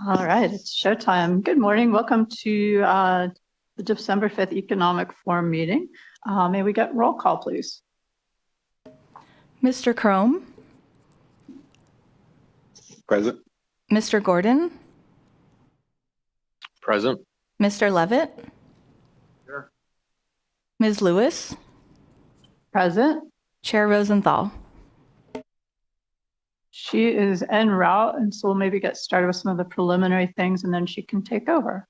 All right, it's showtime. Good morning. Welcome to the December 5th Economic Forum meeting. May we get roll call, please? Mr. Crome? Present. Mr. Gordon? Present. Mr. Levitt? Here. Ms. Lewis? Present. Chair Rosenthal? She is en route, and so we'll maybe get started with some of the preliminary things, and then she can take over.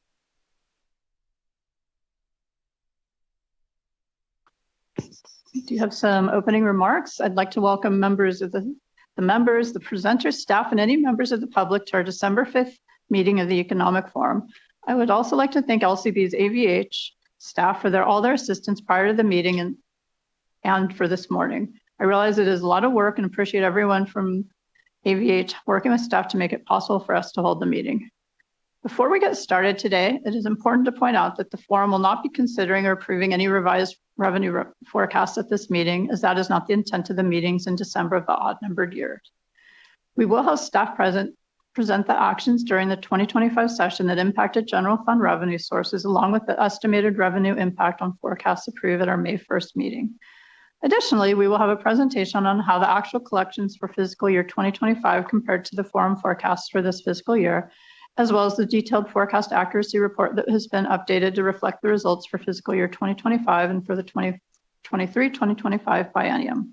We do have some opening remarks. I'd like to welcome members of the presenters, staff, and any members of the public to our December 5th meeting of the Economic Forum. I would also like to thank LCB's AVH staff for all their assistance prior to the meeting and for this morning. I realize it is a lot of work and appreciate everyone from AVH working with staff to make it possible for us to hold the meeting. Before we get started today, it is important to point out that the forum will not be considering or approving any revised revenue forecasts at this meeting, as that is not the intent of the meetings in December of the odd-numbered years. We will have staff present the actions during the 2025 session that impacted general fund revenue sources, along with the estimated revenue impact on forecasts approved at our May 1st meeting. Additionally, we will have a presentation on how the actual collections for fiscal year 2025 compared to the forum forecasts for this fiscal year, as well as the detailed forecast accuracy report that has been updated to reflect the results for fiscal year 2025 and for the 2023-2025 biennium.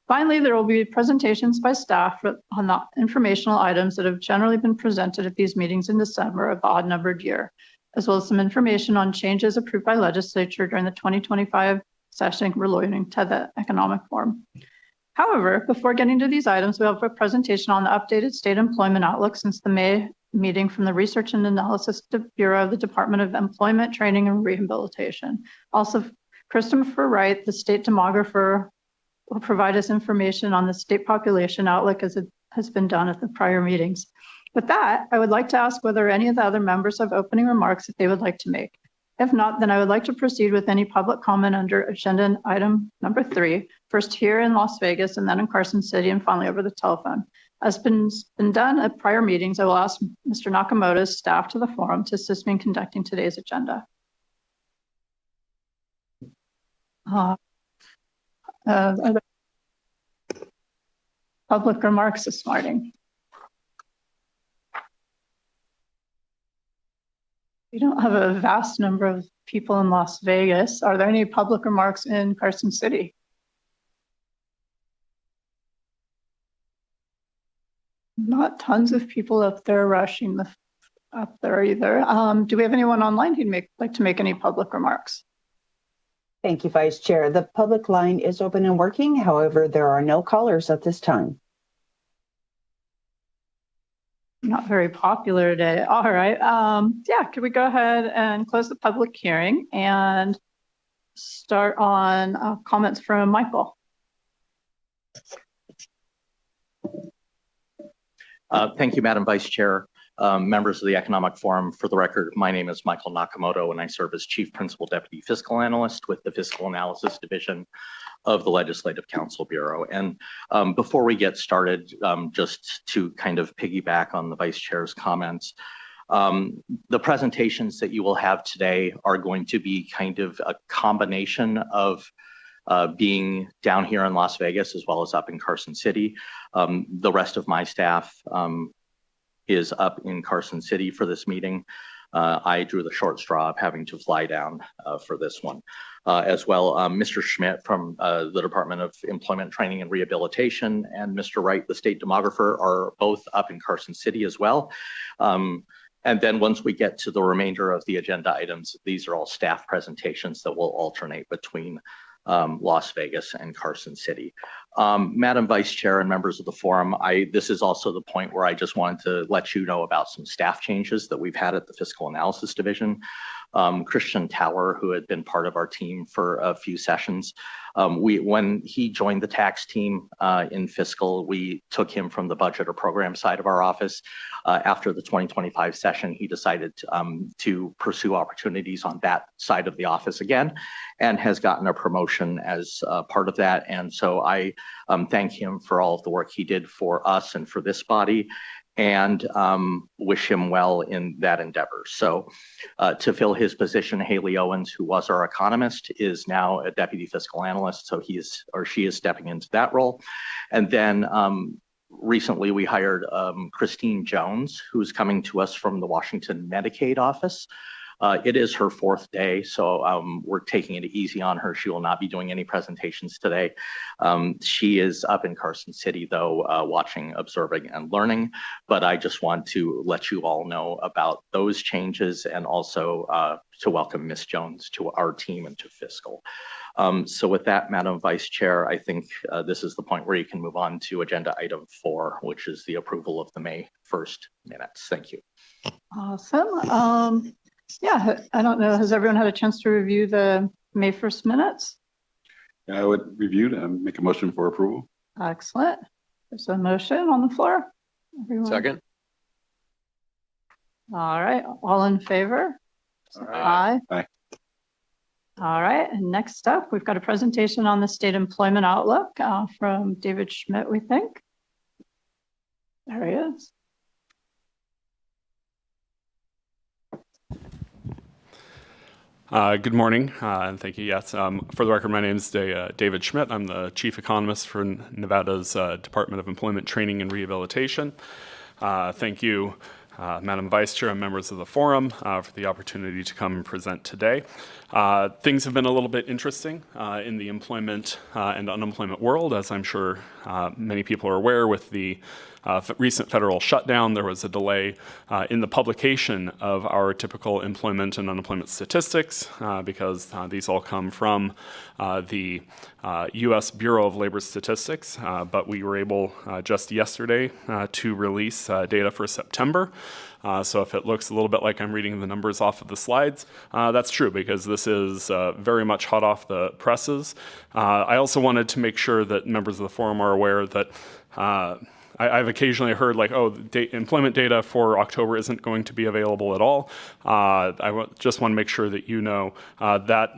Finally, there will be presentations by staff on the informational items that have generally been presented at these meetings in December of the odd-numbered year, as well as some information on changes approved by legislature during the 2025 session relating to the Economic Forum. However, before getting to these items, we have a presentation on the updated state employment outlook since the May meeting from the Research and Analysis Bureau of the Department of Employment, Training, and Rehabilitation. Also, Christopher Wright, the state demographer, will provide us information on the state population outlook as it has been done at the prior meetings. With that, I would like to ask whether any of the other members have opening remarks that they would like to make. If not, then I would like to proceed with any public comment under agenda item number 3, first here in Las Vegas and then in Carson City and finally over the telephone. As been done at prior meetings, I will ask Mr. Nakamoto's staff to the forum to assist me in conducting today's agenda. Public remarks this morning. We don't have a vast number of people in Las Vegas. Are there any public remarks in Carson City? Not tons of people up there rushing up there either. Do we have anyone online who'd like to make any public remarks? Thank you, Vice Chair. The public line is open and working. However, there are no callers at this time. Not very popular today. All right. Yeah, could we go ahead and close the public hearing and start on comments from Michael? Thank you, Madam Vice Chair. Members of the Economic Forum, for the record, my name is Michael Nakamoto, and I serve as Chief Principal Deputy Fiscal Analyst with the Fiscal Analysis Division of the Legislative Council Bureau. And before we get started, just to kind of piggyback on the Vice Chair's comments, the presentations that you will have today are going to be kind of a combination of being down here in Las Vegas as well as up in Carson City. The rest of my staff is up in Carson City for this meeting. I drew the short straw of having to fly down for this one. As well, Mr. Schmidt from the Department of Employment, Training, and Rehabilitation, and Mr. Wright, the state demographer, are both up in Carson City as well. And then once we get to the remainder of the agenda items, these are all staff presentations that will alternate between Las Vegas and Carson City. Madam Vice Chair and members of the forum, this is also the point where I just wanted to let you know about some staff changes that we've had at the Fiscal Analysis Division. Christian Tower, who had been part of our team for a few sessions, when he joined the tax team in fiscal, we took him from the budget or program side of our office. After the 2025 session, he decided to pursue opportunities on that side of the office again, and has gotten a promotion as part of that. And so I thank him for all of the work he did for us and for this body. and wish him well in that endeavor. So to fill his position, Haley Owens, who was our economist, is now a deputy fiscal analyst. So she is stepping into that role. And then recently we hired Christine Jones, who's coming to us from the Washington Medicaid office. It is her 4th day, so we're taking it easy on her. She will not be doing any presentations today. She is up in Carson City, though, watching, observing, and learning. But I just want to let you all know about those changes and also to welcome Ms. Jones to our team and to fiscal. So with that, Madam Vice Chair, I think this is the point where you can move on to agenda item 4, which is the approval of the May 1st minutes. Thank you. Awesome. Yeah, I don't know. Has everyone had a chance to review the May 1st minutes? Yeah, I would review and make a motion for approval. Excellent. There's a motion on the floor. Everyone? Second. All right. All in favor? Aye. Aye. All right. And next up, we've got a presentation on the state employment outlook from David Schmidt, we think. There he is. Good morning, and thank you. Yes, for the record, my name is David Schmidt. I'm the chief economist for Nevada's Department of Employment Training and Rehabilitation. Thank you, Madam Vice Chair and members of the forum for the opportunity to come and present today. Things have been a little bit interesting in the employment and unemployment world, as I'm sure many people are aware. With the recent federal shutdown, there was a delay in the publication of our typical employment and unemployment statistics because these all come from the U.S. Bureau of Labor Statistics, but we were able just yesterday to release data for September. So if it looks a little bit like I'm reading the numbers off of the slides, that's true because this is very much hot off the presses. I also wanted to make sure that members of the forum are aware that I've occasionally heard like, oh, employment data for October isn't going to be available at all. Just want to make sure that you know that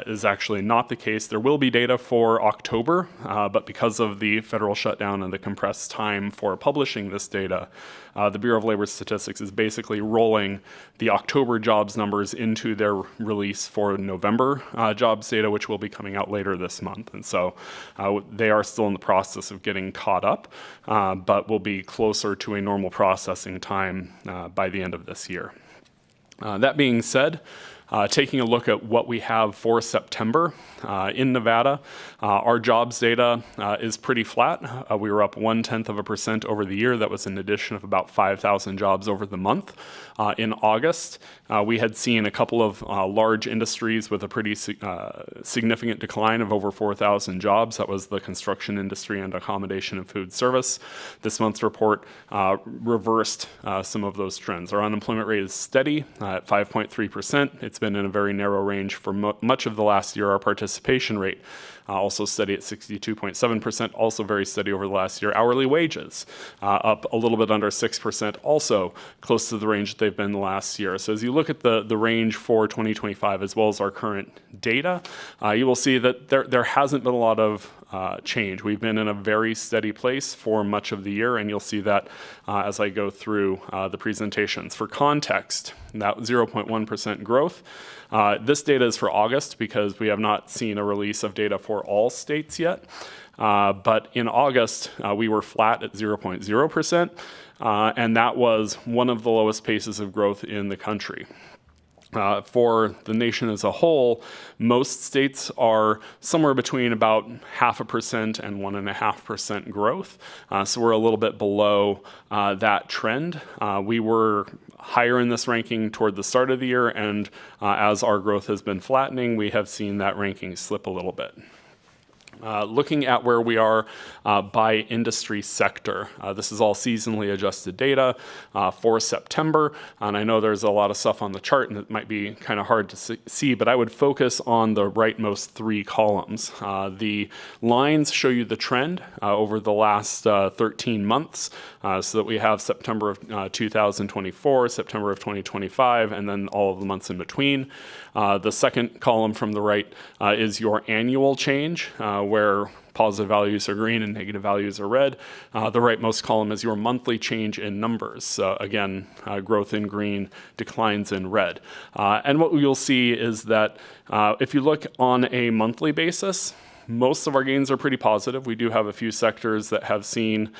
is actually not the case. There will be data for October, but because of the federal shutdown and the compressed time for publishing this data, the Bureau of Labor Statistics is basically rolling the October jobs numbers into their release for November jobs data, which will be coming out later this month. And so they are still in the process of getting caught up, but will be closer to a normal processing time by the end of this year. That being said, taking a look at what we have for September in Nevada, our jobs data is pretty flat. We were up 0.1% over the year. That was an addition of about 5,000 jobs over the month. In August, we had seen a couple of large industries with a pretty significant decline of over 4,000 jobs. That was the construction industry and accommodation and food service. This month's report reversed some of those trends. Our unemployment rate is steady at 5.3%. It's been in a very narrow range for much of the last year. Our participation rate also steady at 62.7%, also very steady over the last year. Hourly wages up a little bit under 6%, also close to the range that they've been the last year. So as you look at the range for 2025 as well as our current data, you will see that there hasn't been a lot of change. We've been in a very steady place for much of the year, and you'll see that as I go through the presentations. For context, that 0.1% growth, this data is for August because we have not seen a release of data for all states yet. But in August, we were flat at 0.0%, and that was one of the lowest paces of growth in the country. For the nation as a whole, most states are somewhere between about 0.5% and 1.5% growth. So we're a little bit below that trend. We were higher in this ranking toward the start of the year, and as our growth has been flattening, we have seen that ranking slip a little bit. Looking at where we are by industry sector. This is all seasonally adjusted data for September, and I know there's a lot of stuff on the chart and it might be kind of hard to see, but I would focus on the rightmost three columns. The lines show you the trend over the last 13 months, so that we have September of 2024, September of 2025, and then all of the months in between. The second column from the right is your annual change, where positive values are green and negative values are red. The rightmost column is your monthly change in numbers. Again, growth in green, declines in red. And what you'll see is that if you look on a monthly basis, most of our gains are pretty positive. We do have a few sectors that have seen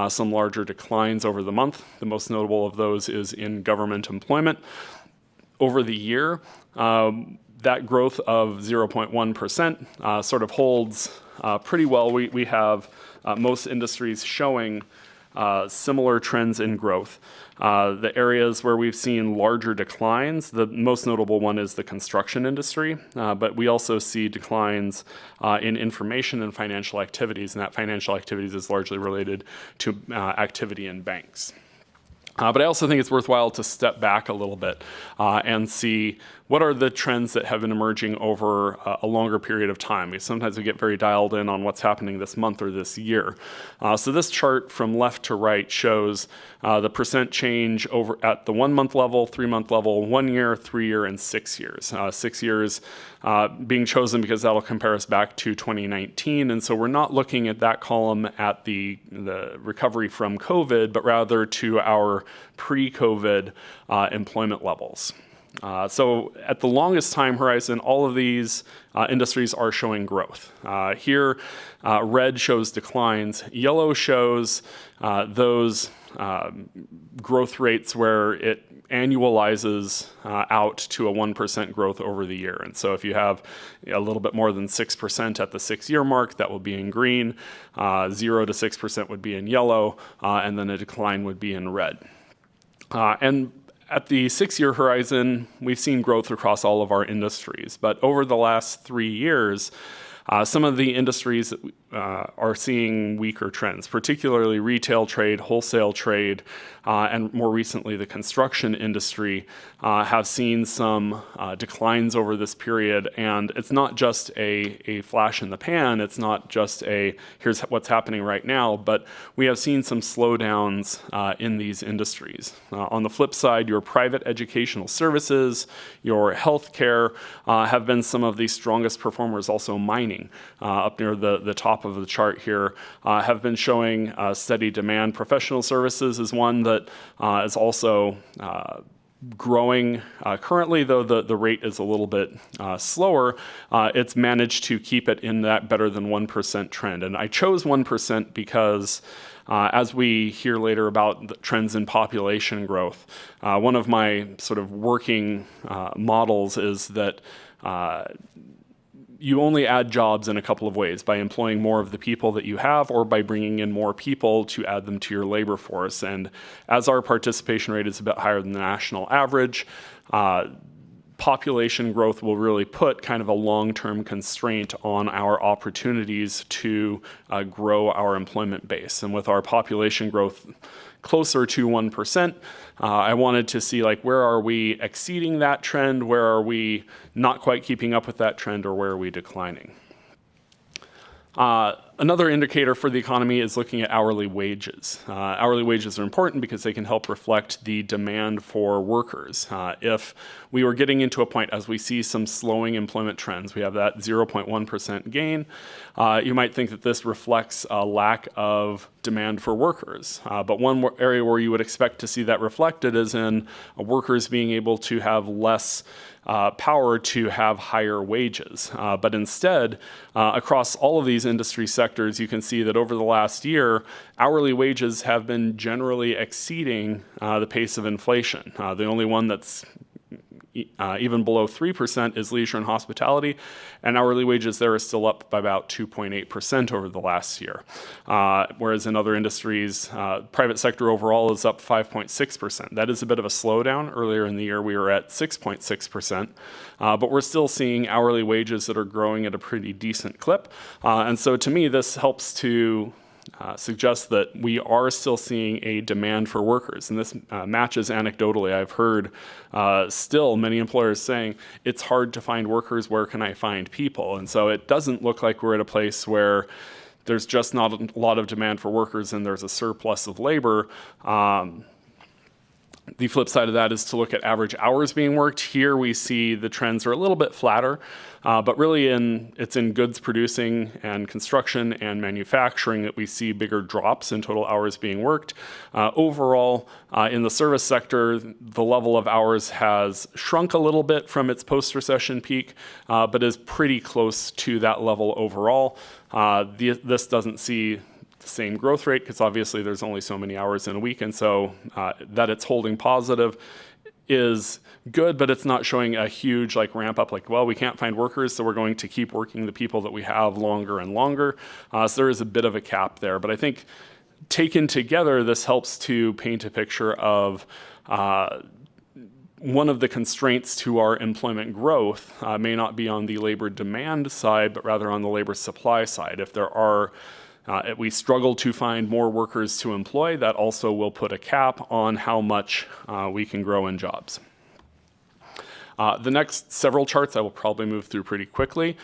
some larger declines over the month. The most notable of those is in government employment. Over the year, that growth of 0.1% sort of holds pretty well. We have most industries showing similar trends in growth. The areas where we've seen larger declines, the most notable one is the construction industry, but we also see declines in information and financial activities, and that financial activities is largely related to activity in banks. But I also think it's worthwhile to step back a little bit and see what are the trends that have been emerging over a longer period of time. Because sometimes we get very dialed in on what's happening this month or this year. So this chart from left to right shows the percent change over at the 1 month level, 3 month level, 1 year, 3 year, and 6 years. 6 years being chosen because that'll compare us back to 2019. And so we're not looking at that column at the recovery from COVID, but rather to our pre-COVID employment levels. So at the longest time horizon, all of these industries are showing growth. Here, red shows declines. Yellow shows those growth rates where it annualizes out to a 1% growth over the year. And so if you have a little bit more than 6% at the 6-year mark, that will be in green, 0 to 6% would be in yellow, and then a decline would be in red. And at the 6-year horizon, we've seen growth across all of our industries. But over the last 3 years, some of the industries are seeing weaker trends, particularly retail trade, wholesale trade, and more recently the construction industry have seen some declines over this period. And it's not just a flash in the pan, it's not just here's what's happening right now, but we have seen some slowdowns in these industries. On the flip side, your private educational services, your healthcare have been some of the strongest performers. Also mining, up near the top of the chart here, have been showing steady demand. Professional services is one that is also growing currently, though the rate is a little bit slower. It's managed to keep it in that better than 1% trend. And I chose 1% because as we hear later about the trends in population growth, one of my sort of working models is that you only add jobs in a couple of ways: by employing more of the people that you have, or by bringing in more people to add them to your labor force. And as our participation rate is a bit higher than the national average, population growth will really put kind of a long-term constraint on our opportunities to grow our employment base. And with our population growth closer to 1%, I wanted to see, like, where are we exceeding that trend, where are we not quite keeping up with that trend, or where are we declining? Another indicator for the economy is looking at hourly wages. Hourly wages are important because they can help reflect the demand for workers. If we were getting into a point, as we see some slowing employment trends, we have that 0.1% gain, you might think that this reflects a lack of demand for workers. But one area where you would expect to see that reflected is in workers being able to have less power to have higher wages. But instead, across all of these industry sectors, you can see that over the last year, hourly wages have been generally exceeding the pace of inflation. The only one that's even below 3% is leisure and hospitality, and hourly wages there is still up by about 2.8% over the last year. Whereas in other industries, private sector overall is up 5.6%. That is a bit of a slowdown. Earlier in the year, we were at 6.6%, but we're still seeing hourly wages that are growing at a pretty decent clip. And so to me, this helps to suggests that we are still seeing a demand for workers. And this matches anecdotally. I've heard still many employers saying, it's hard to find workers, where can I find people? And so it doesn't look like we're at a place where there's just not a lot of demand for workers and there's a surplus of labor. The flip side of that is to look at average hours being worked. Here we see the trends are a little bit flatter, but really it's in goods producing and construction and manufacturing that we see bigger drops in total hours being worked. Overall, in the service sector, the level of hours has shrunk a little bit from its post-recession peak, but is pretty close to that level overall. This doesn't see the same growth rate because obviously there's only so many hours in a week, and so that it's holding positive is good, but it's not showing a huge ramp up well, we can't find workers, so we're going to keep working the people that we have longer and longer. So there is a bit of a cap there, but I think taken together, this helps to paint a picture of one of the constraints to our employment growth may not be on the labor demand side, but rather on the labor supply side. If we struggle to find more workers to employ, that also will put a cap on how much we can grow in jobs. The next several charts I will probably move through pretty quickly.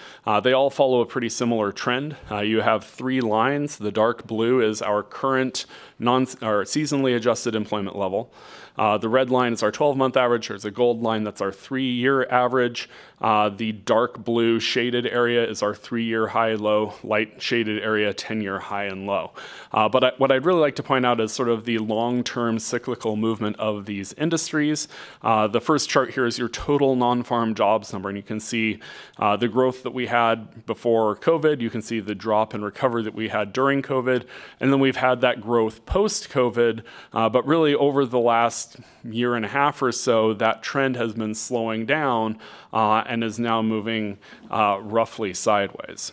They all follow a pretty similar trend. You have 3 lines. The dark blue is our current seasonally adjusted employment level. The red line is our 12-month average. There's a gold line that's our 3-year average. The dark blue shaded area is our 3-year high-low, light shaded area 10-year high and low. But what I'd really like to point out is sort of the long-term cyclical movement of these industries. The first chart here is your total non-farm jobs number, and you can see the growth that we had before COVID. You can see the drop and recovery that we had during COVID, and then we've had that growth post-COVID, but really over the last year and a half or so, that trend has been slowing down and is now moving roughly sideways.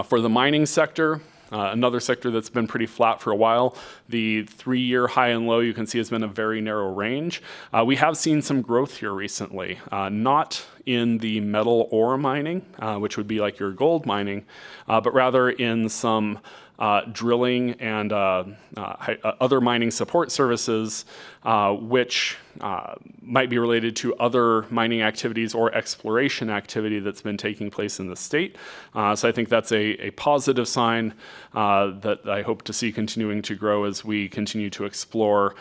For the mining sector, another sector that's been pretty flat for a while, the 3-year high and low you can see has been a very narrow range. We have seen some growth here recently, not in the metal ore mining, which would be like your gold mining, but rather in some drilling and other mining support services, which might be related to other mining activities or exploration activity that's been taking place in the state. So I think that's a positive sign that I hope to see continuing to grow as we continue to explore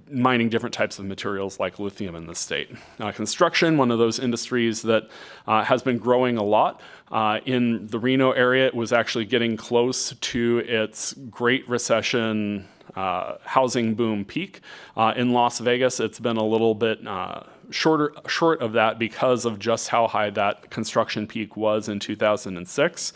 mining different types of materials like lithium in the state. Construction, one of those industries that has been growing a lot. In the Reno area, it was actually getting close to its Great Recession housing boom peak. In Las Vegas, it's been a little bit short of that because of just how high that construction peak was in 2006.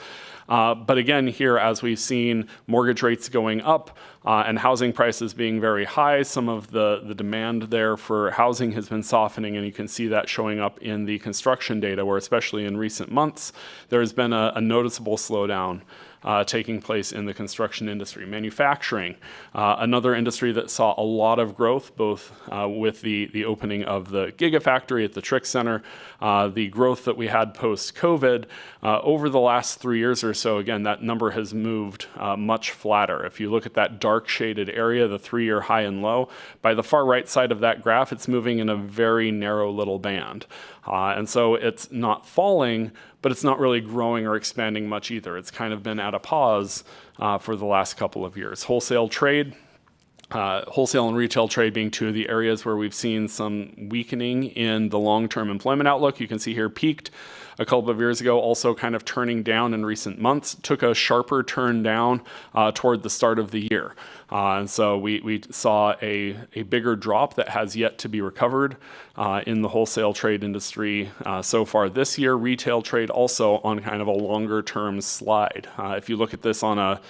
But again, here, as we've seen mortgage rates going up and housing prices being very high, some of the demand there for housing has been softening, and you can see that showing up in the construction data, where especially in recent months, there has been a noticeable slowdown taking place in the construction industry. Manufacturing, another industry that saw a lot of growth, both with the opening of the Gigafactory at the Trick Center, the growth that we had post-COVID. Over the last 3 years or so, again, that number has moved much flatter. If you look at that dark shaded area, the 3-year high and low, by the far right side of that graph, it's moving in a very narrow little band. And so it's not falling, but it's not really growing or expanding much either. It's kind of been at a pause for the last couple of years. Wholesale trade, wholesale and retail trade being two of the areas where we've seen some weakening in the long-term employment outlook. You can see here peaked a couple of years ago, also kind of turning down in recent months, took a sharper turn down toward the start of the year. And so we saw a bigger drop that has yet to be recovered in the wholesale trade industry so far this year. Retail trade also on kind of a longer term slide. If you look at this on a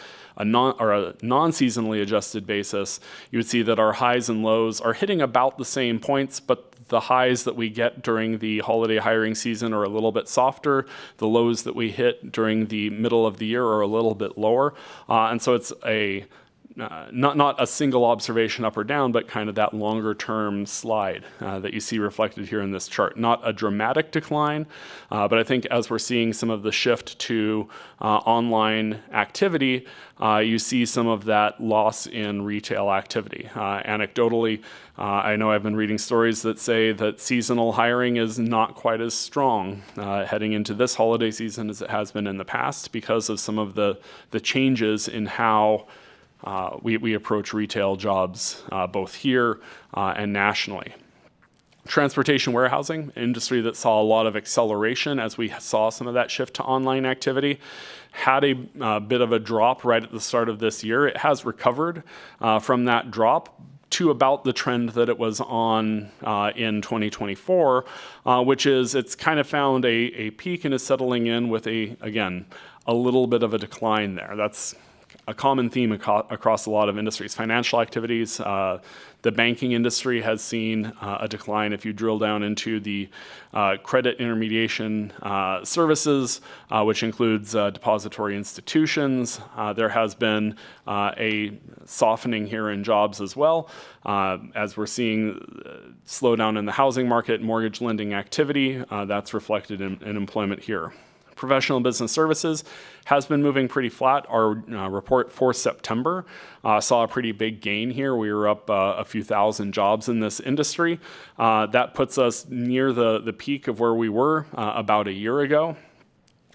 non-seasonally adjusted basis, you would see that our highs and lows are hitting about the same points, but the highs that we get during the holiday hiring season are a little bit softer. The lows that we hit during the middle of the year are a little bit lower. And so it's not a single observation up or down, but kind of that longer term slide that you see reflected here in this chart. Not a dramatic decline, but I think as we're seeing some of the shift to online activity, you see some of that loss in retail activity. Anecdotally, I know I've been reading stories that say that seasonal hiring is not quite as strong heading into this holiday season as it has been in the past because of some of the changes in how we approach retail jobs both here and nationally. Transportation warehousing, industry that saw a lot of acceleration as we saw some of that shift to online activity, had a bit of a drop right at the start of this year. It has recovered from that drop to about the trend that it was on in 2024, which is it's kind of found a peak and is settling in with again, a little bit of a decline there. That's a common theme across a lot of industries. Financial activities, the banking industry has seen a decline. If you drill down into the credit intermediation services, which includes depository institutions, there has been a softening here in jobs as well, as we're seeing slowdown in the housing market, mortgage lending activity, that's reflected in employment here. Professional business services has been moving pretty flat. Our report for September saw a pretty big gain here. We were up a few thousand jobs in this industry. That puts us near the peak of where we were about a year ago.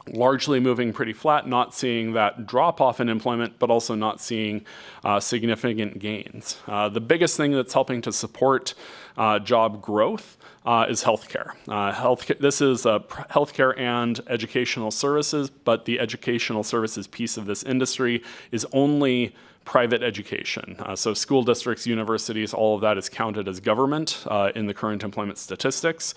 Largely moving pretty flat, not seeing that drop off in employment, but also not seeing significant gains. The biggest thing that's helping to support job growth is healthcare. This is healthcare and educational services, but the educational services piece of this industry is only private education. So school districts, universities, all of that is counted as government in the current employment statistics.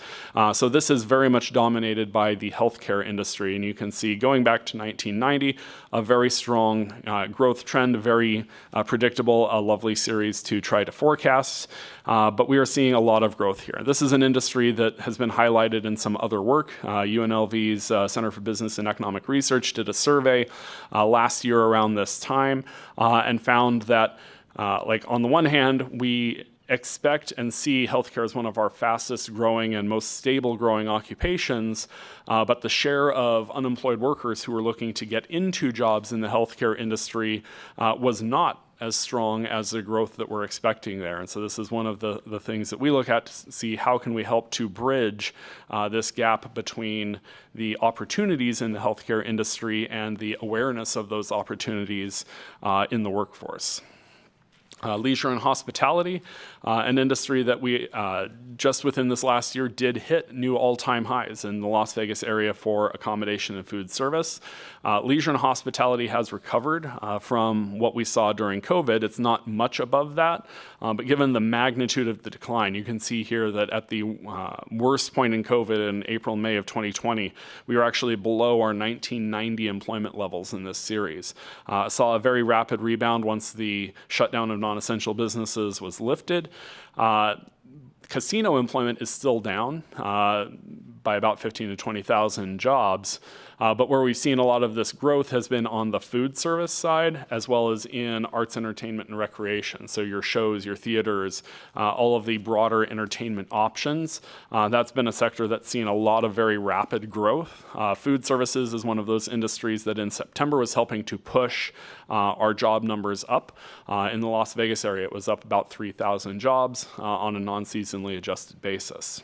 So this is very much dominated by the healthcare industry. And you can see going back to 1990, a very strong growth trend, very predictable, a lovely series to try to forecast. But we are seeing a lot of growth here. This is an industry that has been highlighted in some other work. UNLV's Center for Business and Economic Research did a survey last year around this time and found that, on the one hand, we expect and see healthcare as one of our fastest growing and most stable growing occupations, but the share of unemployed workers who are looking to get into jobs in the healthcare industry was not as strong as the growth that we're expecting there. And so this is one of the things that we look at to see how can we help to bridge this gap between the opportunities in the healthcare industry and the awareness of those opportunities in the workforce. Leisure and hospitality, an industry that we just within this last year did hit new all-time highs in the Las Vegas area for accommodation and food service. Leisure and hospitality has recovered from what we saw during COVID. It's not much above that, but given the magnitude of the decline, you can see here that at the worst point in COVID in April, May of 2020, we were actually below our 1990 employment levels in this series. Saw a very rapid rebound once the shutdown of non-essential businesses was lifted. Casino employment is still down by about 15 to 20,000 jobs, but where we've seen a lot of this growth has been on the food service side, as well as in arts, entertainment, and recreation. So your shows, your theaters, all of the broader entertainment options. That's been a sector that's seen a lot of very rapid growth. Food services is one of those industries that in September was helping to push our job numbers up. In the Las Vegas area, it was up about 3,000 jobs on a non-seasonally adjusted basis.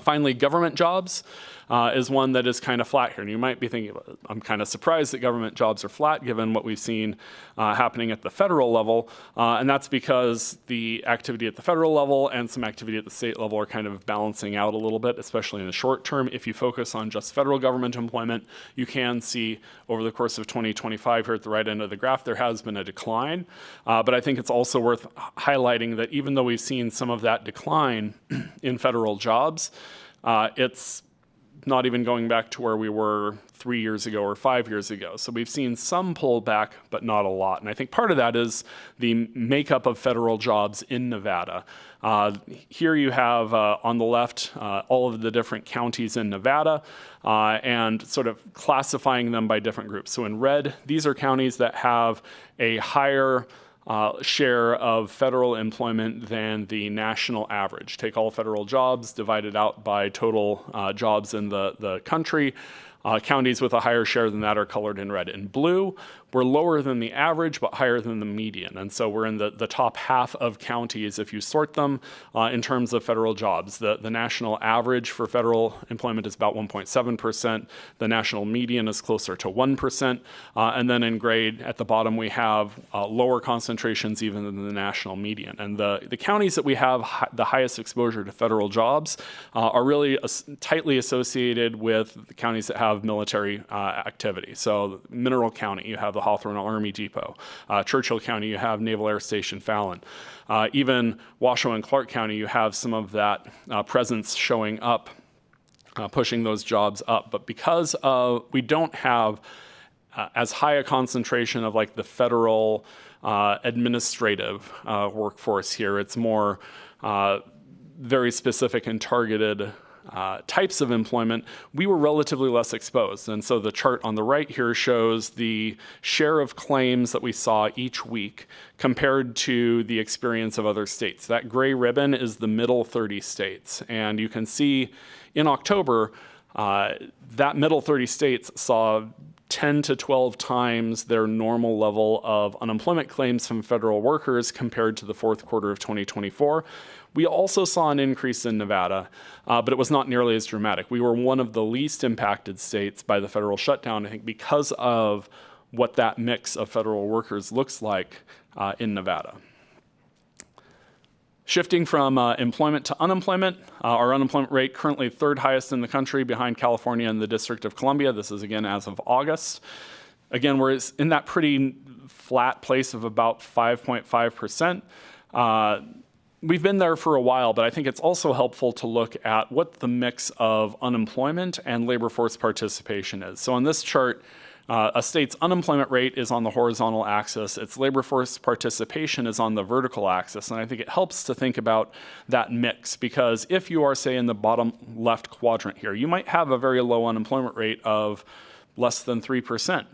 Finally, government jobs is one that is kind of flat here. And you might be thinking, I'm kind of surprised that government jobs are flat given what we've seen happening at the federal level. And that's because the activity at the federal level and some activity at the state level are kind of balancing out a little bit, especially in the short term. If you focus on just federal government employment, you can see over the course of 2025 here at the right end of the graph, there has been a decline. But I think it's also worth highlighting that even though we've seen some of that decline in federal jobs, it's not even going back to where we were 3 years ago or 5 years ago. So we've seen some pullback, but not a lot. And I think part of that is the makeup of federal jobs in Nevada. Here you have on the left all of the different counties in Nevada and sort of classifying them by different groups. So in red, these are counties that have a higher share of federal employment than the national average. Take all federal jobs, divide it out by total jobs in the country. Counties with a higher share than that are colored in red. In blue, we're lower than the average, but higher than the median. And so we're in the top half of counties if you sort them in terms of federal jobs. The national average for federal employment is about 1.7%. The national median is closer to 1%. And then in grade, at the bottom, we have lower concentrations even than the national median. And the counties that we have the highest exposure to federal jobs are really tightly associated with the counties that have military activity. So Mineral County, you have the Hawthorne Army Depot. Churchill County, you have Naval Air Station Fallon. Even Washoe and Clark County, you have some of that presence showing up, pushing those jobs up. But because we don't have as high a concentration of like the federal administrative workforce here, it's more very specific and targeted types of employment, we were relatively less exposed. And so the chart on the right here shows the share of claims that we saw each week compared to the experience of other states. That gray ribbon is the middle 30 states. And you can see in October, that middle 30 states saw 10 to 12 times their normal level of unemployment claims from federal workers compared to the fourth quarter of 2024. We also saw an increase in Nevada, but it was not nearly as dramatic. We were one of the least impacted states by the federal shutdown, I think, because of what that mix of federal workers looks like in Nevada. Shifting from employment to unemployment, our unemployment rate currently third highest in the country behind California and the District of Columbia. This is again as of August. Again, we're in that pretty flat place of about 5.5%. We've been there for a while, but I think it's also helpful to look at what the mix of unemployment and labor force participation is. So on this chart, a state's unemployment rate is on the horizontal axis, its labor force participation is on the vertical axis, and I think it helps to think about that mix, because if you are, say, in the bottom left quadrant here, you might have a very low unemployment rate of less than 3%.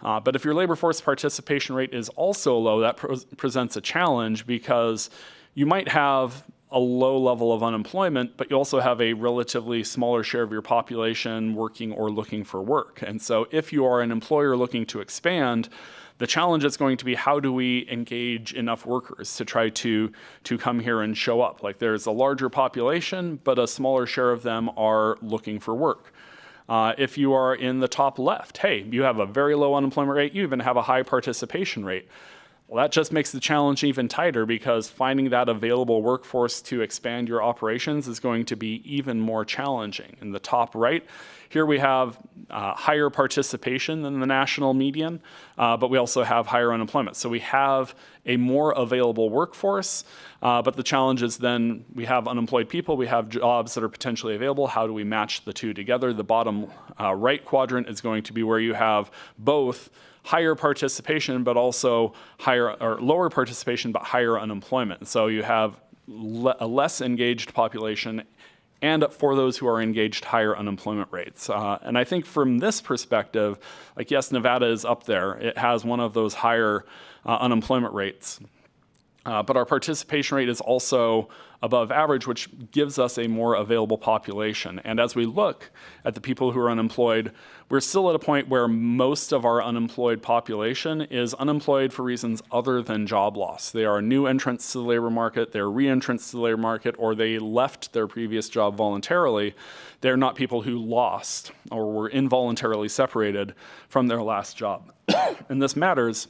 But if your labor force participation rate is also low, that presents a challenge, because you might have a low level of unemployment, but you also have a relatively smaller share of your population working or looking for work. And so if you are an employer looking to expand, the challenge is going to be, how do we engage enough workers to try to come here and show up? Like, there's a larger population, but a smaller share of them are looking for work. If you are in the top left, hey, you have a very low unemployment rate, you even have a high participation rate. Well, that just makes the challenge even tighter, because finding that available workforce to expand your operations is going to be even more challenging. In the top right, here we have higher participation than the national median, but we also have higher unemployment. So we have a more available workforce, but the challenge is then we have unemployed people, we have jobs that are potentially available. How do we match the two together? The bottom right quadrant is going to be where you have both higher participation, but also lower participation, but higher unemployment. So you have a less engaged population, and for those who are engaged, higher unemployment rates. And I think from this perspective, like, yes, Nevada is up there. It has one of those higher unemployment rates. But our participation rate is also above average, which gives us a more available population. And as we look at the people who are unemployed, we're still at a point where most of our unemployed population is unemployed for reasons other than job loss. They are new entrants to the labor market, they're re-entrants to the labor market, or they left their previous job voluntarily. They're not people who lost or were involuntarily separated from their last job. And this matters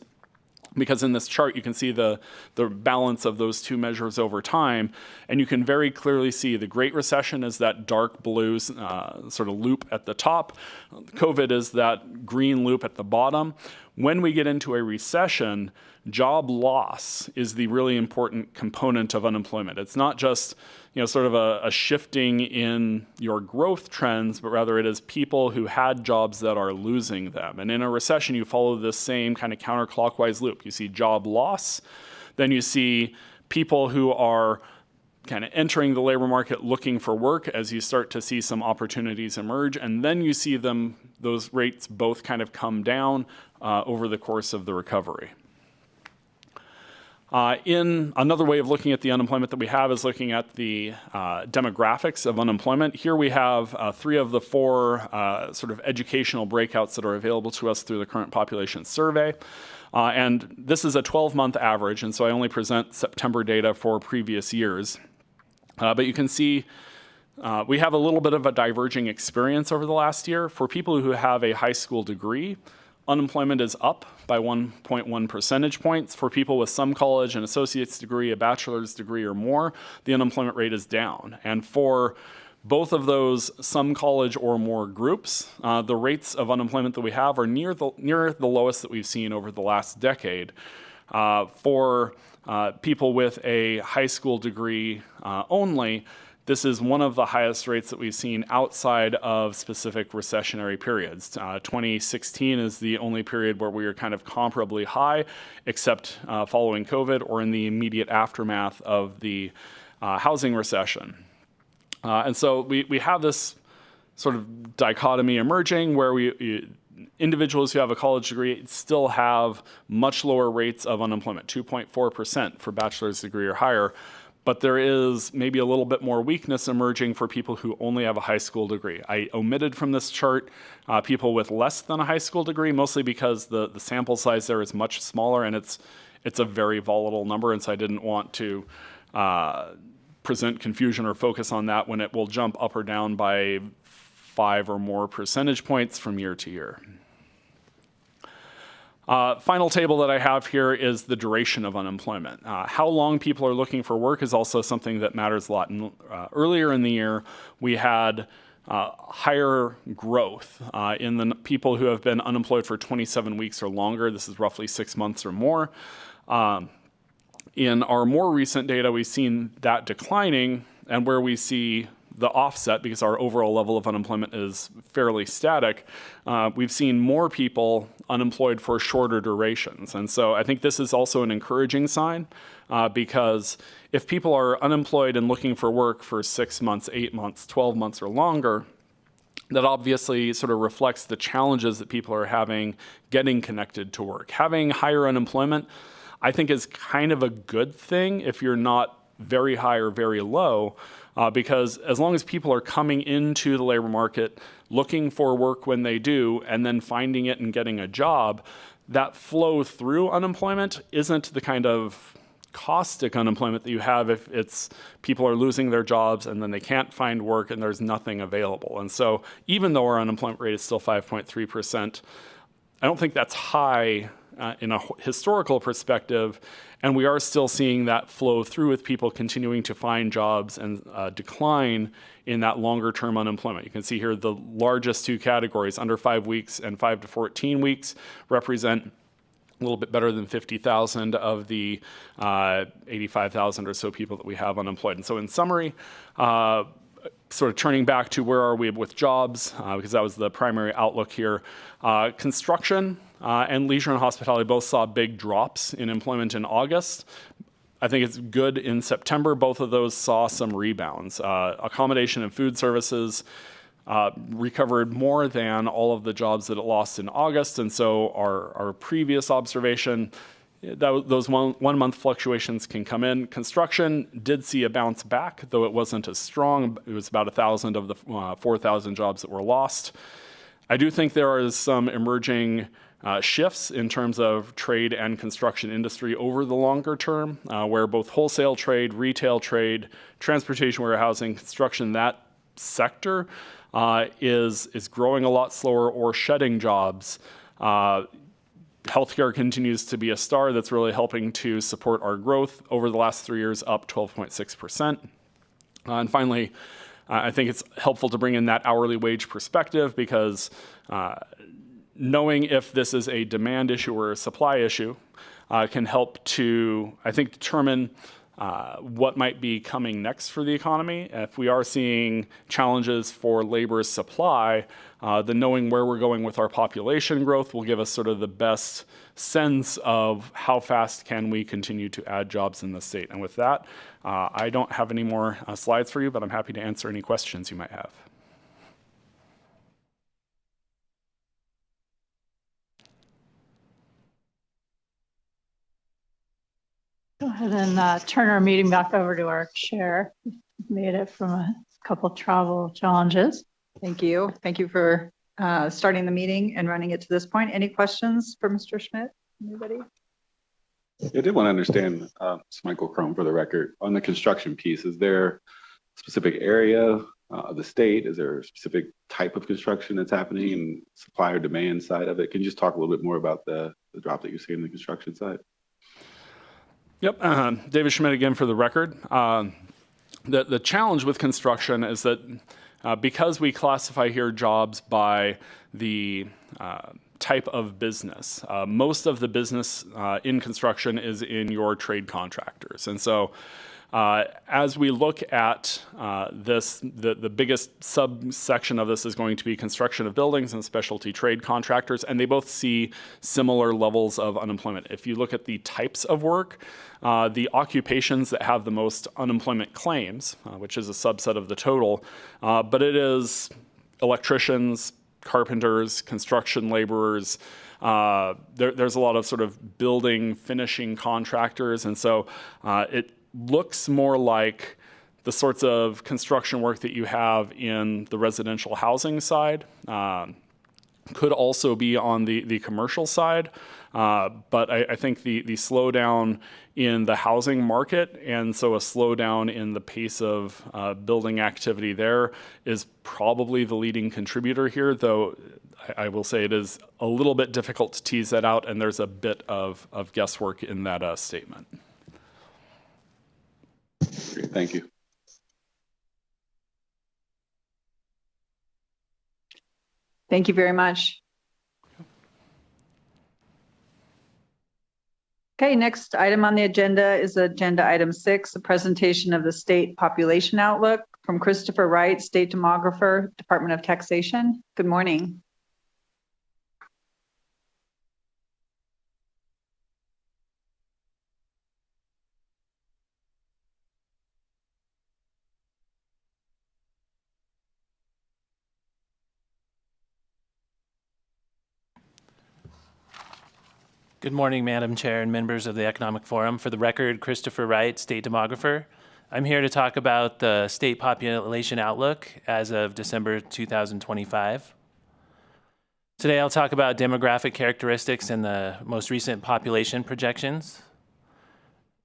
because in this chart, you can see the balance of those two measures over time, and you can very clearly see the Great Recession is that dark blue sort of loop at the top. COVID is that green loop at the bottom. When we get into a recession, job loss is the really important component of unemployment. It's not just, sort of a shifting in your growth trends, but rather it is people who had jobs that are losing them. And in a recession, you follow this same kind of counterclockwise loop. You see job loss, then you see people who are kind of entering the labor market looking for work as you start to see some opportunities emerge, and then you see those rates both kind of come down over the course of the recovery. In another way of looking at the unemployment that we have is looking at the demographics of unemployment. Here we have 3 of the 4 sort of educational breakouts that are available to us through the current population survey. And this is a 12-month average, and so I only present September data for previous years. But you can see we have a little bit of a diverging experience over the last year. For people who have a high school degree, unemployment is up by 1.1 percentage points. For people with some college, an associate's degree, a bachelor's degree or more, the unemployment rate is down. And for both of those some college or more groups, the rates of unemployment that we have are near the lowest that we've seen over the last decade. For people with a high school degree only, this is one of the highest rates that we've seen outside of specific recessionary periods. 2016 is the only period where we are kind of comparably high, except following COVID or in the immediate aftermath of the housing recession. And so we have this sort of dichotomy emerging where individuals who have a college degree still have much lower rates of unemployment, 2.4% for bachelor's degree or higher. But there is maybe a little bit more weakness emerging for people who only have a high school degree. I omitted from this chart people with less than a high school degree, mostly because the sample size there is much smaller and it's a very volatile number, and so I didn't want to present confusion or focus on that when it will jump up or down by 5 or more percentage points from year to year. Final table that I have here is the duration of unemployment. How long people are looking for work is also something that matters a lot. And, earlier in the year, we had higher growth in the people who have been unemployed for 27 weeks or longer. This is roughly 6 months or more. In our more recent data, we've seen that declining, and where we see the offset, because our overall level of unemployment is fairly static, we've seen more people unemployed for shorter durations. And so I think this is also an encouraging sign, because if people are unemployed and looking for work for 6 months, 8 months, 12 months or longer, that obviously sort of reflects the challenges that people are having getting connected to work. Having higher unemployment, I think, is kind of a good thing if you're not very high or very low, because as long as people are coming into the labor market, looking for work when they do, and then finding it and getting a job, that flow through unemployment isn't the kind of caustic unemployment that you have if it's people are losing their jobs and then they can't find work and there's nothing available. And so even though our unemployment rate is still 5.3%, I don't think that's high in a historical perspective, and we are still seeing that flow through with people continuing to find jobs and decline in that longer term unemployment. You can see here the largest 2 categories, under 5 weeks and 5 to 14 weeks, represent a little bit better than 50,000 of the 85,000 or so people that we have unemployed. And so in summary, sort of turning back to where are we with jobs, because that was the primary outlook here. Construction and leisure and hospitality both saw big drops in employment in August. I think it's good in September. Both of those saw some rebounds. Accommodation and food services recovered more than all of the jobs that it lost in August. And so our previous observation, those one-month fluctuations can come in. Construction did see a bounce back, though it wasn't as strong. It was about 1,000 of the 4,000 jobs that were lost. I do think there is some emerging shifts in terms of trade and construction industry over the longer term, where both wholesale trade, retail trade, transportation, warehousing, construction, that sector is growing a lot slower or shedding jobs. Healthcare continues to be a star that's really helping to support our growth over the last 3 years, up 12.6%. And finally, I think it's helpful to bring in that hourly wage perspective, because knowing if this is a demand issue or a supply issue can help to, I think, determine what might be coming next for the economy. If we are seeing challenges for labor supply, then knowing where we're going with our population growth will give us sort of the best sense of how fast can we continue to add jobs in the state. And with that, I don't have any more slides for you, but I'm happy to answer any questions you might have. then turn our meeting back over to our chair. Made it from a couple travel challenges. Thank you. Thank you for starting the meeting and running it to this point. Any questions for Mr. Schmidt? Anybody? I did want to understand, it's Michael Chrome for the record, on the construction piece, is there a specific area of the state? Is there a specific type of construction that's happening and supply or demand side of it? Can you just talk a little bit more about the drop that you're seeing in the construction side? Yep, David Schmidt again for the record. The challenge with construction is that because we classify here jobs by the type of business, most of the business in construction is in your trade contractors. And so as we look at this, the biggest subsection of this is going to be construction of buildings and specialty trade contractors, and they both see similar levels of unemployment. If you look at the types of work, the occupations that have the most unemployment claims, which is a subset of the total, but it is electricians, carpenters, construction laborers. There's a lot of sort of building, finishing contractors, and so it looks more like the sorts of construction work that you have in the residential housing side. Could also be on the commercial side, but I think the slowdown in the housing market, and so a slowdown in the pace of building activity there, is probably the leading contributor here, though I will say it is a little bit difficult to tease that out, and there's a bit of guesswork in that statement. Great, thank you. Thank you very much. Okay, next item on the agenda is agenda item 6, a presentation of the state population outlook from Christopher Wright, State Demographer, Department of Taxation. Good morning. Good morning, Madam Chair and members of the Economic Forum. For the record, Christopher Wright, State Demographer. I'm here to talk about the state population outlook as of December 2025. Today, I'll talk about demographic characteristics and the most recent population projections.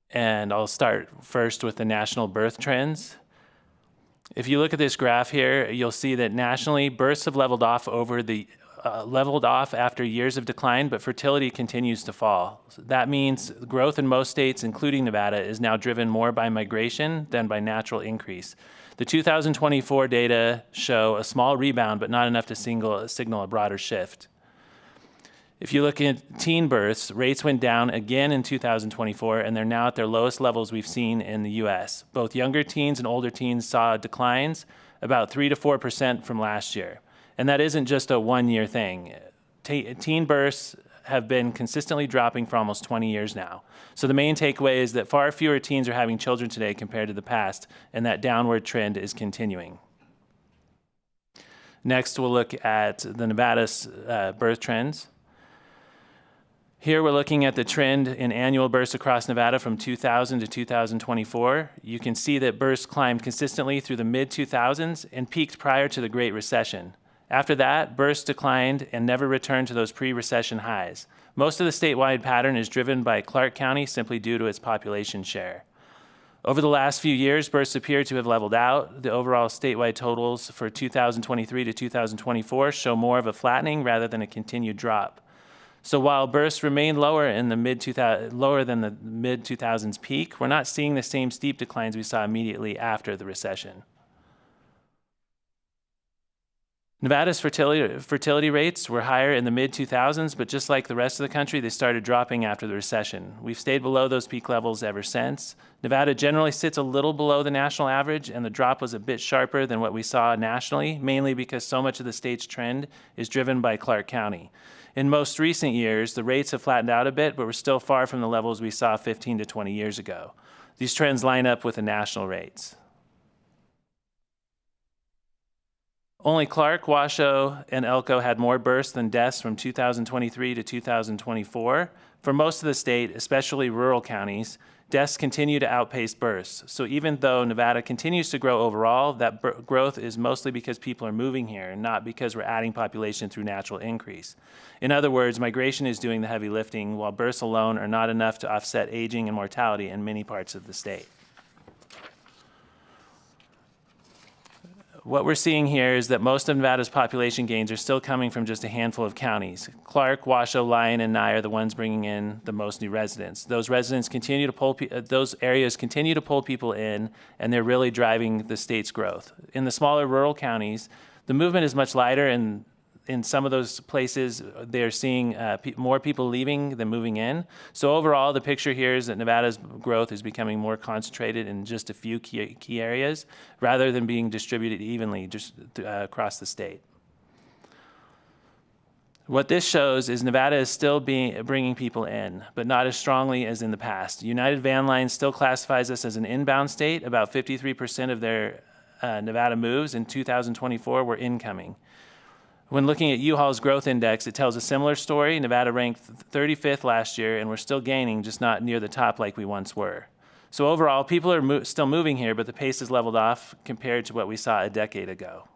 And I'll start first with the national birth trends. If you look at this graph here, you'll see that nationally, births have leveled off after years of decline, but fertility continues to fall. So that means growth in most states, including Nevada, is now driven more by migration than by natural increase. The 2024 data show a small rebound, but not enough to signal a broader shift. If you look at teen births, rates went down again in 2024, and they're now at their lowest levels we've seen in the U.S. Both younger teens and older teens saw declines about 3 to 4% from last year. And that isn't just a one-year thing. Teen births have been consistently dropping for almost 20 years now. So the main takeaway is that far fewer teens are having children today compared to the past, and that downward trend is continuing. Next, we'll look at the Nevada's birth trends. Here we're looking at the trend in annual births across Nevada from 2000 to 2024. You can see that births climbed consistently through the mid-2000s and peaked prior to the Great Recession. After that, births declined and never returned to those pre-recession highs. Most of the statewide pattern is driven by Clark County simply due to its population share. Over the last few years, births appear to have leveled out. The overall statewide totals for 2023 to 2024 show more of a flattening rather than a continued drop. So while births remain lower than the mid-2000s peak, we're not seeing the same steep declines we saw immediately after the recession. Nevada's fertility rates were higher in the mid-2000s, but just like the rest of the country, they started dropping after the recession. We've stayed below those peak levels ever since. Nevada generally sits a little below the national average, and the drop was a bit sharper than what we saw nationally, mainly because so much of the state's trend is driven by Clark County. In most recent years, the rates have flattened out a bit, but we're still far from the levels we saw 15 to 20 years ago. These trends line up with the national rates. Only Clark, Washoe, and Elko had more births than deaths from 2023 to 2024. For most of the state, especially rural counties, deaths continue to outpace births. So even though Nevada continues to grow overall, that growth is mostly because people are moving here, not because we're adding population through natural increase. In other words, migration is doing the heavy lifting, while births alone are not enough to offset aging and mortality in many parts of the state. What we're seeing here is that most of Nevada's population gains are still coming from just a handful of counties. Clark, Washoe, Lyon, and Nye are the ones bringing in the most new residents. Those areas continue to pull people in, and they're really driving the state's growth. In the smaller rural counties, the movement is much lighter, and in some of those places, they're seeing more people leaving than moving in. So overall, the picture here is that Nevada's growth is becoming more concentrated in just a few key areas, rather than being distributed evenly just across the state. What this shows is Nevada is still bringing people in, but not as strongly as in the past. United Van Lines still classifies us as an inbound state. About 53% of their Nevada moves in 2024 were incoming. When looking at U-Haul's growth index, it tells a similar story. Nevada ranked 35th last year, and we're still gaining, just not near the top like we once were. So overall, people are still moving here, but the pace has leveled off compared to what we saw a decade ago.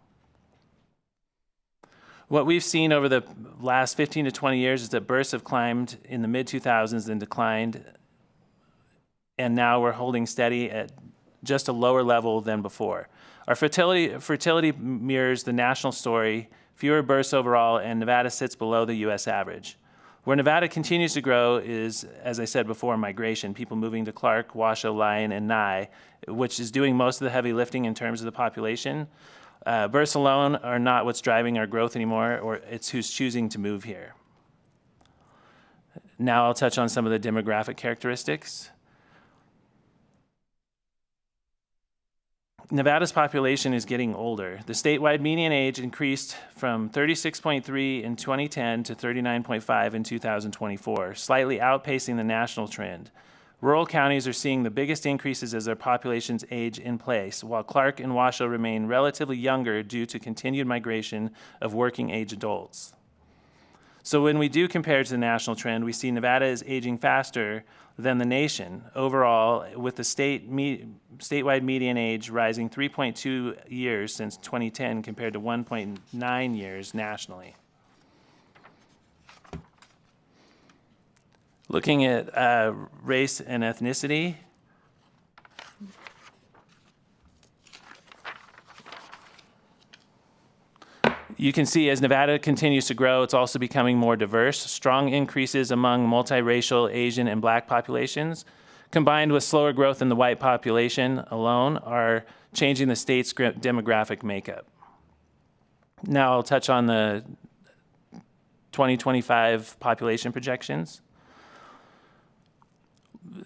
What we've seen over the last 15 to 20 years is that births have climbed in the mid-2000s and declined, and now we're holding steady at just a lower level than before. Our fertility mirrors the national story, fewer births overall, and Nevada sits below the U.S. average. Where Nevada continues to grow is, as I said before, migration, people moving to Clark, Washoe, Lyon, and Nye, which is doing most of the heavy lifting in terms of the population. Births alone are not what's driving our growth anymore, or it's who's choosing to move here. Now I'll touch on some of the demographic characteristics. Nevada's population is getting older. The statewide median age increased from 36.3 in 2010 to 39.5 in 2024, slightly outpacing the national trend. Rural counties are seeing the biggest increases as their populations age in place, while Clark and Washoe remain relatively younger due to continued migration of working age adults. So when we do compare to the national trend, we see Nevada is aging faster than the nation overall, with the statewide median age rising 3.2 years since 2010 compared to 1.9 years nationally. Looking at race and ethnicity, you can see as Nevada continues to grow, it's also becoming more diverse. Strong increases among multiracial Asian and Black populations, combined with slower growth in the white population alone, are changing the state's demographic makeup. Now I'll touch on the 2025 population projections.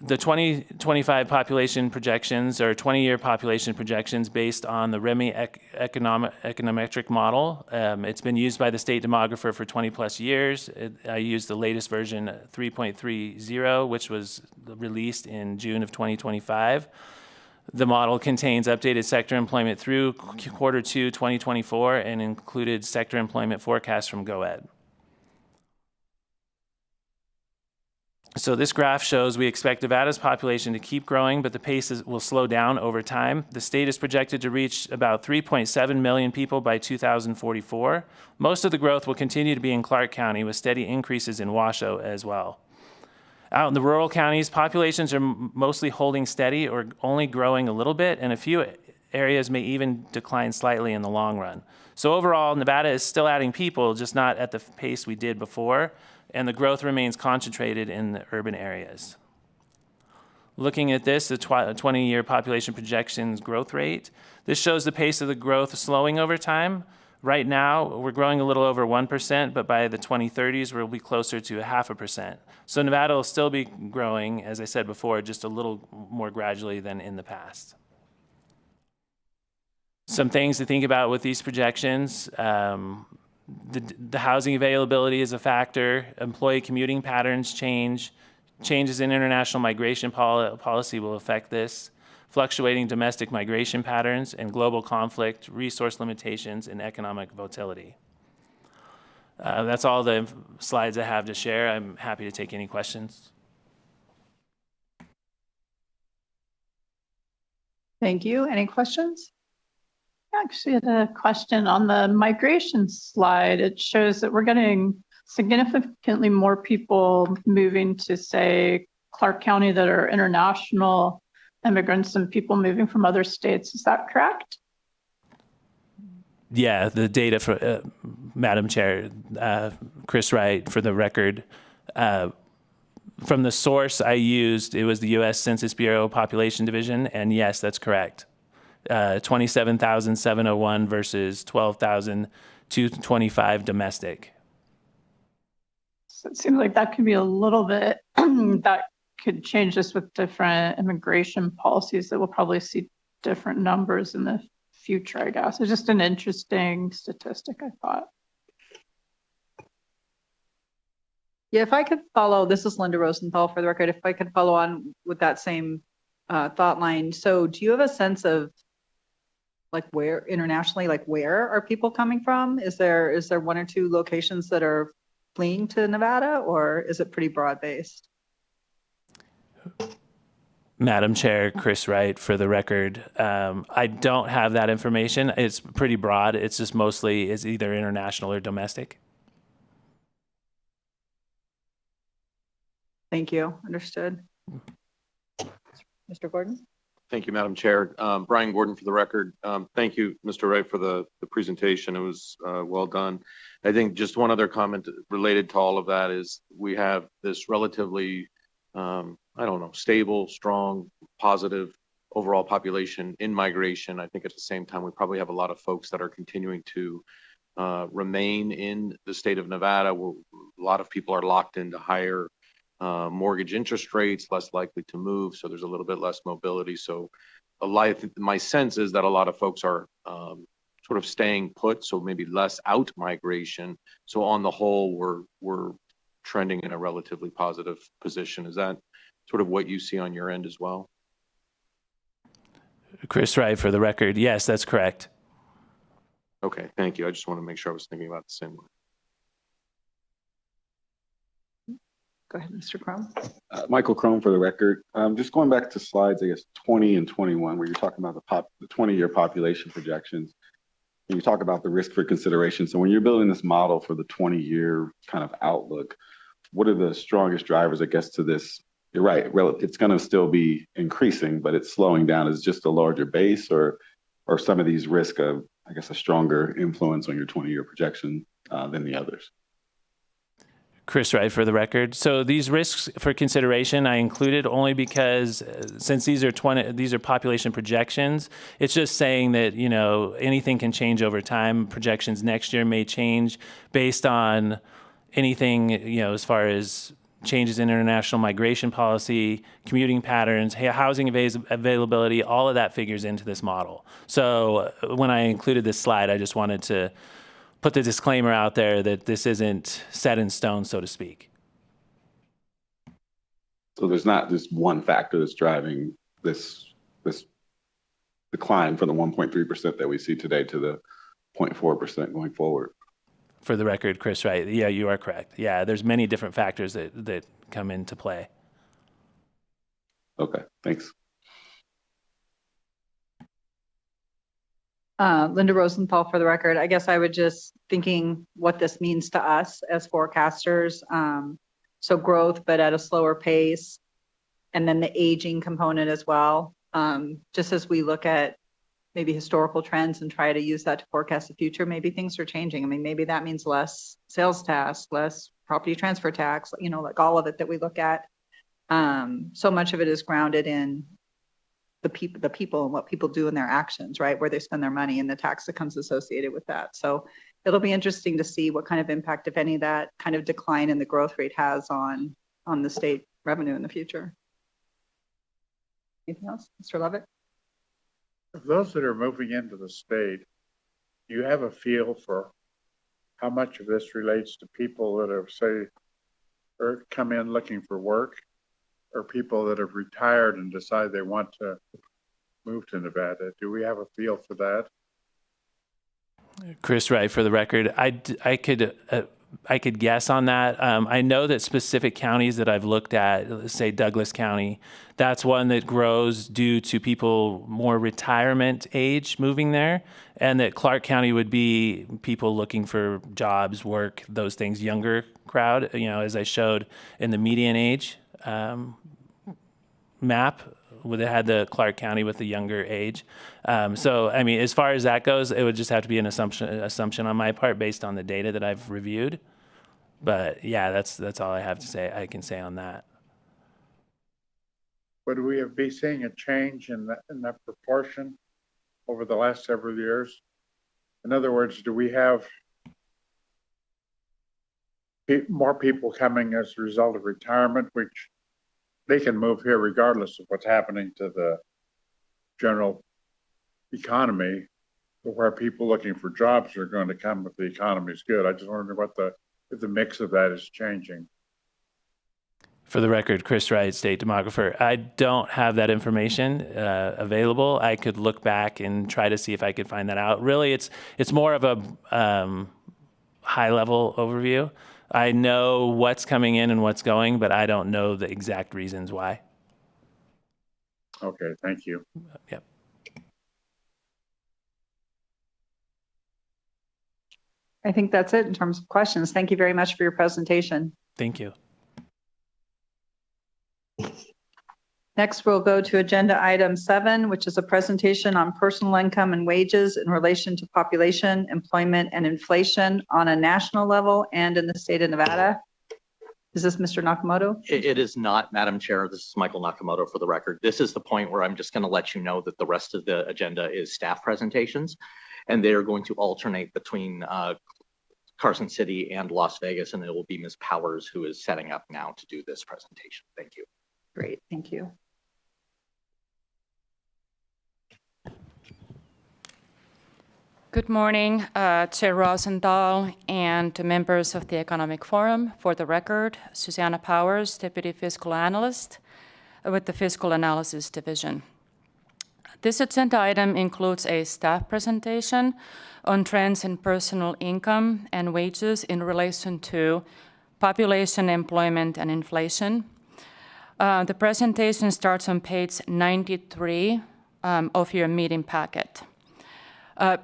The 2025 population projections are 20-year population projections based on the REMI econometric model. It's been used by the state demographer for 20 plus years. I used the latest version 3.30, which was released in June of 2025. The model contains updated sector employment through quarter 2 2024 and included sector employment forecasts from GOED. So this graph shows we expect Nevada's population to keep growing, but the pace will slow down over time. The state is projected to reach about 3.7 million people by 2044. Most of the growth will continue to be in Clark County, with steady increases in Washoe as well. Out in the rural counties, populations are mostly holding steady or only growing a little bit, and a few areas may even decline slightly in the long run. So overall, Nevada is still adding people, just not at the pace we did before, and the growth remains concentrated in the urban areas. Looking at this, the 20-year population projections growth rate, this shows the pace of the growth slowing over time. Right now, we're growing a little over 1%, but by the 2030s, we'll be closer to 0.5%. So Nevada will still be growing, as I said before, just a little more gradually than in the past. Some things to think about with these projections. The housing availability is a factor. Employee commuting patterns change. Changes in international migration policy will affect this. Fluctuating domestic migration patterns and global conflict, resource limitations, and economic volatility. That's all the slides I have to share. I'm happy to take any questions. Thank you. Any questions? Actually, I had a question on the migration slide. It shows that we're getting significantly more people moving to, say, Clark County that are international immigrants and people moving from other states. Is that correct? Yeah, the data for Madam Chair, Chris Wright, for the record, from the source I used, it was the U.S. Census Bureau Population Division, and yes, that's correct. 27,701 versus 12,225 domestic. So it seems like that could be a little bit, that could change this with different immigration policies that we'll probably see different numbers in the future, I guess. It's just an interesting statistic, I thought. Yeah, if I could follow, this is Linda Rosenthal for the record, if I could follow on with that same thought line. So do you have a sense of like where internationally, like where are people coming from? Is there one or two locations that are fleeing to Nevada, or is it pretty broad based? Madam Chair, Chris Wright, for the record, I don't have that information. It's pretty broad. It's just mostly is either international or domestic. Thank you. Understood. Mr. Gordon? Thank you, Madam Chair. Brian Gordon for the record. Thank you, Mr. Wright, for the presentation. It was well done. I think just one other comment related to all of that is we have this relatively, stable, strong, positive overall population in migration. I think at the same time, we probably have a lot of folks that are continuing to remain in the state of Nevada, where a lot of people are locked into higher mortgage interest rates, less likely to move. So there's a little bit less mobility. So my sense is that a lot of folks are sort of staying put. So maybe less out migration. So on the whole, we're trending in a relatively positive position. Is that sort of what you see on your end as well? Chris Wright, for the record, yes, that's correct. Okay, thank you. I just want to make sure I was thinking about the same one. Go ahead, Mr. Crum. Michael Crone for the record. Just going back to slides, I guess 20 and 21, where you're talking about the 20-year population projections. And you talk about the risk for consideration. So when you're building this model for the 20-year kind of outlook, what are the strongest drivers, I guess, to this? You're right, it's going to still be increasing, but it's slowing down. Is it just a larger base, or some of these risk of, I guess, a stronger influence on your 20-year projection than the others? Chris Wright, for the record. So these risks for consideration I included only because since these are population projections, it's just saying that, anything can change over time. Projections next year may change based on anything, as far as changes in international migration policy, commuting patterns, housing availability, all of that figures into this model. So when I included this slide, I just wanted to put the disclaimer out there that this isn't set in stone, so to speak. So there's not just one factor that's driving this decline from the 1.3% that we see today to the 0.4% going forward. For the record, Chris Wright, yeah, you are correct. Yeah, there's many different factors that come into play. Okay, thanks. Linda Rosenthal for the record. I guess I would just thinking what this means to us as forecasters. So growth, but at a slower pace, and then the aging component as well. Just as we look at maybe historical trends and try to use that to forecast the future, maybe things are changing. I mean, maybe that means less sales tax, less property transfer tax, like all of it that we look at. So much of it is grounded in the people and what people do in their actions, right? Where they spend their money and the tax that comes associated with that. So it'll be interesting to see what kind of impact, if any, that kind of decline in the growth rate has on the state revenue in the future. Anything else, Mr. Levitt? Of those that are moving into the state, do you have a feel for how much of this relates to people that have, say, or come in looking for work, or people that have retired and decide they want to move to Nevada? Do we have a feel for that? Chris Wright, for the record, I could I could guess on that. I know that specific counties that I've looked at, let's say Douglas County, that's one that grows due to people more retirement age moving there, and that Clark County would be people looking for jobs, work, those things, younger crowd, as I showed in the median age map, where they had the Clark County with the younger age. So, I mean, as far as that goes, it would just have to be an assumption on my part based on the data that I've reviewed. But yeah, that's all I have to say. I can say on that. Would we be seeing a change in that proportion over the last several years? In other words, do we have more people coming as a result of retirement, which they can move here regardless of what's happening to the general economy, but where people looking for jobs are going to come if the economy is good? I just wonder if the mix of that is changing. For the record, Chris Wright, State Demographer. I don't have that information available. I could look back and try to see if I could find that out. Really, it's more of a high-level overview. I know what's coming in and what's going, but I don't know the exact reasons why. Okay, thank you. Yep. I think that's it in terms of questions. Thank you very much for your presentation. Thank you. Next, we'll go to agenda item 7, which is a presentation on personal income and wages in relation to population, employment, and inflation on a national level and in the state of Nevada. Is this Mr. Nakamoto? It is not, Madam Chair. This is Michael Nakamoto for the record. This is the point where I'm just going to let you know that the rest of the agenda is staff presentations, and they're going to alternate between Carson City and Las Vegas, and it will be Ms. Powers who is setting up now to do this presentation. Thank you. Great, thank you. Good morning, Chair Rosenthal and members of the Economic Forum. For the record, Susanna Powers, Deputy Fiscal Analyst with the Fiscal Analysis Division. This agenda item includes a staff presentation on trends in personal income and wages in relation to population, employment, and inflation. The presentation starts on page 93 of your meeting packet.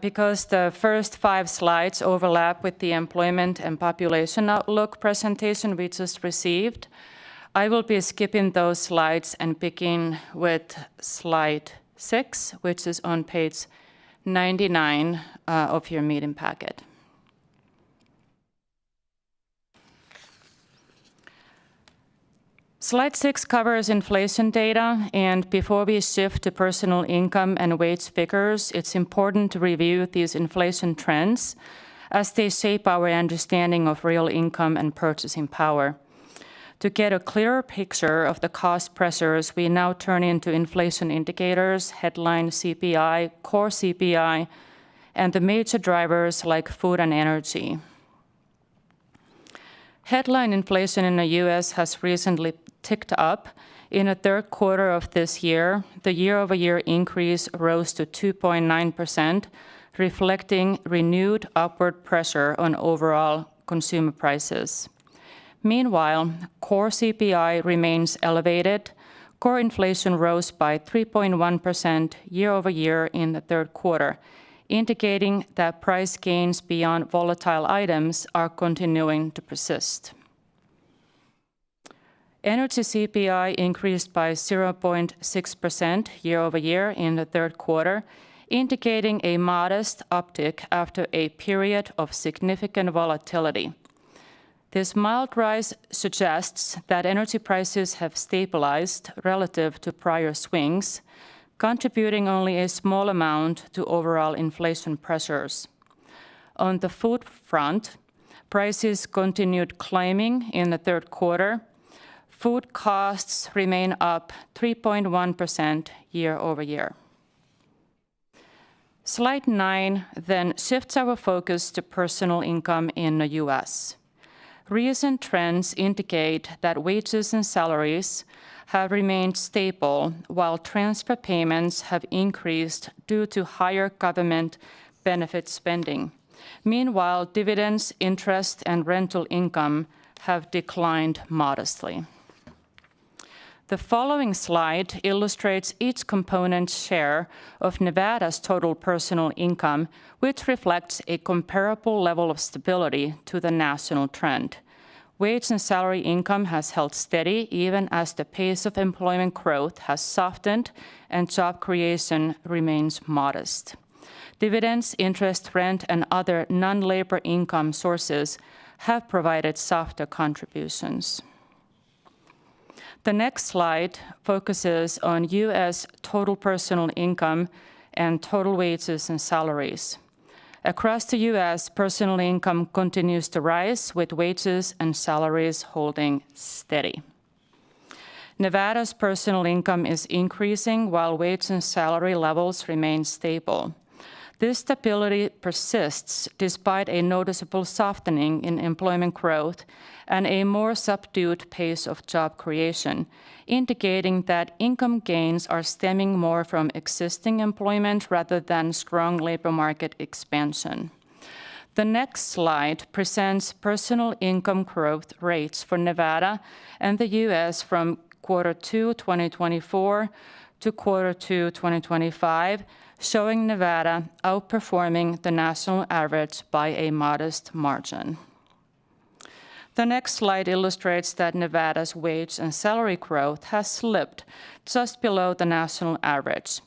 Because the first 5 slides overlap with the employment and population outlook presentation we just received, I will be skipping those slides and begin with slide 6, which is on page 99 of your meeting packet. Slide 6 covers inflation data, and before we shift to personal income and wage figures, it's important to review these inflation trends as they shape our understanding of real income and purchasing power. To get a clearer picture of the cost pressures, we now turn into inflation indicators, headline CPI, core CPI, and the major drivers like food and energy. Headline inflation in the U.S. has recently ticked up. In the third quarter of this year, the year-over-year increase rose to 2.9%, reflecting renewed upward pressure on overall consumer prices. Meanwhile, core CPI remains elevated. Core inflation rose by 3.1% year-over-year in the third quarter, indicating that price gains beyond volatile items are continuing to persist. Energy CPI increased by 0.6% year-over-year in the third quarter, indicating a modest uptick after a period of significant volatility. This mild rise suggests that energy prices have stabilized relative to prior swings, contributing only a small amount to overall inflation pressures. On the food front, prices continued climbing in the third quarter. Food costs remain up 3.1% year-over-year. Slide 9 then shifts our focus to personal income in the U.S. Recent trends indicate that wages and salaries have remained stable, while transfer payments have increased due to higher government benefit spending. Meanwhile, dividends, interest, and rental income have declined modestly. The following slide illustrates each component's share of Nevada's total personal income, which reflects a comparable level of stability to the national trend. Wage and salary income has held steady even as the pace of employment growth has softened and job creation remains modest. Dividends, interest, rent, and other non-labor income sources have provided softer contributions. The next slide focuses on U.S. total personal income and total wages and salaries. Across the U.S., personal income continues to rise, with wages and salaries holding steady. Nevada's personal income is increasing while wage and salary levels remain stable. This stability persists despite a noticeable softening in employment growth and a more subdued pace of job creation, indicating that income gains are stemming more from existing employment rather than strong labor market expansion. The next slide presents personal income growth rates for Nevada and the U.S. from Q2 2024 to Q2 2025, showing Nevada outperforming the national average by a modest margin. The next slide illustrates that Nevada's wage and salary growth has slipped just below the national average.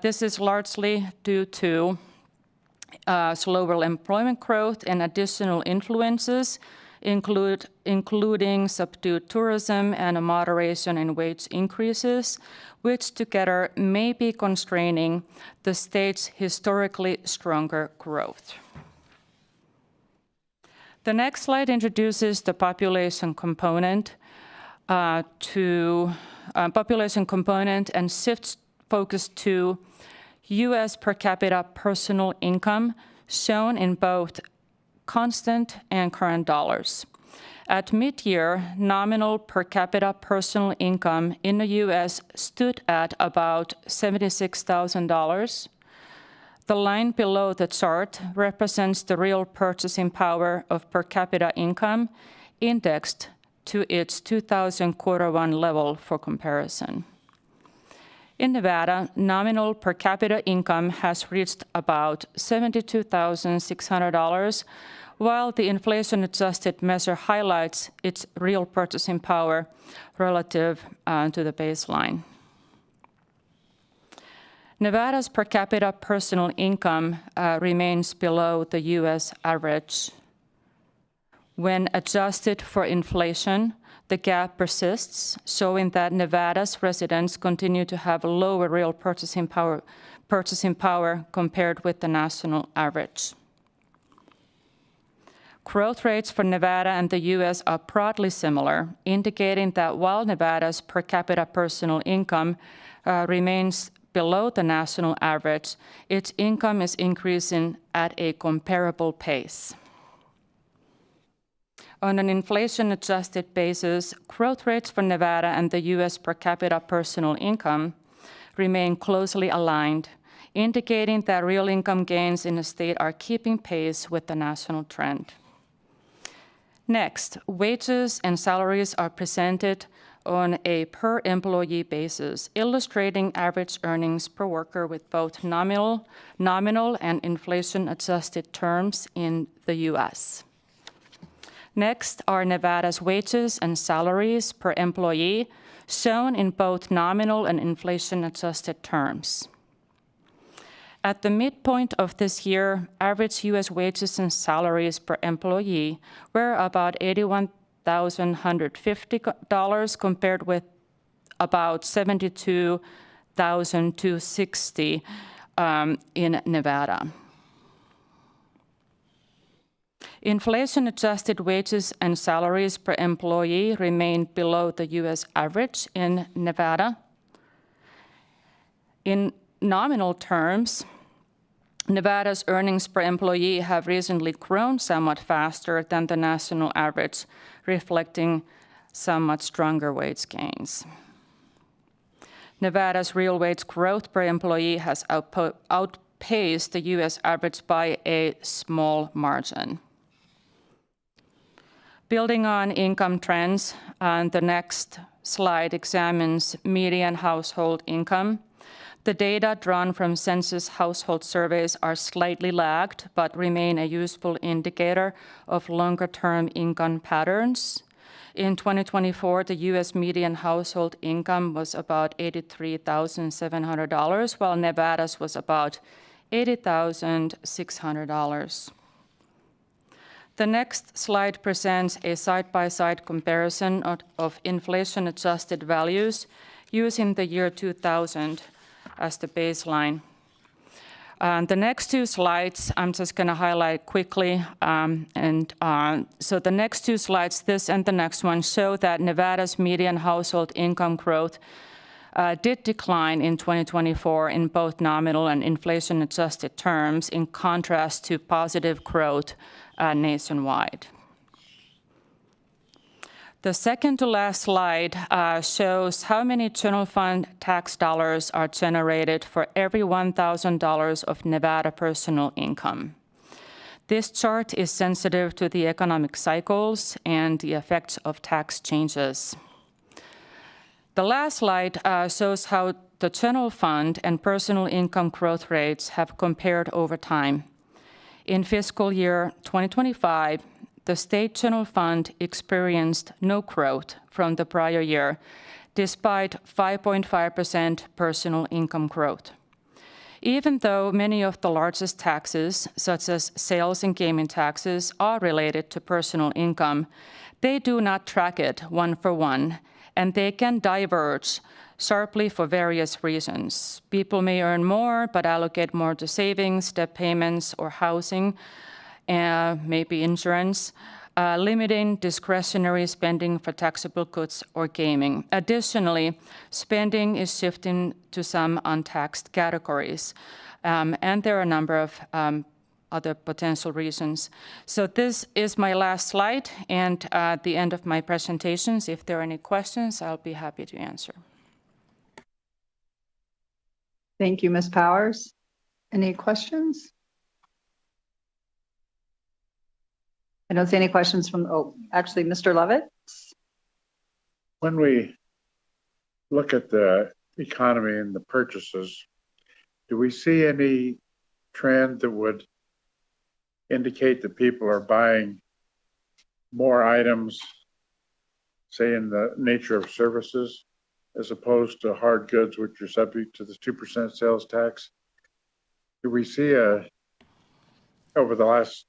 This is largely due to slower employment growth and additional influences, including subdued tourism and a moderation in wage increases, which together may be constraining the state's historically stronger growth. The next slide introduces the population component and shifts focus to U.S. per capita personal income, shown in both constant and current dollars. At mid-year, nominal per capita personal income in the U.S. stood at about $76,000. The line below the chart represents the real purchasing power of per capita income indexed to its 2000 Q1 level for comparison. In Nevada, nominal per capita income has reached about $72,600, while the inflation-adjusted measure highlights its real purchasing power relative to the baseline. Nevada's per capita personal income remains below the U.S. average. When adjusted for inflation, the gap persists, showing that Nevada's residents continue to have lower real purchasing power compared with the national average. Growth rates for Nevada and the U.S. are broadly similar, indicating that while Nevada's per capita personal income remains below the national average, its income is increasing at a comparable pace. On an inflation-adjusted basis, growth rates for Nevada and the U.S. per capita personal income remain closely aligned, indicating that real income gains in the state are keeping pace with the national trend. Next, wages and salaries are presented on a per-employee basis, illustrating average earnings per worker with both nominal and inflation-adjusted terms in the U.S. Next are Nevada's wages and salaries per employee, shown in both nominal and inflation-adjusted terms. At the midpoint of this year, average U.S. wages and salaries per employee were about $81,150 compared with about $72,260 in Nevada. Inflation-adjusted wages and salaries per employee remain below the U.S. average in Nevada. In nominal terms, Nevada's earnings per employee have recently grown somewhat faster than the national average, reflecting somewhat stronger wage gains. outpaced the U.S. average by a small margin. Building on income trends, the next slide examines median household income. The data drawn from census household surveys are slightly lagged, but remain a useful indicator of longer-term income patterns. In 2024, the U.S. median household income was about $83,700, while Nevada's was about $80,600. The next slide presents a side-by-side comparison of inflation-adjusted values using the year 2000 as the baseline. The next two slides, I'm just going to highlight quickly. So the next two slides, this and the next one, show that Nevada's median household income growth did decline in 2024 in both nominal and inflation-adjusted terms, in contrast to positive growth nationwide. The second to last slide shows how many general fund tax dollars are generated for every $1,000 of Nevada personal income. This chart is sensitive to the economic cycles and the effects of tax changes. The last slide shows how the general fund and personal income growth rates have compared over time. In fiscal year 2025, the state general fund experienced no growth from the prior year, despite 5.5% personal income growth. Even though many of the largest taxes, such as sales and gaming taxes, are related to personal income, they do not track it one for one, and they can diverge sharply for various reasons. People may earn more, but allocate more to savings, debt payments, or housing, maybe insurance, limiting discretionary spending for taxable goods or gaming. Additionally, spending is shifting to some untaxed categories, and there are a number of other potential reasons. So this is my last slide, and at the end of my presentations, if there are any questions, I'll be happy to answer. Thank you, Ms. Powers. Any questions? I don't see any questions from, actually, Mr. Levitt. When we look at the economy and the purchases, do we see any trend that would indicate that people are buying more items, say in the nature of services, as opposed to hard goods, which are subject to the 2% sales tax? Do we see over the last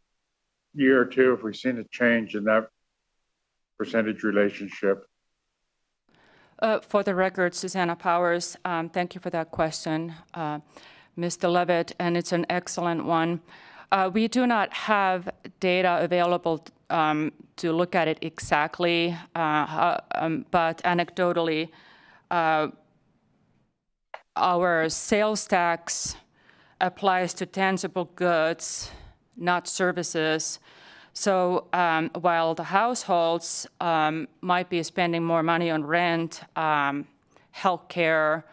year or two, have we seen a change in that percentage relationship? For the record, Susanna Powers, thank you for that question, Mr. Levitt, and it's an excellent one. We do not have data available to look at it exactly, but anecdotally, our sales tax applies to tangible goods, not services. So while the households might be spending more money on rent, healthcare,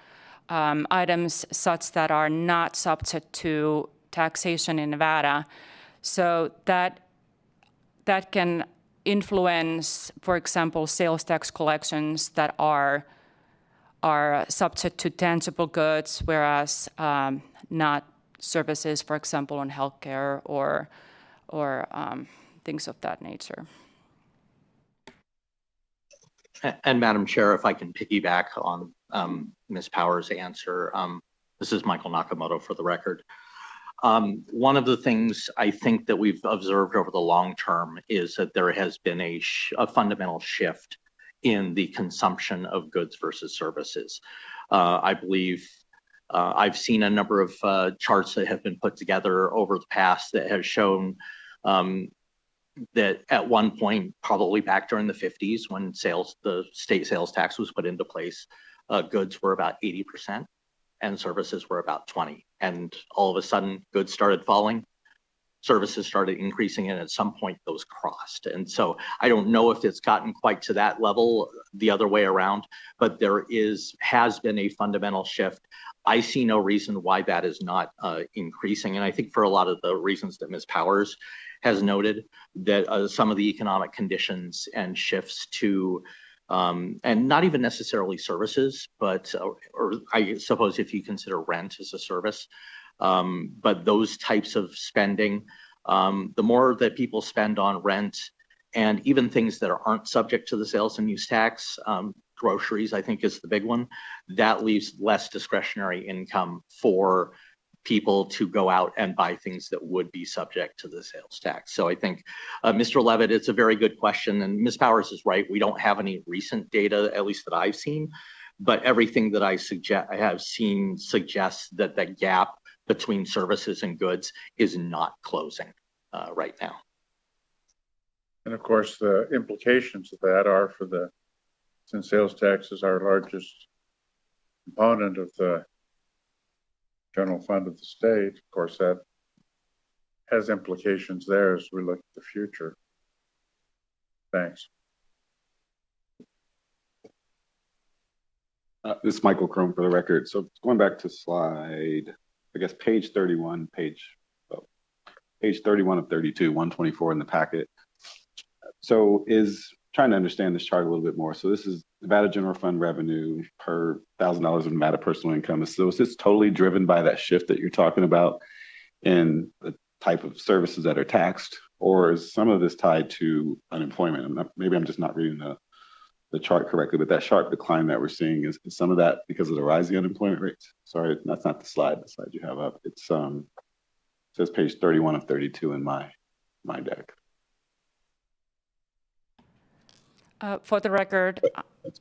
items such that are not subject to taxation in Nevada, so that can influence, for example, sales tax collections that are subject to tangible goods, whereas not services, for example, on healthcare or things of that nature. And Madam Chair, if I can piggyback on Ms. Powers' answer, this is Michael Nakamoto for the record. One of the things I think that we've observed over the long term is that there has been a fundamental shift in the consumption of goods versus services. I believe I've seen a number of charts that have been put together over the past that have shown that at one point, probably back during the 50s, when the state sales tax was put into place, goods were about 80% and services were about 20%. And all of a sudden, goods started falling, services started increasing, and at some point those crossed. And so I don't know if it's gotten quite to that level the other way around, but there has been a fundamental shift. I see no reason why that is not increasing. And I think for a lot of the reasons that Ms. Powers has noted, that some of the economic conditions and shifts to, and not even necessarily services, but, or I suppose if you consider rent as a service, but those types of spending, the more that people spend on rent and even things that aren't subject to the sales and use tax, groceries, I think is the big one, that leaves less discretionary income for people to go out and buy things that would be subject to the sales tax. So I think, Mr. Levitt, it's a very good question, and Ms. Powers is right. We don't have any recent data, at least that I've seen, but everything that I have seen suggests that the gap between services and goods is not closing right now. And of course, the implications of that are since sales tax is our largest component of the general fund of the state, of course, that has implications there as we look at the future. Thanks. This is Michael Chrome for the record. So going back to slide, I guess page 31, page 31 of 32, 124 in the packet. So trying to understand this chart a little bit more. So this is Nevada general fund revenue per $1,000 of Nevada personal income. So is this totally driven by that shift that you're talking about in the type of services that are taxed, or is some of this tied to unemployment? Maybe I'm just not reading the chart correctly, but that sharp decline that we're seeing is some of that because of the rising unemployment rates? Sorry, that's not the slide you have up. It says page 31 of 32 in my deck. For the record,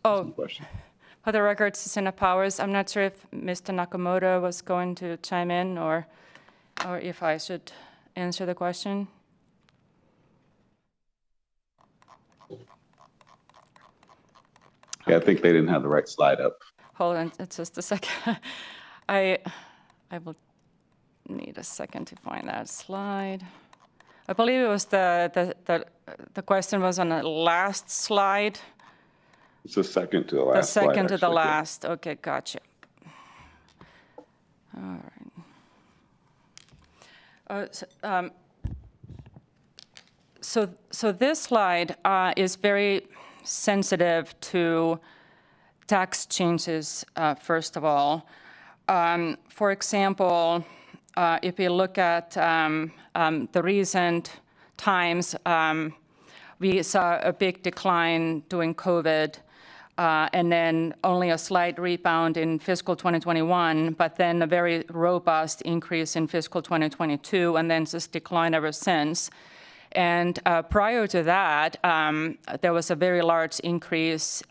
for the record, Susanna Powers, I'm not sure if Mr. Nakamoto was going to chime in or if I should answer the question. Yeah, I think they didn't have the right slide up. Hold on, just a second. I will need a second to find that slide. I believe it was the question was on the last slide. It's the second to the last slide. The second to the actually, last. yeah. Okay, gotcha. All right. So this slide is very sensitive to tax changes, first of all. For example, if you look at the recent times, we saw a big decline during COVID, and then only a slight rebound in fiscal 2021, but then a very robust increase in fiscal 2022, and then just decline ever since. And prior to that, there was a very large increase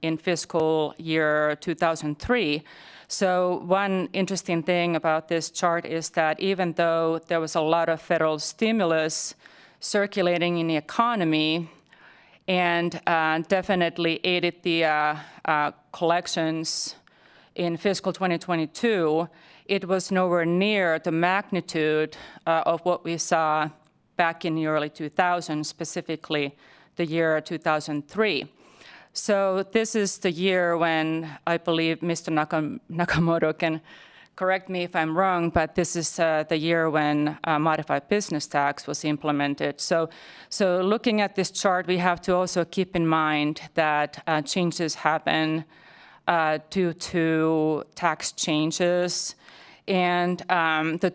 in fiscal year 2003. So one interesting thing about this chart is that even though there was a lot of federal stimulus circulating in the economy and definitely aided the collections in fiscal 2022, it was nowhere near the magnitude of what we saw back in the early 2000s, specifically the year 2003. So this is the year when I believe Mr. Nakamoto can correct me if I'm wrong, but this is the year when modified business tax was implemented. So looking at this chart, we have to also keep in mind that changes happen due to tax changes. And the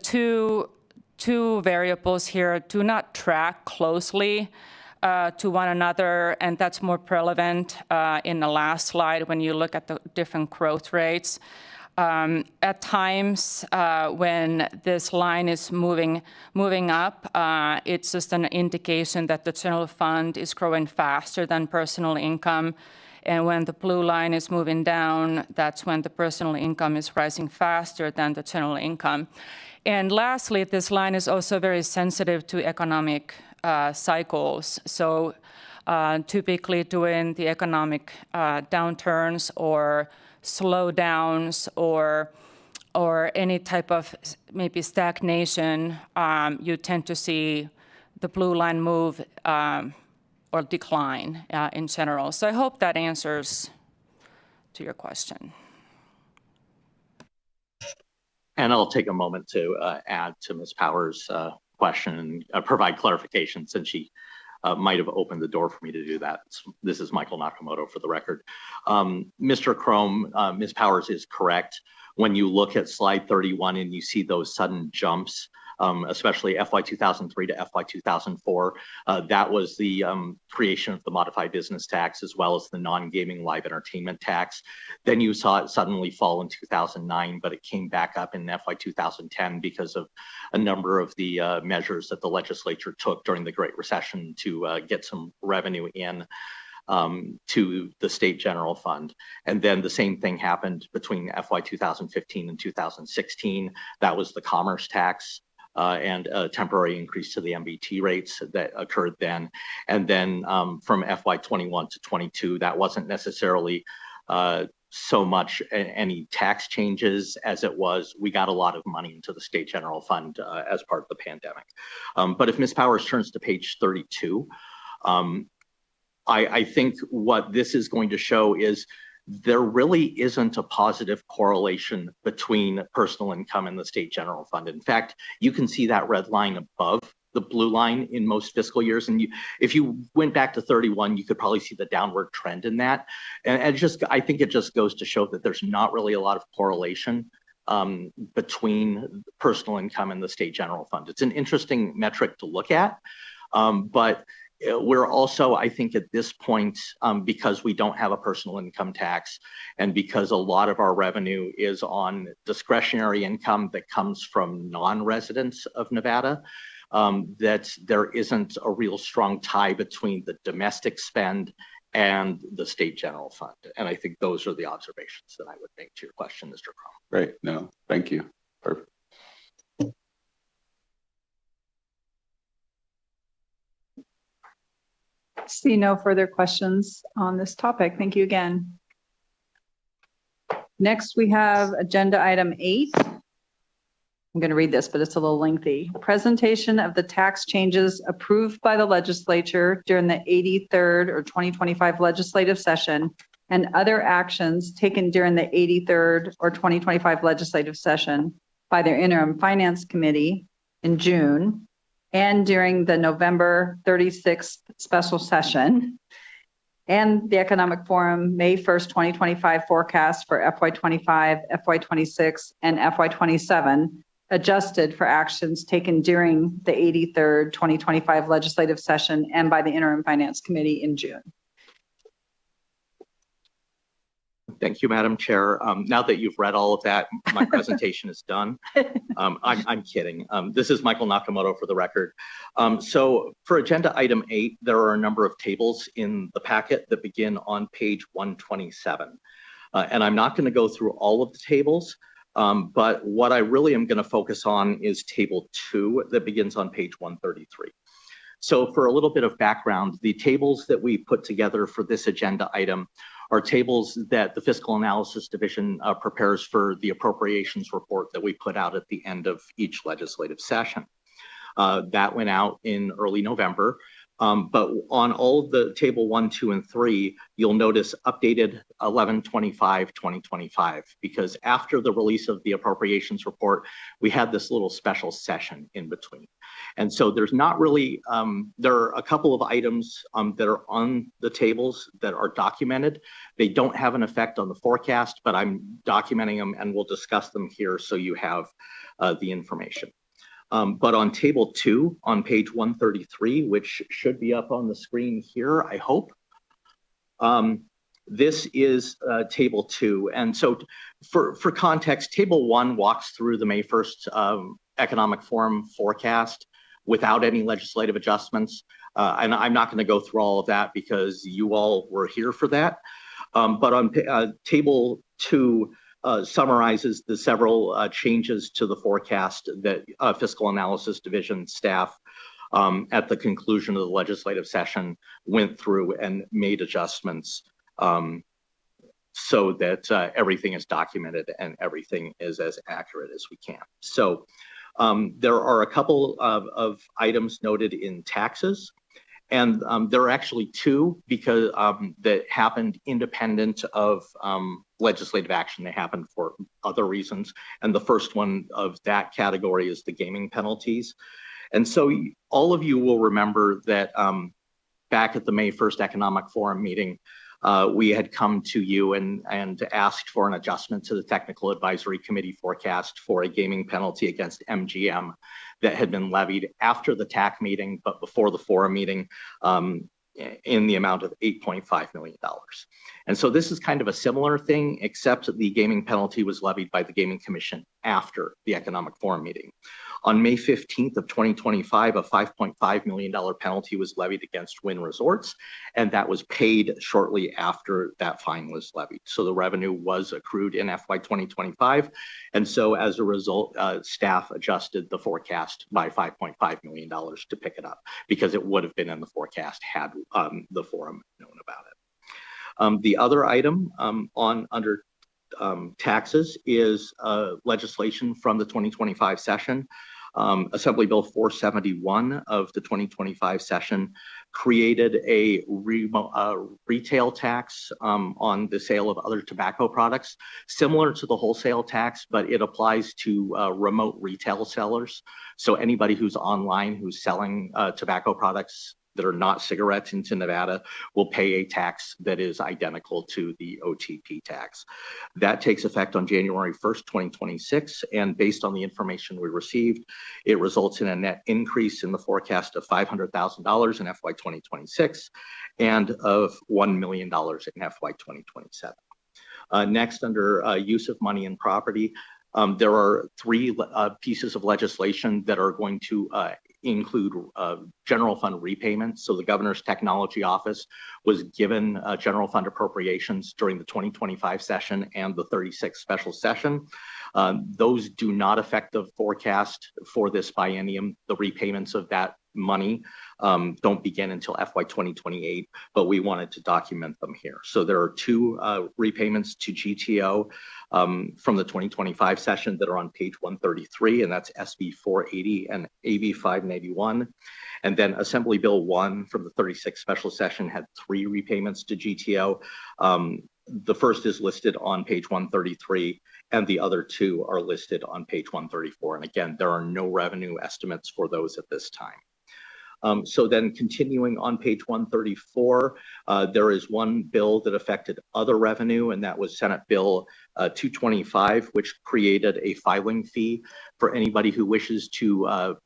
two variables here do not track closely to one another, and that's more relevant in the last slide when you look at the different growth rates. At times when this line is moving up, it's just an indication that the general fund is growing faster than personal income. And when the blue line is moving down, that's when the personal income is rising faster than the general income. And lastly, this line is also very sensitive to economic cycles. So typically during the economic downturns or slowdowns or any type of maybe stagnation, you tend to see the blue line move or decline in general. So I hope that answers to your question. And I'll take a moment to add to Ms. Powers' question and provide clarification since she might have opened the door for me to do that. This is Michael Nakamoto for the record. Mr. Chrome, Ms. Powers is correct. When you look at slide 31 and you see those sudden jumps, especially FY 2003 to FY 2004, that was the creation of the modified business tax as well as the non-gaming live entertainment tax. Then you saw it suddenly fall in 2009, but it came back up in FY 2010 because of a number of the measures that the legislature took during the Great Recession to get some revenue in to the state general fund. And then the same thing happened between FY 2015 and 2016. That was the commerce tax and a temporary increase to the MBT rates that occurred then. And then from FY 21 to 22, that wasn't necessarily so much any tax changes as it was we got a lot of money into the state general fund as part of the pandemic. But if Ms. Powers turns to page 32, I think what this is going to show is there really isn't a positive correlation between personal income and the state general fund. In fact, you can see that red line above the blue line in most fiscal years. And if you went back to 31, you could probably see the downward trend in that. And I think it just goes to show that there's not really a lot of correlation between personal income and the state general fund. It's an interesting metric to look at, but we're also, I think at this point, because we don't have a personal income tax and because a lot of our revenue is on discretionary income that comes from non-residents of Nevada, that there isn't a real strong tie between the domestic spend and the state general fund. And I think those are the observations that I would make to your question, Mr. Crum. Great, no, thank you. Perfect. See no further questions on this topic. Thank you again. Next, we have agenda item 8. I'm going to read this, but it's a little lengthy. Presentation of the tax changes approved by the legislature during the 83rd or 2025 legislative session and other actions taken during the 83rd or 2025 legislative session by their interim finance committee in June and during the November 36th special session, and the Economic Forum May 1st, 2025 forecast for FY25, FY26, and FY27, adjusted for actions taken during the 83rd 2025 legislative session and by the Interim Finance Committee in June. Thank you, Madam Chair. Now that you've read all of that, my presentation is done. I'm kidding. This is Michael Nakamoto for the record. So for agenda item 8, there are a number of tables in the packet that begin on page 127. And I'm not going to go through all of the tables, but what I really am going to focus on is table 2 that begins on page 133. So for a little bit of background, the tables that we put together for this agenda item are tables that the Fiscal Analysis Division prepares for the appropriations report that we put out at the end of each legislative session. That went out in early November. But on all of the table 1, 2, and 3, you'll notice updated 11/25/2025, because after the release of the appropriations report, we had this little special session in between. And so there's not really, there are a couple of items that are on the tables that are documented. They don't have an effect on the forecast, but I'm documenting them and we'll discuss them here so you have the information. But on table 2, on page 133, which should be up on the screen here, I hope, this is table 2. And so for context, table 1 walks through the May 1st Economic Forum forecast without any legislative adjustments. And I'm not going to go through all of that because you all were here for that. But on table 2, summarizes the several changes to the forecast that Fiscal Analysis Division staff at the conclusion of the legislative session went through and made adjustments so that everything is documented and everything is as accurate as we can. So there are a couple of items noted in taxes. And there are actually two because that happened independent of legislative action. They happened for other reasons. And the first one of that category is the gaming penalties. And so all of you will remember that back at the May 1st Economic Forum meeting, we had come to you and asked for an adjustment to the Technical Advisory Committee forecast for a gaming penalty against MGM that had been levied after the TAC meeting, but before the forum meeting, in the amount of $8.5 million. And so this is kind of a similar thing, except the gaming penalty was levied by the Gaming Commission after the Economic Forum meeting. On May 15th of 2025, a $5.5 million penalty was levied against Wynn Resorts, and that was paid shortly after that fine was levied. So the revenue was accrued in FY 2025. And so as a result, staff adjusted the forecast by $5.5 million to pick it up because it would have been in the forecast had the forum known about it. The other item under taxes is legislation from the 2025 session. Assembly Bill 471 of the 2025 session created a retail tax on the sale of other tobacco products, similar to the wholesale tax, but it applies to remote retail sellers. So anybody who's online who's selling tobacco products that are not cigarettes into Nevada will pay a tax that is identical to the OTP tax. That takes effect on January 1st, 2026. And based on the information we received, it results in a net increase in the forecast of $500,000 in FY 2026 and of $1 million in FY 2027. Next, under use of money and property, there are three pieces of legislation that are going to include general fund repayments. So the Governor's Technology Office was given general fund appropriations during the 2025 session and the 36th special session. Those do not affect the forecast for this biennium. The repayments of that money don't begin until FY 2028, but we wanted to document them here. So there are two repayments to GTO from the 2025 session that are on page 133, and that's SB 480 and AB 581. And then Assembly Bill 1 from the 36th special session had three repayments to GTO. The first is listed on page 133, and the other two are listed on page 134. And again, there are no revenue estimates for those at this time. So then continuing on page 134, there is one bill that affected other revenue, and that was Senate Bill 225, which created a filing fee for anybody who wishes to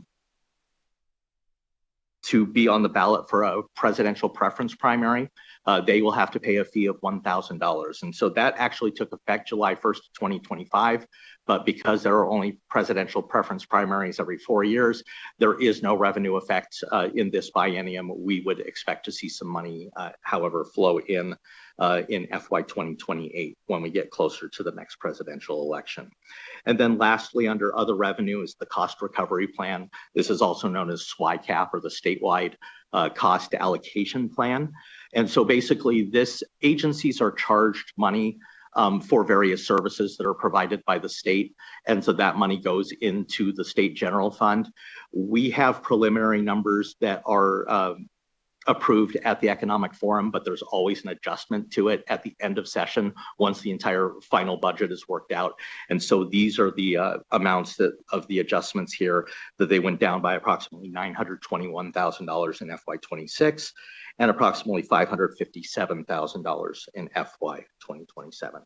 be on the ballot for a presidential preference primary. They will have to pay a fee of $1,000. And so that actually took effect July 1st, 2025. But because there are only presidential preference primaries every 4 years, there is no revenue effect in this biennium. We would expect to see some money, however, flow in FY 2028 when we get closer to the next presidential election. And then lastly, under other revenue is the cost recovery plan. This is also known as SWICAP, or the statewide cost allocation plan. And so basically agencies are charged money for various services that are provided by the state. And so that money goes into the state general fund. We have preliminary numbers that are approved at the Economic Forum, but there's always an adjustment to it at the end of session once the entire final budget is worked out. And so these are the amounts of the adjustments here, that they went down by approximately $921,000 in FY 26 and approximately $557,000 in FY 2027.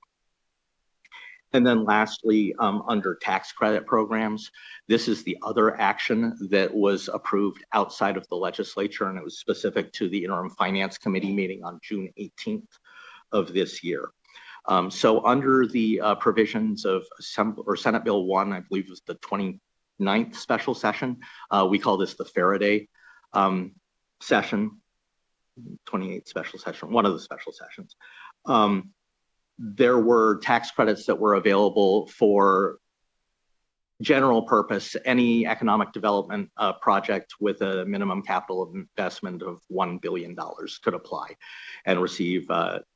And then lastly, under tax credit programs, this is the other action that was approved outside of the legislature, and it was specific to the Interim Finance Committee meeting on June 18th of this year. So under the provisions of Senate Bill 1, I believe it was the 29th special session, we call this the Faraday session, 28th special session, one of the special sessions. There were tax credits that were available for general purpose, any economic development project with a minimum capital investment of $1 billion could apply and receive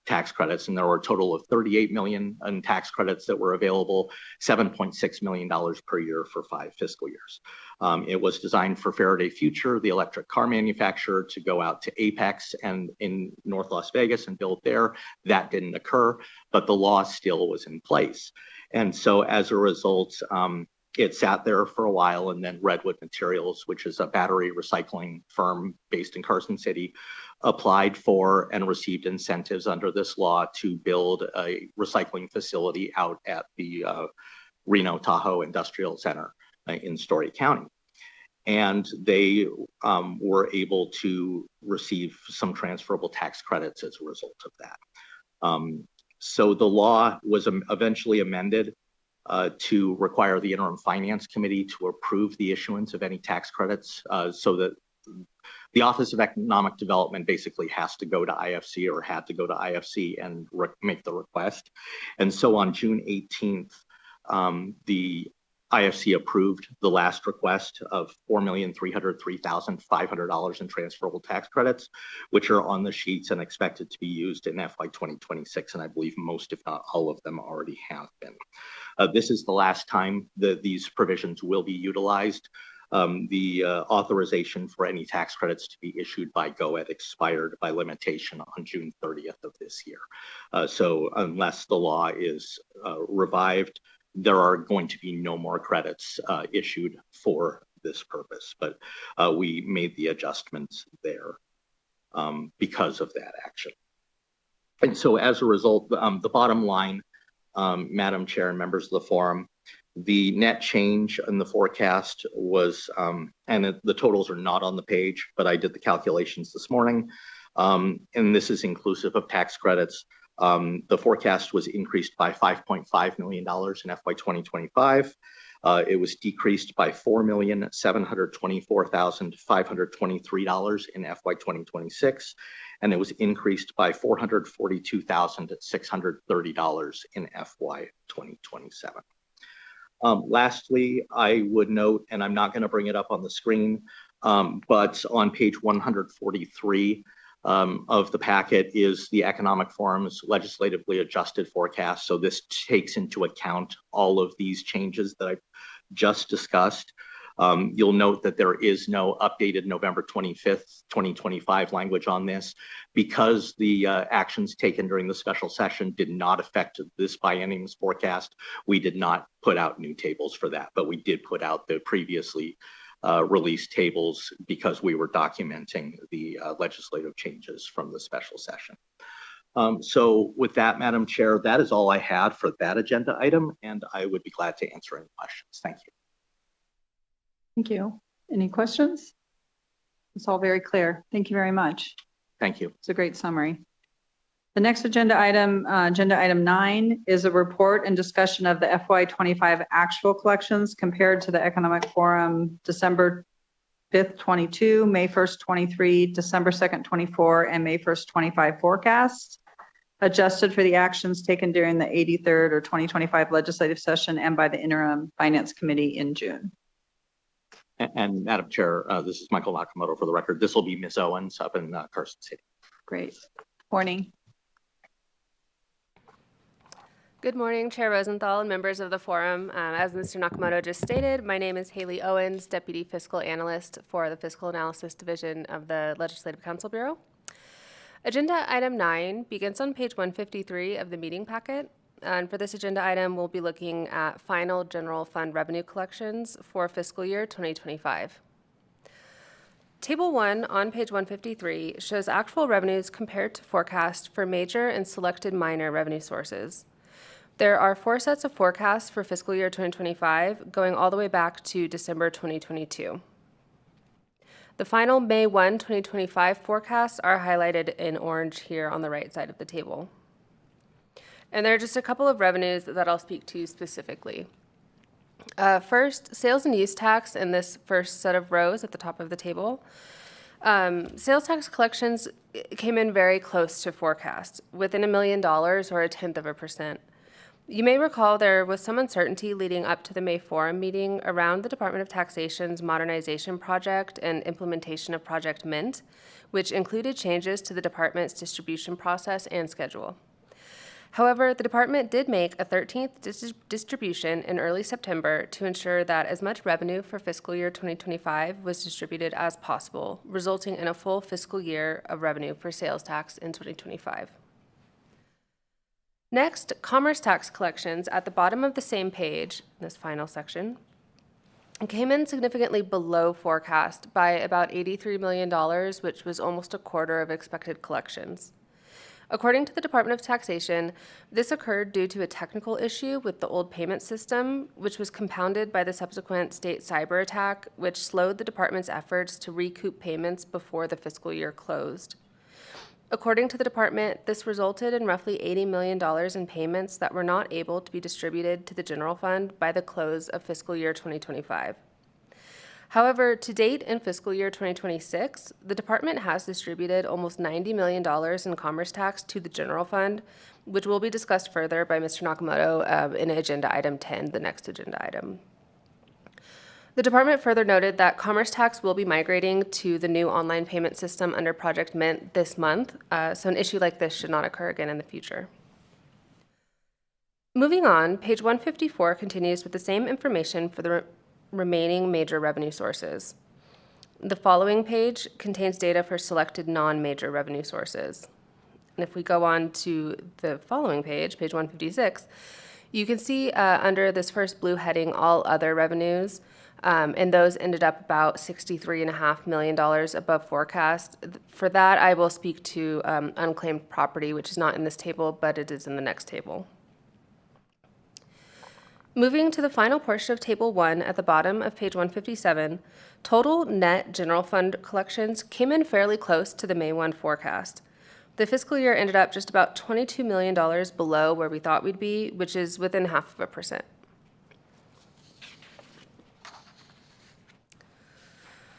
tax credits. And there were a total of 38 million in tax credits that were available, $7.6 million per year for 5 fiscal years. It was designed for Faraday Future, the electric car manufacturer, to go out to Apex and in North Las Vegas and build there. That didn't occur, but the law still was in place. And so as a result, it sat there for a while, and then Redwood Materials, which is a battery recycling firm based in Carson City, applied for and received incentives under this law to build a recycling facility out at the Reno Tahoe Industrial Center in Story County. And they were able to receive some transferable tax credits as a result of that. So the law was eventually amended to require the Interim Finance Committee to approve the issuance of any tax credits, so that the Office of Economic Development basically has to go to IFC, or had to go to IFC and make the request. And so on June 18th, the IFC approved the last request of $4,303,500 in transferable tax credits, which are on the sheets and expected to be used in FY 2026. And I believe most, if not all of them, already have been. This is the last time that these provisions will be utilized. The authorization for any tax credits to be issued by GOED expired by limitation on June 30th of this year. So unless the law is revived, there are going to be no more credits issued for this purpose, but we made the adjustments there because of that action. And so as a result, the bottom line, Madam Chair and members of the forum, the net change in the forecast was, and the totals are not on the page, but I did the calculations this morning, and this is inclusive of tax credits. The forecast was increased by $5.5 million in FY 2025. It was decreased by $4,724,523 in FY 2026, and it was increased by $442,630 in FY 2027. Lastly, I would note, and I'm not going to bring it up on the screen, but on page 143, of the packet is the Economic Forum's legislatively adjusted forecast. So this takes into account all of these changes that I've just discussed. You'll note that there is no updated November 25th, 2025 language on this, because the actions taken during the special session did not affect this biennium's forecast. We did not put out new tables for that, but we did put out the previously release tables because we were documenting the legislative changes from the special session. So with that, Madam Chair, that is all I had for that agenda item, and I would be glad to answer any questions. Thank you. Thank you. Any questions? It's all very clear. Thank you very much. Thank you. It's a great summary. The next agenda item 9, is a report and discussion of the FY 25 actual collections compared to the Economic Forum December 5th, 22, May 1st, 23, December 2nd, 24, and May 1st, 25 forecasts, adjusted for the actions taken during the 83rd or 2025 legislative session and by the Interim Finance Committee in June. And Madam Chair, this is Michael Nakamoto for the record. This will be Ms. Owens up in Carson City. Great. Morning. Good morning, Chair Rosenthal and members of the forum. As Mr. Nakamoto just stated, my name is Haley Owens, Deputy Fiscal Analyst for the Fiscal Analysis Division of the Legislative Council Bureau. Agenda item 9 begins on page 153 of the meeting packet. And for this agenda item, we'll be looking at final general fund revenue collections for fiscal year 2025. Table 1 on page 153 shows actual revenues compared to forecast for major and selected minor revenue sources. There are 4 sets of forecasts for fiscal year 2025, going all the way back to December 2022. The final May 1, 2025 forecasts are highlighted in orange here on the right side of the table. And there are just a couple of revenues that I'll speak to specifically. First, sales and use tax in this first set of rows at the top of the table. Sales tax collections came in very close to forecast, within $1 million or 0.1%. You may recall there was some uncertainty leading up to the May Forum meeting around the Department of Taxation's modernization project and implementation of Project Mint, which included changes to the department's distribution process and schedule. However, the department did make a 13th distribution in early September to ensure that as much revenue for fiscal year 2025 was distributed as possible, resulting in a full fiscal year of revenue for sales tax in 2025. Next, commerce tax collections at the bottom of the same page, in this final section, came in significantly below forecast by about $83 million, which was almost a quarter of expected collections. According to the Department of Taxation, this occurred due to a technical issue with the old payment system, which was compounded by the subsequent state cyber attack, which slowed the department's efforts to recoup payments before the fiscal year closed. According to the department, this resulted in roughly $80 million in payments that were not able to be distributed to the general fund by the close of fiscal year 2025. However, to date in fiscal year 2026, the department has distributed almost $90 million in commerce tax to the general fund, which will be discussed further by Mr. Nakamoto in agenda item 10, the next agenda item. The department further noted that commerce tax will be migrating to the new online payment system under Project Mint this month, so an issue like this should not occur again in the future. Moving on, page 154 continues with the same information for the remaining major revenue sources. The following page contains data for selected non-major revenue sources. And if we go on to the following page, page 156, you can see under this first blue heading, all other revenues, and those ended up about $63.5 million above forecast. For that, I will speak to unclaimed property, which is not in this table, but it is in the next table. Moving to the final portion of Table 1 at the bottom of page 157, total net general fund collections came in fairly close to the May 1 forecast. The fiscal year ended up just about $22 million below where we thought we'd be, which is within 0.5%.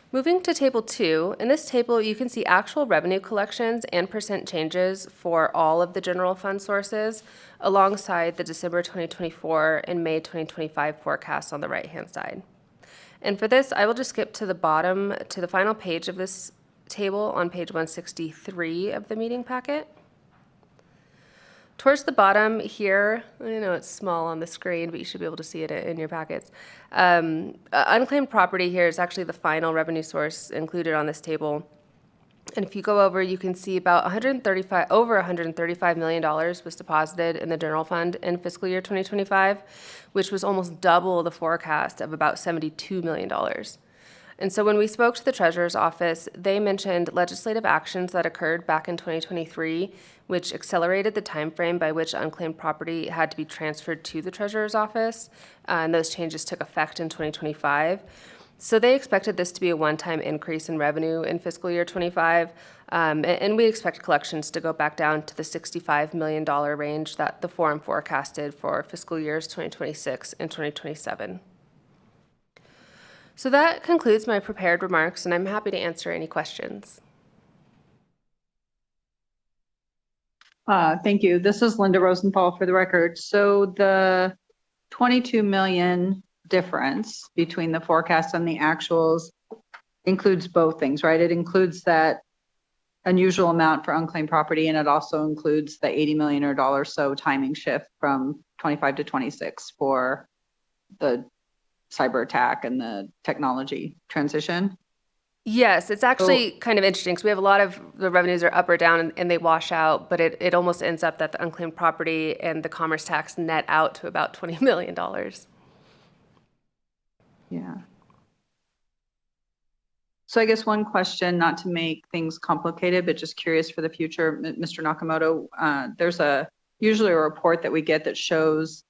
Moving to Table 2, in this table you can see actual revenue collections and percent changes for all of the general fund sources alongside the December 2024 and May 2025 forecasts on the right-hand side. And for this, I will just skip to the bottom, to the final page of this table on page 163 of the meeting packet. Towards the bottom here, I know it's small on the screen, but you should be able to see it in your packets. Unclaimed property here is actually the final revenue source included on this table. And if you go over, you can see about over $135 million was deposited in the general fund in fiscal year 2025, which was almost double the forecast of about $72 million. And so when we spoke to the Treasurer's Office, they mentioned legislative actions that occurred back in 2023, which accelerated the time frame by which unclaimed property had to be transferred to the Treasurer's Office, and those changes took effect in 2025. So they expected this to be a one-time increase in revenue in fiscal year 25, and we expect collections to go back down to the $65 million range that the forum forecasted for fiscal years 2026 and 2027. So that concludes my prepared remarks, and I'm happy to answer any questions. Thank you. This is Linda Rosenthal for the record. So the 22 million difference between the forecast and the actuals includes both things, right? It includes that unusual amount for unclaimed property, and it also includes the 80 million or so timing shift from 25 to 26 for the cyber attack and the technology transition. Yes, it's actually kind of interesting because we have a lot of the revenues are up or down and they wash out, but it almost ends up that the unclaimed property and the commerce tax net out to about $20 million. Yeah. So I guess one question, not to make things complicated, but just curious for the future, Mr. Nakamoto, there's usually a report that we get that shows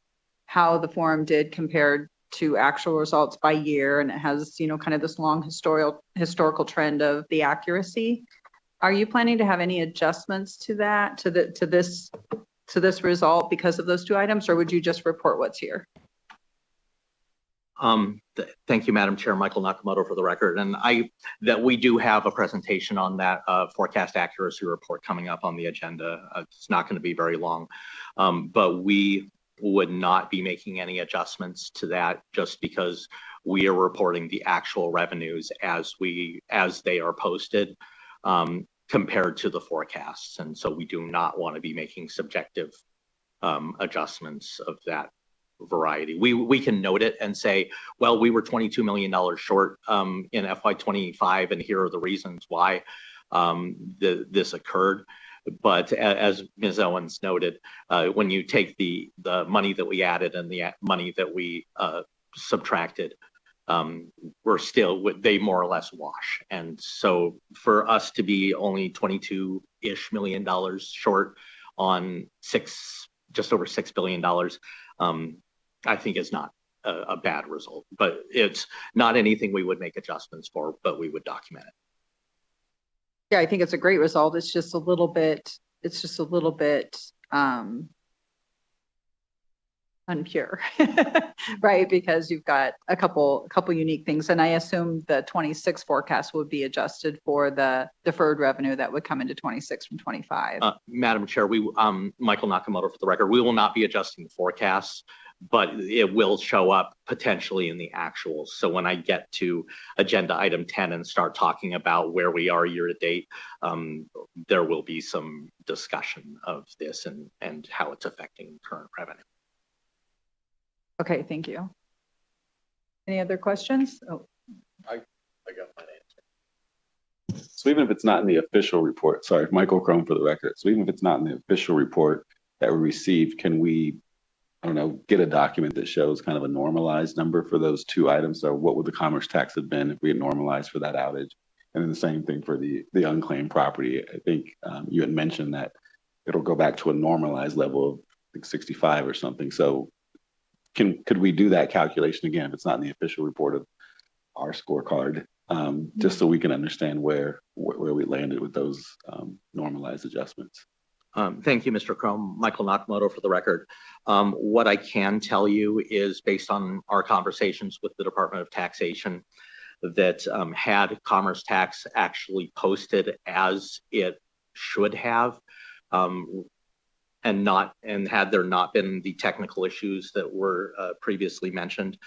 how the forum did compared to actual results by year, and it has, kind of this long historical trend of the accuracy. Are you planning to have any adjustments to that, to this result because of those two items, or would you just report what's here? Thank you, Madam Chair. Michael Nakamoto for the record. And that we do have a presentation on that forecast accuracy report coming up on the agenda. It's not going to be very long, but we would not be making any adjustments to that just because we are reporting the actual revenues as they are posted compared to the forecasts. And so we do not want to be making subjective adjustments of that variety. We can note it and say, well, we were $22 million short in FY25, and here are the reasons why this occurred. But as Ms. Owens noted, when you take the money that we added and the money that we subtracted, they more or less wash. And so for us to be only $22-ish million short on just over $6 billion, I think is not a bad result, but it's not anything we would make adjustments for, but we would document it. Yeah, I think it's a great result. It's just a little bit unpure, right? Because you've got a couple unique things. And I assume the 26 forecast would be adjusted for the deferred revenue that would come into 26 from 25. Madam Chair, Michael Nakamoto for the record, we will not be adjusting the forecasts, but it will show up potentially in the actuals. So when I get to agenda item 10 and start talking about where we are year to date, there will be some discussion of this and how it's affecting current revenue. Okay, thank you. Any other questions? Oh, I got my answer. So even if it's not in the official report, sorry, Michael Crone for the record. So even if it's not in the official report that we received, can we, I don't know, get a document that shows kind of a normalized number for those two items? So what would the commerce tax have been if we had normalized for that outage? And then the same thing for the unclaimed property. I think you had mentioned that it'll go back to a normalized level of like 65 or something. So could we do that calculation again if it's not in the official report of our scorecard, just so we can understand where we landed with those normalized adjustments? Thank you, Mr. Crone. Michael Nakamoto for the record. What I can tell you is based on our conversations with the Department of Taxation that had commerce tax actually posted as it should have, and had there not been the technical issues that were previously mentioned,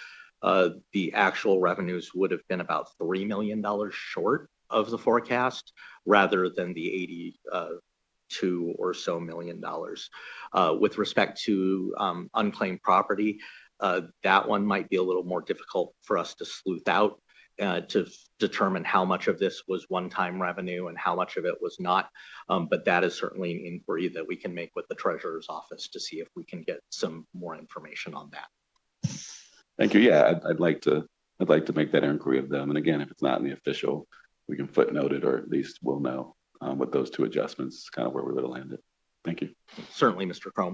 the actual revenues would have been about $3 million short of the forecast rather than the 82 or so million dollars. With respect to unclaimed property, that one might be a little more difficult for us to sleuth out to determine how much of this was one-time revenue and how much of it was not. But that is certainly an inquiry that we can make with the Treasurer's office to see if we can get some more information on that. Thank you. Yeah, I'd like to make that inquiry of them. And again, if it's not in the official, we can footnote it, or at least we'll know with those two adjustments, kind of where we would have landed. Thank you. Certainly, Mr. Crone.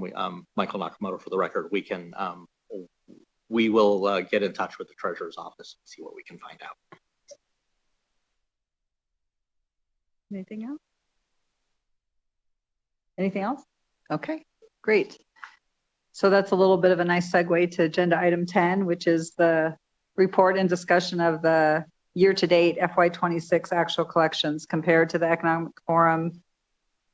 Michael Nakamoto for the record. We will get in touch with the Treasurer's office and see what we can find out. Anything else? Anything else? Okay, great. So that's a little bit of a nice segue to agenda item 10, which is the report and discussion of the year-to-date FY26 actual collections compared to the Economic Forum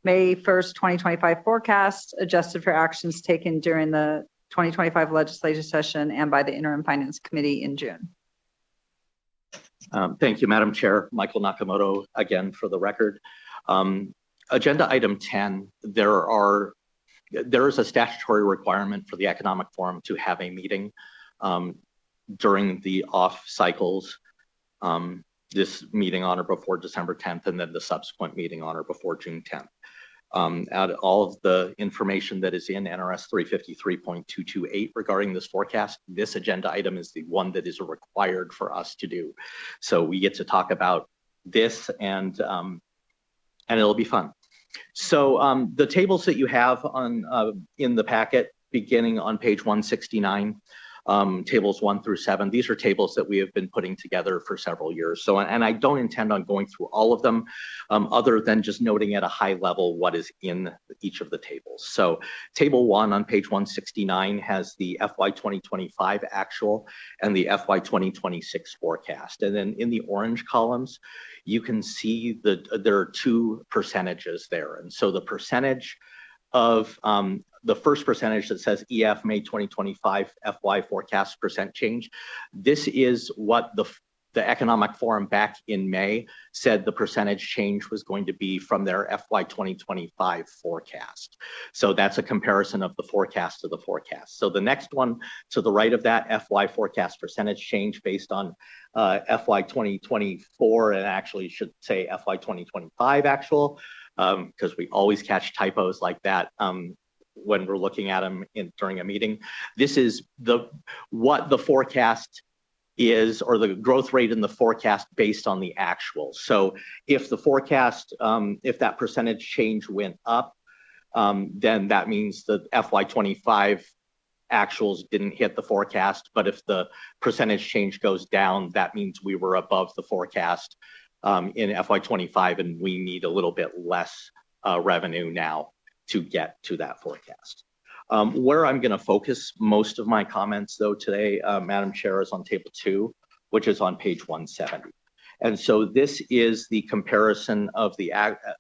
May 1st, 2025 forecast, adjusted for actions taken during the 2025 legislative session and by the Interim Finance Committee in June. Thank you, Madam Chair. Michael Nakamoto again for the record. Agenda item 10, there is a statutory requirement for the Economic Forum to have a meeting during the off cycles. This meeting on or before December 10th, and then the subsequent meeting on or before June 10th. Out of all of the information that is in NRS 353.228 regarding this forecast, this agenda item is the one that is required for us to do. So we get to talk about this, and it'll be fun. So the tables that you have on in the packet, beginning on page 169, tables 1 through 7. These are tables that we have been putting together for several years. So, and I don't intend on going through all of them, other than just noting at a high level what is in each of the tables. So table 1 on page 169 has the FY 2025 actual and the FY 2026 forecast. And then in the orange columns, you can see that there are two percentages there. And so the percentage of the first percentage that says EF May 2025 FY forecast percent change. This is what the Economic Forum back in May said the percentage change was going to be from their FY 2025 forecast. So that's a comparison of the forecast to the forecast. So the next one to the right of that, FY forecast percentage change based on FY 2024, and actually should say FY 2025 actual, because we always catch typos like that when we're looking at them during a meeting. This is what the forecast is, or the growth rate in the forecast based on the actual. So if the forecast, if that percentage change went up, then that means the FY25 actuals didn't hit the forecast. But if the percentage change goes down, that means we were above the forecast in FY25, and we need a little bit less revenue now to get to that forecast. Where I'm going to focus most of my comments, though, today, Madam Chair, is on Table 2, which is on page 170. And so this is the comparison of the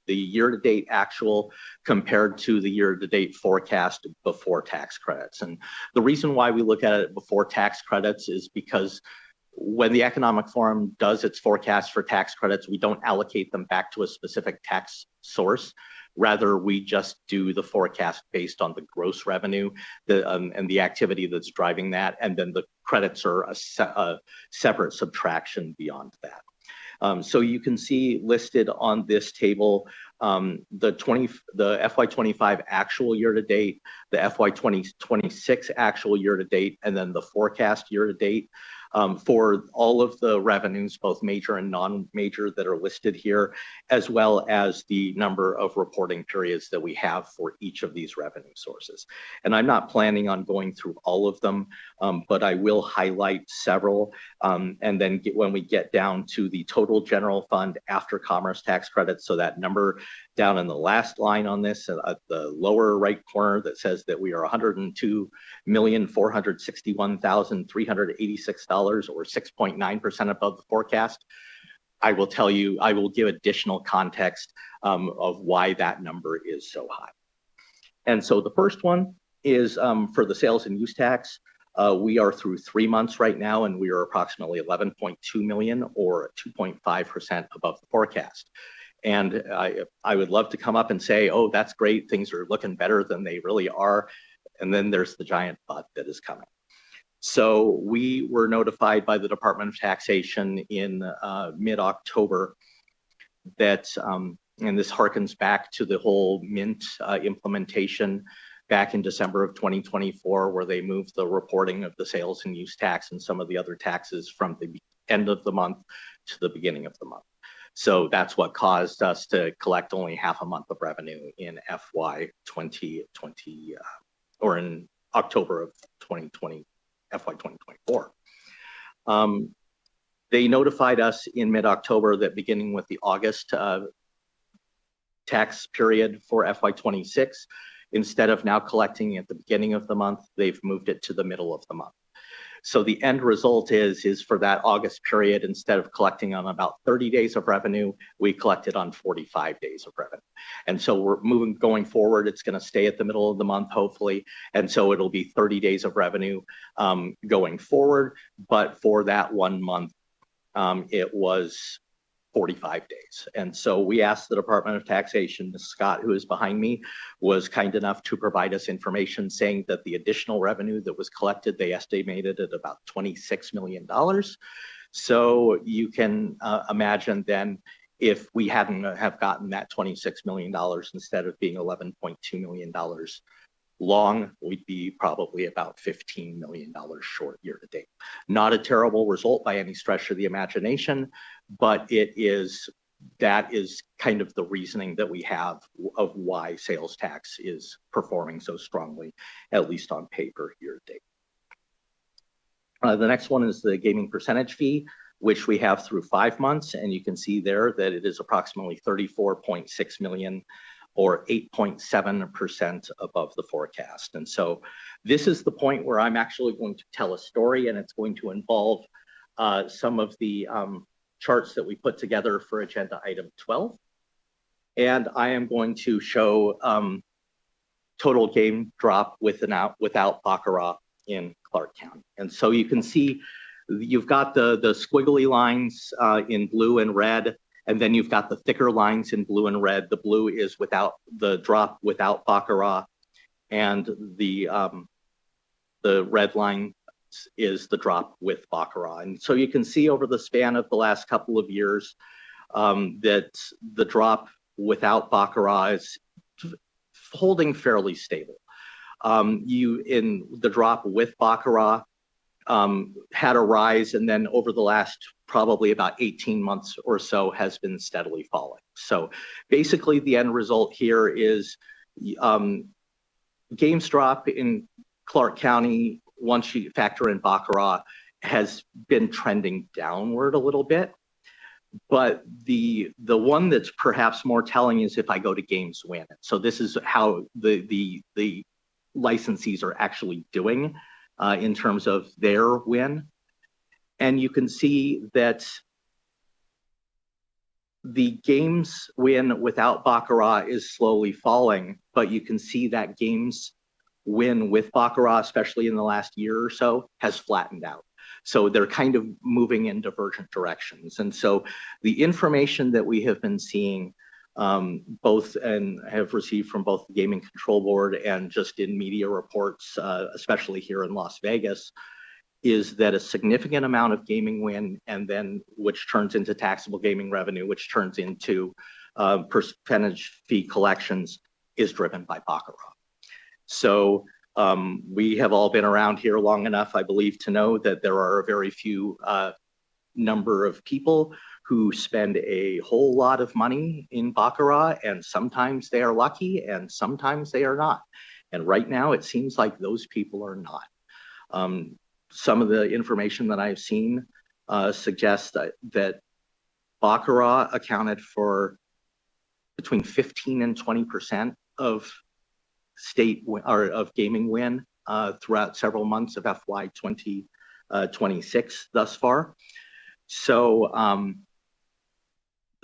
year-to-date actual compared to the year-to-date forecast before tax credits. And the reason why we look at it before tax credits is because when the Economic Forum does its forecast for tax credits, we don't allocate them back to a specific tax source. Rather, we just do the forecast based on the gross revenue and the activity that's driving that. And then the credits are a separate subtraction beyond that. So you can see listed on this table the FY25 actual year to date, the FY26 actual year to date, and then the forecast year to date. For all of the revenues, both major and non-major, that are listed here, as well as the number of reporting periods that we have for each of these revenue sources. And I'm not planning on going through all of them, but I will highlight several. And then when we get down to the total general fund after commerce tax credits, so that number down in the last line on this, at the lower right corner, that says that we are $102,461,386, or 6.9% above the forecast. I will tell you, I will give additional context of why that number is so high. And so the first one is for the sales and use tax. We are through 3 months right now, and we are approximately 11.2 million, or 2.5% above the forecast. And I would love to come up and say, oh, that's great, things are looking better than they really are. And then there's the giant but that is coming. So we were notified by the Department of Taxation in mid-October that, and this harkens back to the whole Mint implementation back in December of 2024, where they moved the reporting of the sales and use tax and some of the other taxes from the end of the month to the beginning of the month. So that's what caused us to collect only half a month of revenue in FY 2020, or in October of 2020, FY 2024. They notified us in mid-October that beginning with the August tax period for FY 26, instead of now collecting at the beginning of the month, they've moved it to the middle of the month. So the end result is for that August period, instead of collecting on about 30 days of revenue, we collected on 45 days of revenue. And so we're going forward, it's going to stay at the middle of the month, hopefully. And so it'll be 30 days of revenue going forward. But for that 1 month, it was 45 days. And so we asked the Department of Taxation, Ms. Scott, who is behind me, was kind enough to provide us information saying that the additional revenue that was collected, they estimated at about $26 million. So you can imagine then, if we hadn't have gotten that $26 million instead of being $11.2 million long, we'd be probably about $15 million short year to date. Not a terrible result by any stretch of the imagination, but that is kind of the reasoning that we have of why sales tax is performing so strongly, at least on paper, year to date. The next one is the gaming percentage fee, which we have through 5 months, and you can see there that it is approximately 34.6 million, or 8.7% above the forecast. And so this is the point where I'm actually going to tell a story, and it's going to involve some of the charts that we put together for agenda item 12. And I am going to show total game drop without baccarat in Clark County. And so you can see you've got the squiggly lines in blue and red, and then you've got the thicker lines in blue and red. The blue is without the drop without baccarat, and the red line is the drop with baccarat. And so you can see over the span of the last couple of years that the drop without baccarat is holding fairly stable. In the drop with baccarat had a rise, and then over the last probably about 18 months or so has been steadily falling. So basically the end result here is games drop in Clark County, once you factor in baccarat, has been trending downward a little bit. But the one that's perhaps more telling is if I go to games win. So this is how the licensees are actually doing in terms of their win. And you can see that the games win without baccarat is slowly falling, but you can see that games win with baccarat, especially in the last year or so, has flattened out. So they're kind of moving in divergent directions. And so the information that we have been seeing both and have received from both the Gaming Control Board and just in media reports, especially here in Las Vegas, is that a significant amount of gaming win, and then which turns into taxable gaming revenue, which turns into percentage fee collections, is driven by baccarat. So we have all been around here long enough, I believe, to know that there are a very few number of people who spend a whole lot of money in baccarat, and sometimes they are lucky and sometimes they are not. And right now it seems like those people are not. Some of the information that I've seen suggests that baccarat accounted for between 15 and 20% of state or of gaming win throughout several months of FY 2026 thus far. So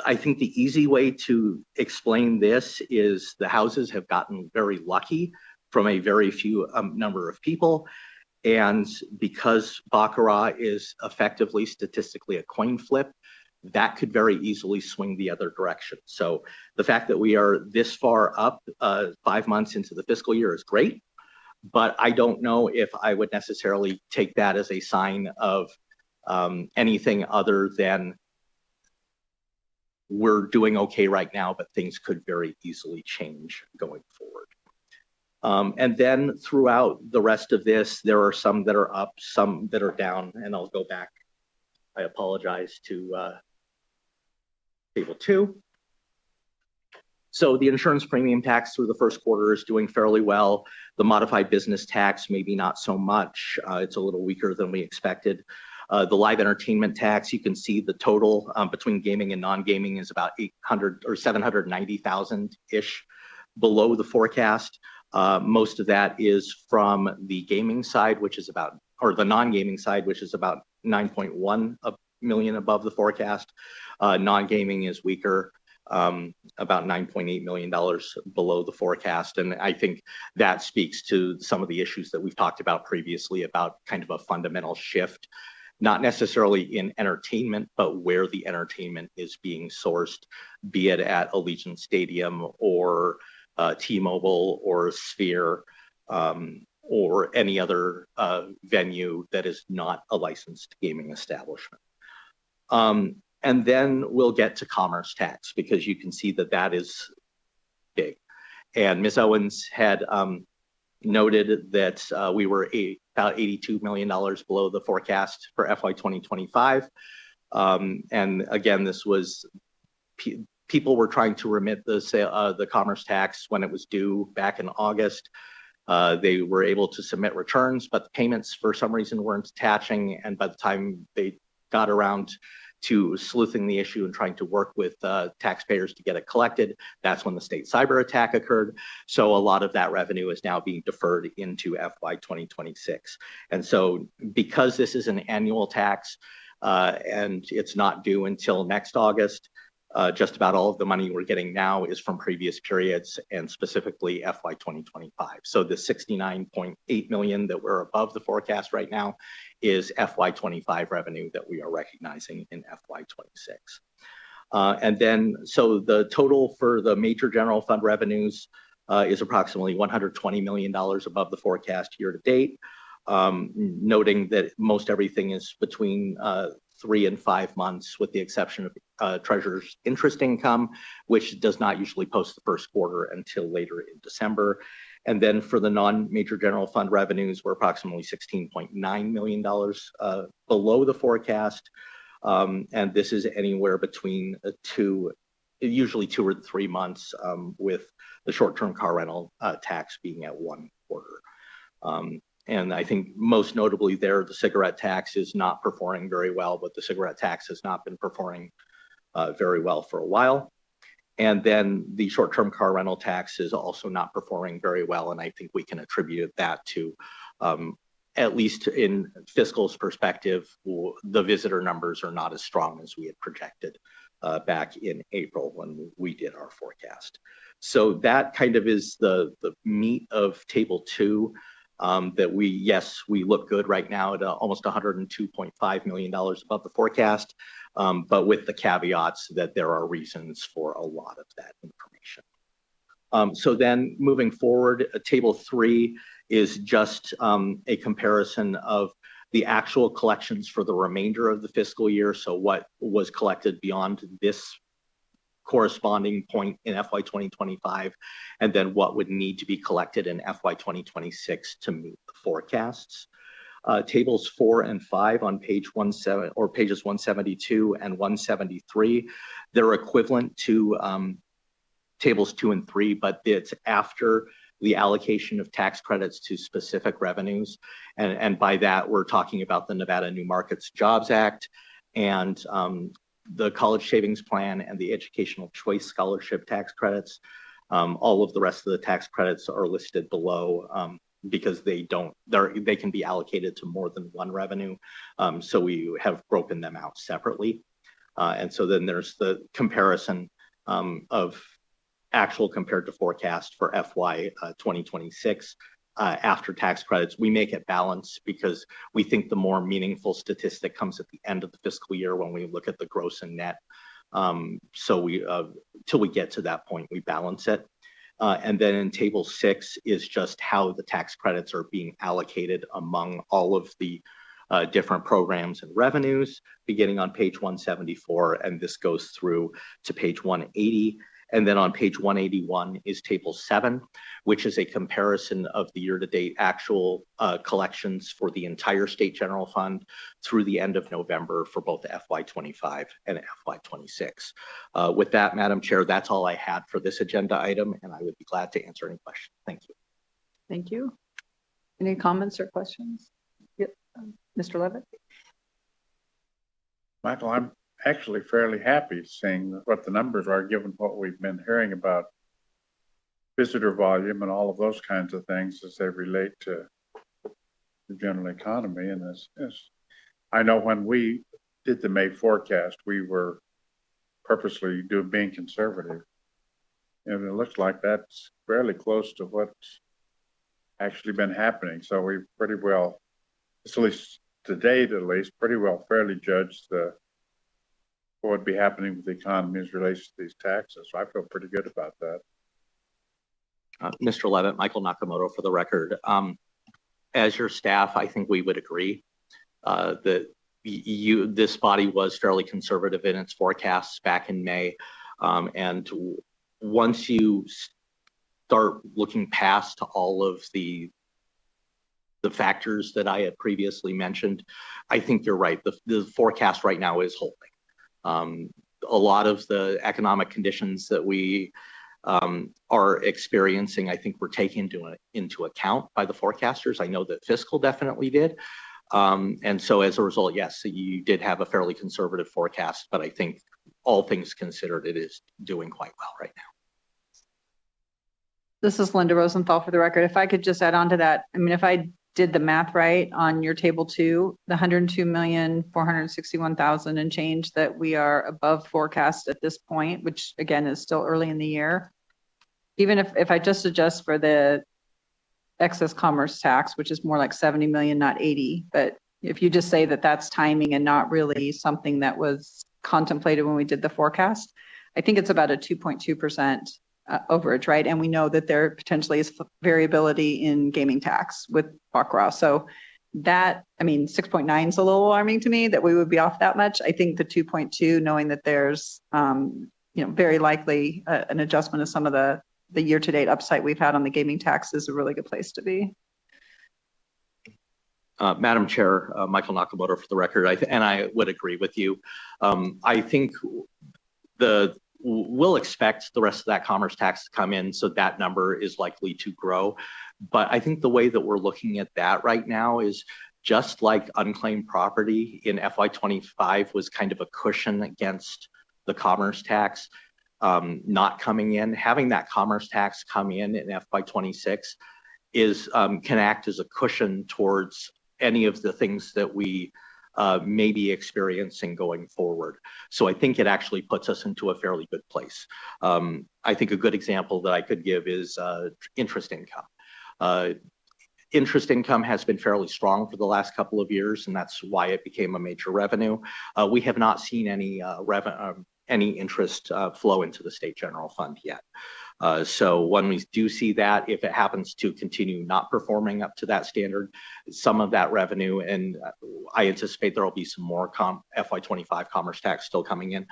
I think the easy way to explain this is the houses have gotten very lucky from a very few number of people. And because baccarat is effectively statistically a coin flip, that could very easily swing the other direction. So the fact that we are this far up 5 months into the fiscal year is great, but I don't know if I would necessarily take that as a sign of anything other than we're doing okay right now, but things could very easily change going forward. And then throughout the rest of this, there are some that are up, some that are down, and I'll go back, I apologize, to table 2. So the insurance premium tax through the first quarter is doing fairly well. The modified business tax, maybe not so much. It's a little weaker than we expected. The live entertainment tax, you can see the total between gaming and non-gaming is about 800 or 790,000-ish below the forecast. Most of that is from the gaming side, which is about, or the non-gaming side, which is about 9.1 million above the forecast. Non-gaming is weaker, about $9.8 million below the forecast. And I think that speaks to some of the issues that we've talked about previously about kind of a fundamental shift, not necessarily in entertainment, but where the entertainment is being sourced, be it at Allegiant Stadium or T-Mobile or Sphere or any other venue that is not a licensed gaming establishment. And then we'll get to commerce tax, because you can see that that is big. And Ms. Owens had noted that we were about $82 million below the forecast for FY 2025. And again, this was, people were trying to remit the commerce tax when it was due back in August. They were able to submit returns, but the payments for some reason weren't attaching. And by the time they got around to sleuthing the issue and trying to work with taxpayers to get it collected, that's when the state cyber attack occurred. So a lot of that revenue is now being deferred into FY 2026. And so because this is an annual tax and it's not due until next August, Just about all of the money we're getting now is from previous periods and specifically FY 2025. So the 69.8 million that we're above the forecast right now is FY 25 revenue that we are recognizing in FY 26. And then, so the total for the major general fund revenues is approximately $120 million above the forecast year to date, noting that most everything is between 3 and 5 months, with the exception of Treasurer's interest income, which does not usually post the first quarter until later in December. And then for the non-major general fund revenues, we're approximately $16.9 million below the forecast. And this is anywhere between usually 2 or 3 months, with the short-term car rental tax being at 1 quarter. And I think most notably there, the cigarette tax is not performing very well, but the cigarette tax has not been performing very well for a while. And then the short-term car rental tax is also not performing very well. And I think we can attribute that to, at least in fiscal's perspective, the visitor numbers are not as strong as we had projected back in April when we did our forecast. So that kind of is the meat of table 2. That we look good right now at almost $102.5 million above the forecast, but with the caveats that there are reasons for a lot of that information. So then moving forward, table 3 is just a comparison of the actual collections for the remainder of the fiscal year. So what was collected beyond this corresponding point in FY 2025, and then what would need to be collected in FY 2026 to meet the forecasts. Tables 4 and 5 on pages 172 and 173, they're equivalent to tables 2 and 3, but it's after the allocation of tax credits to specific revenues. And by that, we're talking about the Nevada New Markets Jobs Act and the College Savings Plan and the Educational Choice Scholarship tax credits. All of the rest of the tax credits are listed below because they can be allocated to more than one revenue. So we have broken them out separately. And so then there's the comparison of actual compared to forecast for FY 2026. After tax credits, we make it balance because we think the more meaningful statistic comes at the end of the fiscal year when we look at the gross and net. So we, till we get to that point, we balance it. And then in table 6 is just how the tax credits are being allocated among all of the different programs and revenues, beginning on page 174, and this goes through to page 180. And then on page 181 is table 7, which is a comparison of the year-to-date actual collections for the entire state general fund through the end of November for both FY25 and FY26. With that, Madam Chair, that's all I had for this agenda item, and I would be glad to answer any questions. Thank you. Thank you. Any comments or questions? Yep. Mr. Levitt? Michael, I'm actually fairly happy seeing what the numbers are, given what we've been hearing about visitor volume and all of those kinds of things as they relate to the general economy. And as I know, when we did the May forecast, we were purposely being conservative. And it looks like that's fairly close to what's actually been happening. So we've pretty well, at least to date at least, pretty well fairly judged what would be happening with the economy as relates to these taxes. So I feel pretty good about that. Mr. Levitt, Michael Nakamoto for the record. As your staff, I think we would agree that this body was fairly conservative in its forecasts back in May. And once you start looking past all of the factors that I had previously mentioned, I think you're right. The forecast right now is holding. A lot of the economic conditions that we are experiencing, I think were taken into account by the forecasters. I know that fiscal definitely did. And so as a result, yes, you did have a fairly conservative forecast, but I think all things considered, it is doing quite well right now. This is Linda Rosenthal for the record. If I could just add on to that, I mean, if I did the math right on your table 2, the 102,461,000 and change that we are above forecast at this point, which again is still early in the year. Even if I just adjust for the excess commerce tax, which is more like 70 million, not 80, but if you just say that that's timing and not really something that was contemplated when we did the forecast, I think it's about a 2.2% overage, right? And we know that there potentially is variability in gaming tax with baccarat. So that, I mean, 6.9 is a little alarming to me that we would be off that much. I think the 2.2, knowing that there's, very likely an adjustment of some of the year-to-date upside we've had on the gaming tax is a really good place to be. Madam Chair, Michael Nakamoto for the record, I would agree with you. I think we'll expect the rest of that commerce tax to come in, so that number is likely to grow. But I think the way that we're looking at that right now is just like unclaimed property in FY25 was kind of a cushion against the commerce tax not coming in. Having that commerce tax come in FY26 can act as a cushion towards any of the things that we may be experiencing going forward. So I think it actually puts us into a fairly good place. I think a good example that I could give is interest income. Interest income has been fairly strong for the last couple of years, and that's why it became a major revenue. We have not seen any interest flow into the state general fund yet. So when we do see that, if it happens to continue not performing up to that standard, some of that revenue, and I anticipate there will be some more FY25 commerce tax still coming in,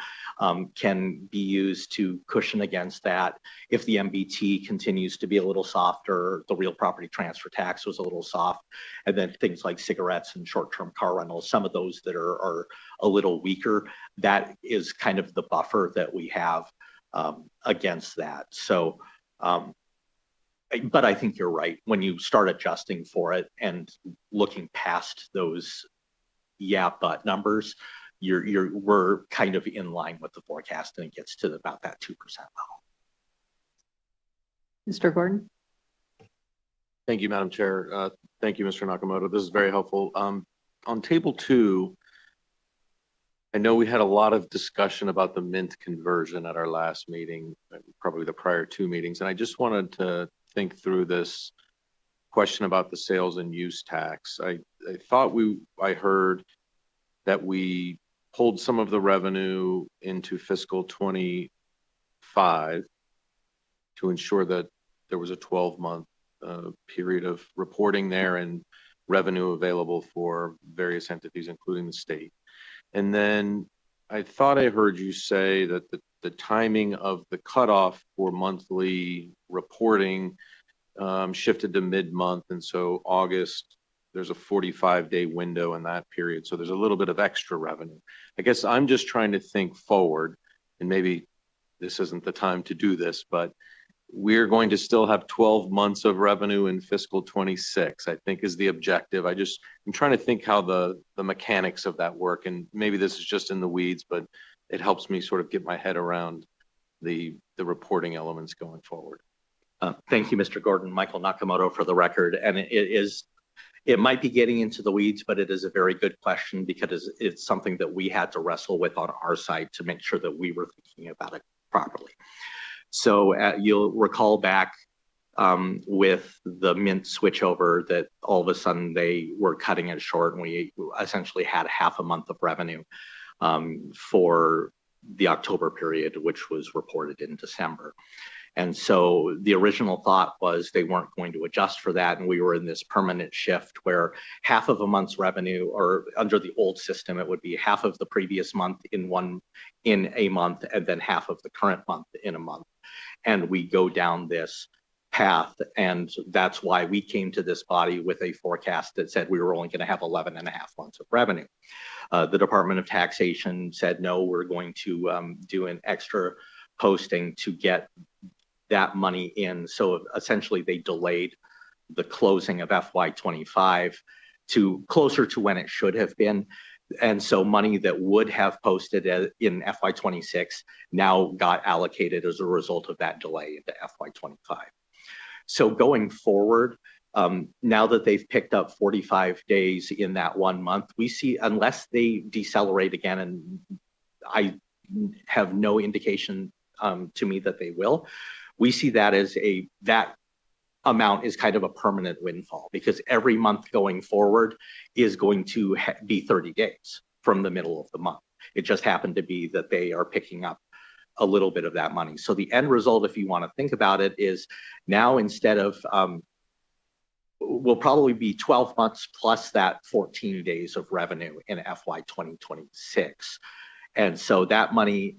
can be used to cushion against that. If the MBT continues to be a little softer, the real property transfer tax was a little soft, and then things like cigarettes and short-term car rentals, some of those that are a little weaker, that is kind of the buffer that we have against that. So, but I think you're right. When you start adjusting for it and looking past those but numbers, we're kind of in line with the forecast, and it gets to about that 2% level. Mr. Gordon. Thank you, Madam Chair. Thank you, Mr. Nakamoto. This is very helpful. On table 2, I know we had a lot of discussion about the mint conversion at our last meeting, probably the prior 2 meetings, and I just wanted to think through this question about the sales and use tax. I thought I heard that we pulled some of the revenue into fiscal 25 to ensure that there was a 12-month period of reporting there and revenue available for various entities, including the state. And then I thought I heard you say that the timing of the cutoff for monthly reporting shifted to mid-month. And so August, there's a 45-day window in that period. So there's a little bit of extra revenue. I guess I'm just trying to think forward, and maybe this isn't the time to do this, but we're going to still have 12 months of revenue in fiscal 26, I think is the objective. I'm trying to think how the mechanics of that work, and maybe this is just in the weeds, but it helps me sort of get my head around the reporting elements going forward. Thank you, Mr. Gordon. Michael Nakamoto for the record. And it might be getting into the weeds, but it is a very good question because it's something that we had to wrestle with on our side to make sure that we were thinking about it properly. So you'll recall back with the mint switchover that all of a sudden they were cutting it short, and we essentially had half a month of revenue for the October period, which was reported in December. And so the original thought was they weren't going to adjust for that, and we were in this permanent shift where half of a month's revenue, or under the old system, it would be half of the previous month in a month, and then half of the current month in a month. And we go down this path, and that's why we came to this body with a forecast that said we were only going to have 11 and a half months of revenue. The Department of Taxation said, no, we're going to do an extra posting to get that money in. So essentially they delayed the closing of FY25 to closer to when it should have been. And so money that would have posted in FY26 now got allocated as a result of that delay into FY25. So going forward, Now that they've picked up 45 days in that 1 month, we see, unless they decelerate again, and I have no indication to me that they will, we see that as that amount is kind of a permanent windfall, because every month going forward is going to be 30 days from the middle of the month. It just happened to be that they are picking up a little bit of that money. So the end result, if you want to think about it, is now instead of, will probably be 12 months plus that 14 days of revenue in FY 2026. And so that money,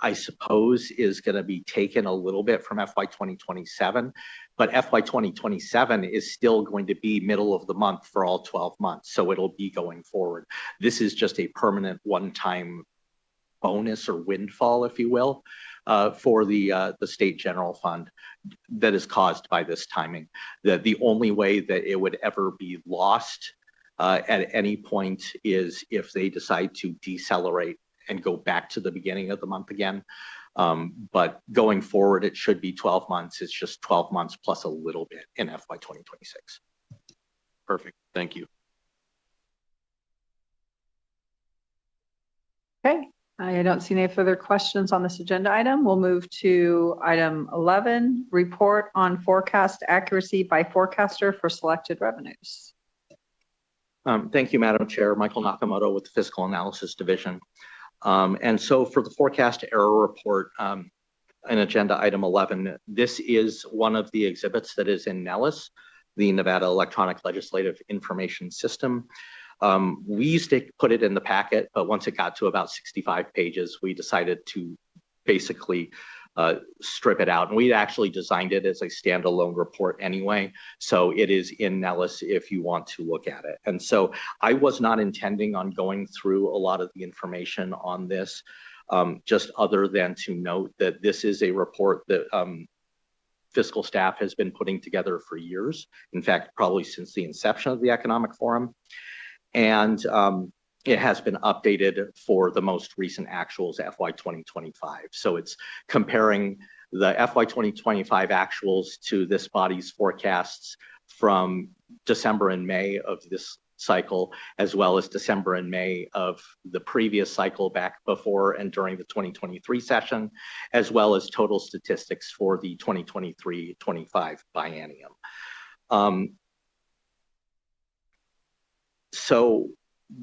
I suppose, is going to be taken a little bit from FY 2027, but FY 2027 is still going to be middle of the month for all 12 months. So it'll be going forward. This is just a permanent one-time bonus or windfall, if you will, for the state general fund that is caused by this timing. The only way that it would ever be lost at any point is if they decide to decelerate and go back to the beginning of the month again. But going forward, it should be 12 months. It's just 12 months plus a little bit in FY 2026. Perfect. Thank you. Okay, I don't see any further questions on this agenda item. We'll move to item 11, report on forecast accuracy by forecaster for selected revenues. Thank you, Madam Chair. Michael Nakamoto with the Fiscal Analysis Division. And so for the forecast error report in agenda item 11, this is one of the exhibits that is in NELIS, the Nevada Electronic Legislative Information System. We used to put it in the packet, but once it got to about 65 pages, we decided to basically strip it out. And we actually designed it as a standalone report anyway. So it is in NELIS if you want to look at it. And so I was not intending on going through a lot of the information on this, just other than to note that this is a report that fiscal staff has been putting together for years. In fact, probably since the inception of the Economic Forum. And it has been updated for the most recent actuals, FY 2025. So it's comparing the FY 2025 actuals to this body's forecasts from December and May of this cycle, as well as December and May of the previous cycle back before and during the 2023 session, as well as total statistics for the 2023-25 biennium. So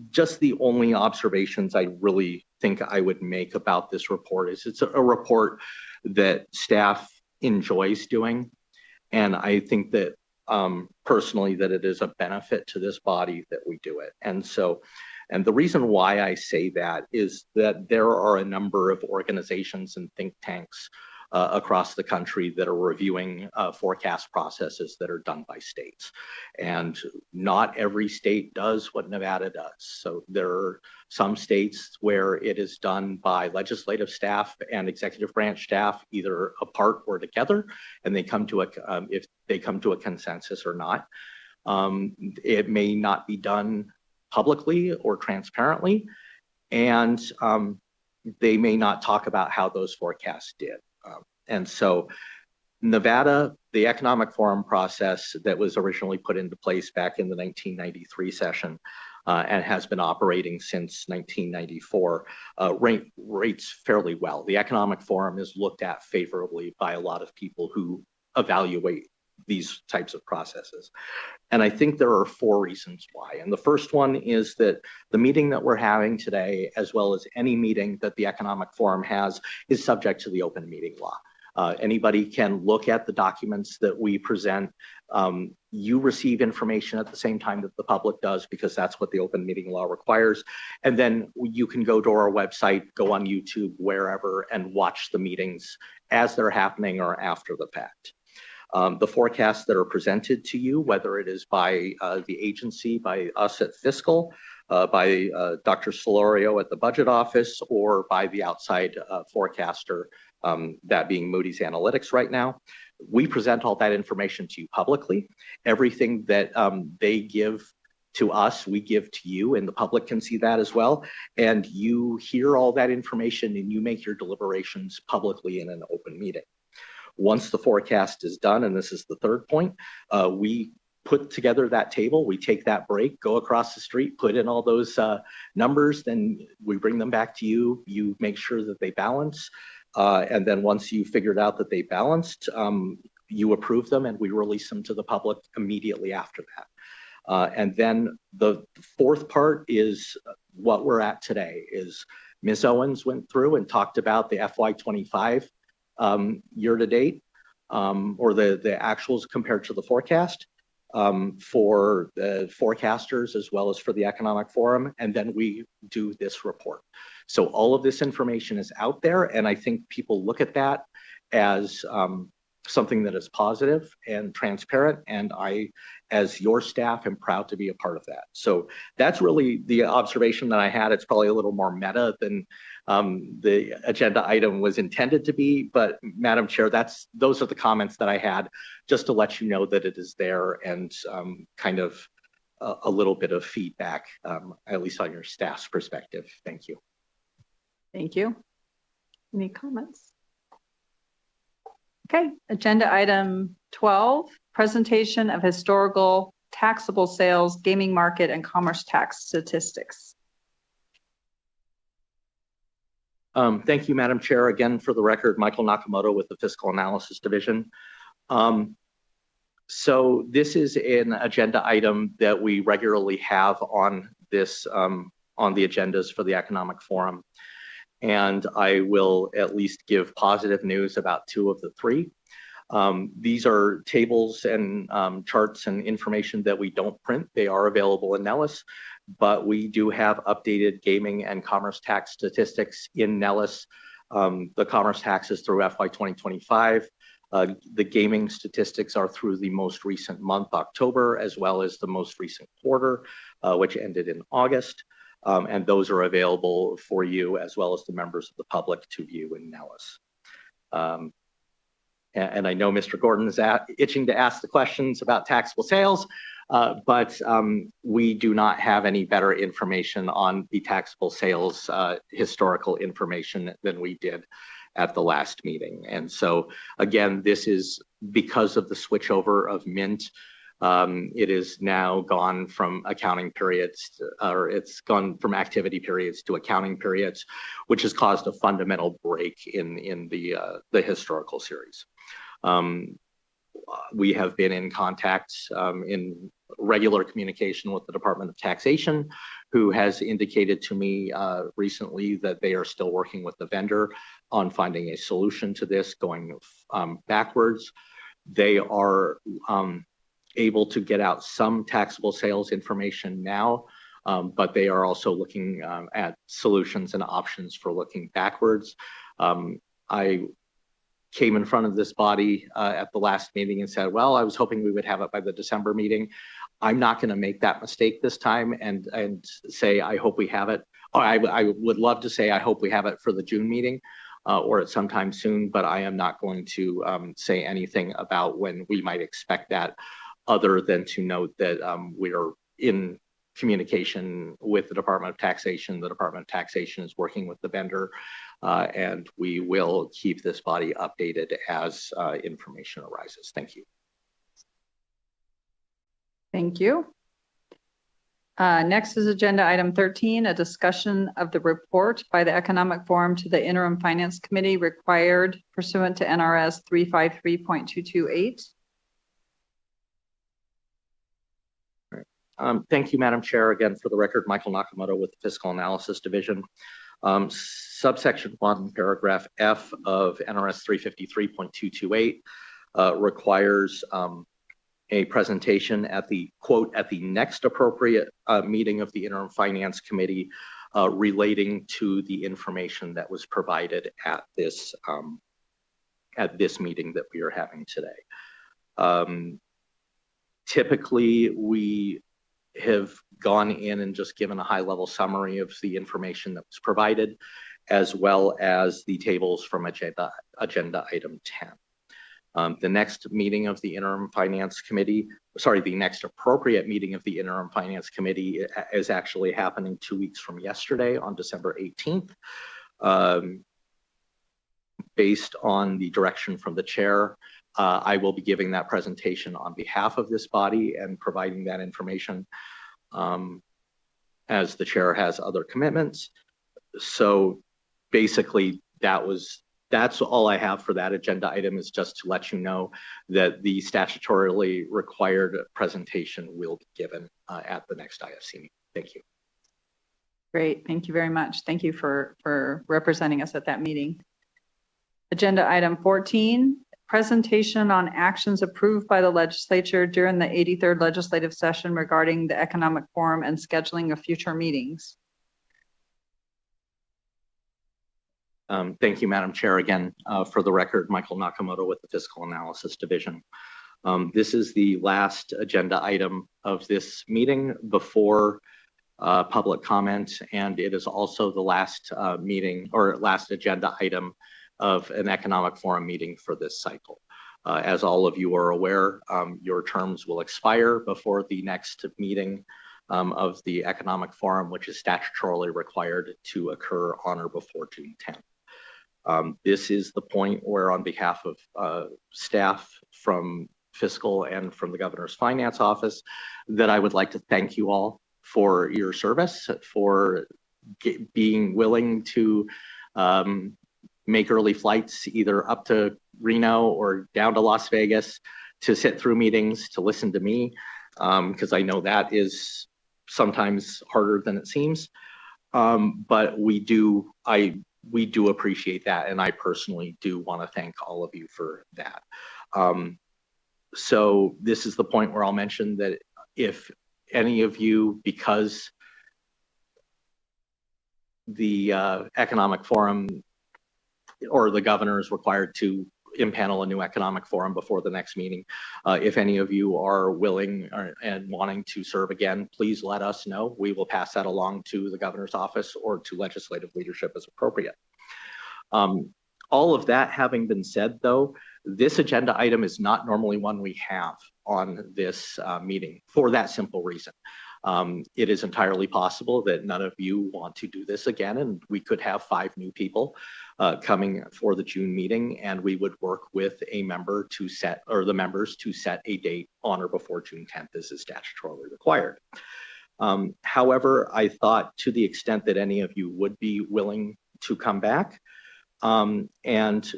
just the only observations I really think I would make about this report is it's a report that staff enjoys doing. And I think that personally that it is a benefit to this body that we do it. And the reason why I say that is that there are a number of organizations and think tanks across the country that are reviewing forecast processes that are done by states. And not every state does what Nevada does. So there are some states where it is done by legislative staff and executive branch staff, either apart or together, and they come to if they come to a consensus or not. It may not be done publicly or transparently, and they may not talk about how those forecasts did. And so Nevada, the Economic Forum process that was originally put into place back in the 1993 session and has been operating since 1994, rates fairly well. The Economic Forum is looked at favorably by a lot of people who evaluate these types of processes. And I think there are 4 reasons why. And the first one is that the meeting that we're having today, as well as any meeting that the Economic Forum has, is subject to the open meeting law. Anybody can look at the documents that we present. You receive information at the same time that the public does, because that's what the open meeting law requires. And then you can go to our website, go on YouTube, wherever, and watch the meetings as they're happening or after the fact. The forecasts that are presented to you, whether it is by the agency, by us at Fiscal, by Dr. Solorio at the Budget Office, or by the outside forecaster, that being Moody's Analytics right now. We present all that information to you publicly. Everything that they give to us, we give to you, and the public can see that as well. And you hear all that information and you make your deliberations publicly in an open meeting. Once the forecast is done, and this is the third point, we put together that table, we take that break, go across the street, put in all those numbers, then we bring them back to you. You make sure that they balance. And then once you figured out that they balanced, you approve them and we release them to the public immediately after that. And then the fourth part is what we're at today is Ms. Owens went through and talked about the FY25 year to date, or the actuals compared to the forecast for the forecasters as well as for the Economic Forum. And then we do this report. So all of this information is out there. And I think people look at that as something that is positive and transparent. And I, as your staff, am proud to be a part of that. So that's really the observation that I had. It's probably a little more meta than the agenda item was intended to be. But Madam Chair, those are the comments that I had, just to let you know that it is there and kind of a little bit of feedback, at least on your staff's perspective. Thank you. Thank you. Any comments? Okay, agenda item 12, presentation of historical taxable sales, gaming market, and commerce tax statistics. Thank you, Madam Chair. Again, for the record, Michael Nakamoto with the Fiscal Analysis Division. So this is an agenda item that we regularly have on this, on the agendas for the Economic Forum. And I will at least give positive news about two of the three. These are tables and charts and information that we don't print. They are available in Nellis, but we do have updated gaming and commerce tax statistics in Nellis. The commerce tax is through FY 2025. The gaming statistics are through the most recent month, October, as well as the most recent quarter, which ended in August. And those are available for you as well as the members of the public to view in Nellis. And I know Mr. Gordon is itching to ask the questions about taxable sales, but we do not have any better information on the taxable sales historical information than we did at the last meeting. And so again, this is because of the switchover of Mint. It is now gone from accounting periods, or it's gone from activity periods to accounting periods, which has caused a fundamental break in the historical series. We have been in contact in regular communication with the Department of Taxation, who has indicated to me recently that they are still working with the vendor on finding a solution to this going backwards. They are able to get out some taxable sales information now, but they are also looking at solutions and options for looking backwards. I came in front of this body at the last meeting and said, well, I was hoping we would have it by the December meeting. I'm not going to make that mistake this time and say, I hope we have it. Or I would love to say, I hope we have it for the June meeting or at some time soon, but I am not going to say anything about when we might expect that, other than to note that we are in communication with the Department of Taxation. The Department of Taxation is working with the vendor, and we will keep this body updated as information arises. Thank you. Thank you. Next is agenda item 13, a discussion of the report by the Economic Forum to the Interim Finance Committee required pursuant to NRS 353.228. Thank you, Madam Chair. Again, for the record, Michael Nakamoto with the Fiscal Analysis Division. Subsection 1, paragraph F of NRS 353.228 requires a presentation at the, quote, at the next appropriate meeting of the Interim Finance Committee relating to the information that was provided at this meeting that we are having today. Typically, we have gone in and just given a high-level summary of the information that was provided, as well as the tables from agenda item 10. The next meeting of the Interim Finance Committee, the next appropriate meeting of the Interim Finance Committee is actually happening 2 weeks from yesterday on December 18th. based on the direction from the chair, I will be giving that presentation on behalf of this body and providing that information as the chair has other commitments. So basically that's all I have for that agenda item, is just to let you know that the statutorily required presentation will be given at the next IFC meeting. Thank you. Great, thank you very much. Thank you for representing us at that meeting. Agenda item 14, presentation on actions approved by the legislature during the 83rd legislative session regarding the economic forum and scheduling of future meetings. Thank you, Madam Chair. Again, for the record, Michael Nakamoto with the Fiscal Analysis Division. This is the last agenda item of this meeting before public comment, and it is also the last meeting or last agenda item of an economic forum meeting for this cycle. As all of you are aware, your terms will expire before the next meeting of the economic forum, which is statutorily required to occur on or before June 10th. This is the point where, on behalf of staff from Fiscal and from the Governor's Finance Office, that I would like to thank you all for your service, for being willing to make early flights either up to Reno or down to Las Vegas to sit through meetings, to listen to me, because I know that is sometimes harder than it seems. But we do appreciate that, and I personally do want to thank all of you for that. So this is the point where I'll mention that if any of you, because the economic forum or the governor is required to impanel a new economic forum before the next meeting, if any of you are willing and wanting to serve again, please let us know. We will pass that along to the governor's office or to legislative leadership as appropriate. All of that having been said, though, this agenda item is not normally one we have on this meeting for that simple reason. It is entirely possible that none of you want to do this again, and we could have 5 new people coming for the June meeting, and we would work with a member to set, or the members to set a date on or before June 10th, as is statutorily required. However, I thought, to the extent that any of you would be willing to come back, and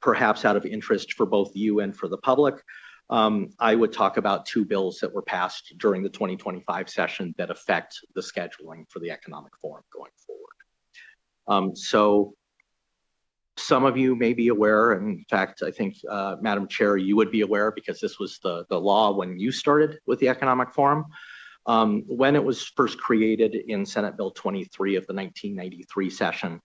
perhaps out of interest for both you and for the public, I would talk about 2 bills that were passed during the 2025 session that affect the scheduling for the economic forum going forward. So some of you may be aware, and in fact, I think, Madam Chair, you would be aware because this was the law when you started with the economic forum. When it was first created in Senate Bill 23 of the 1993 session,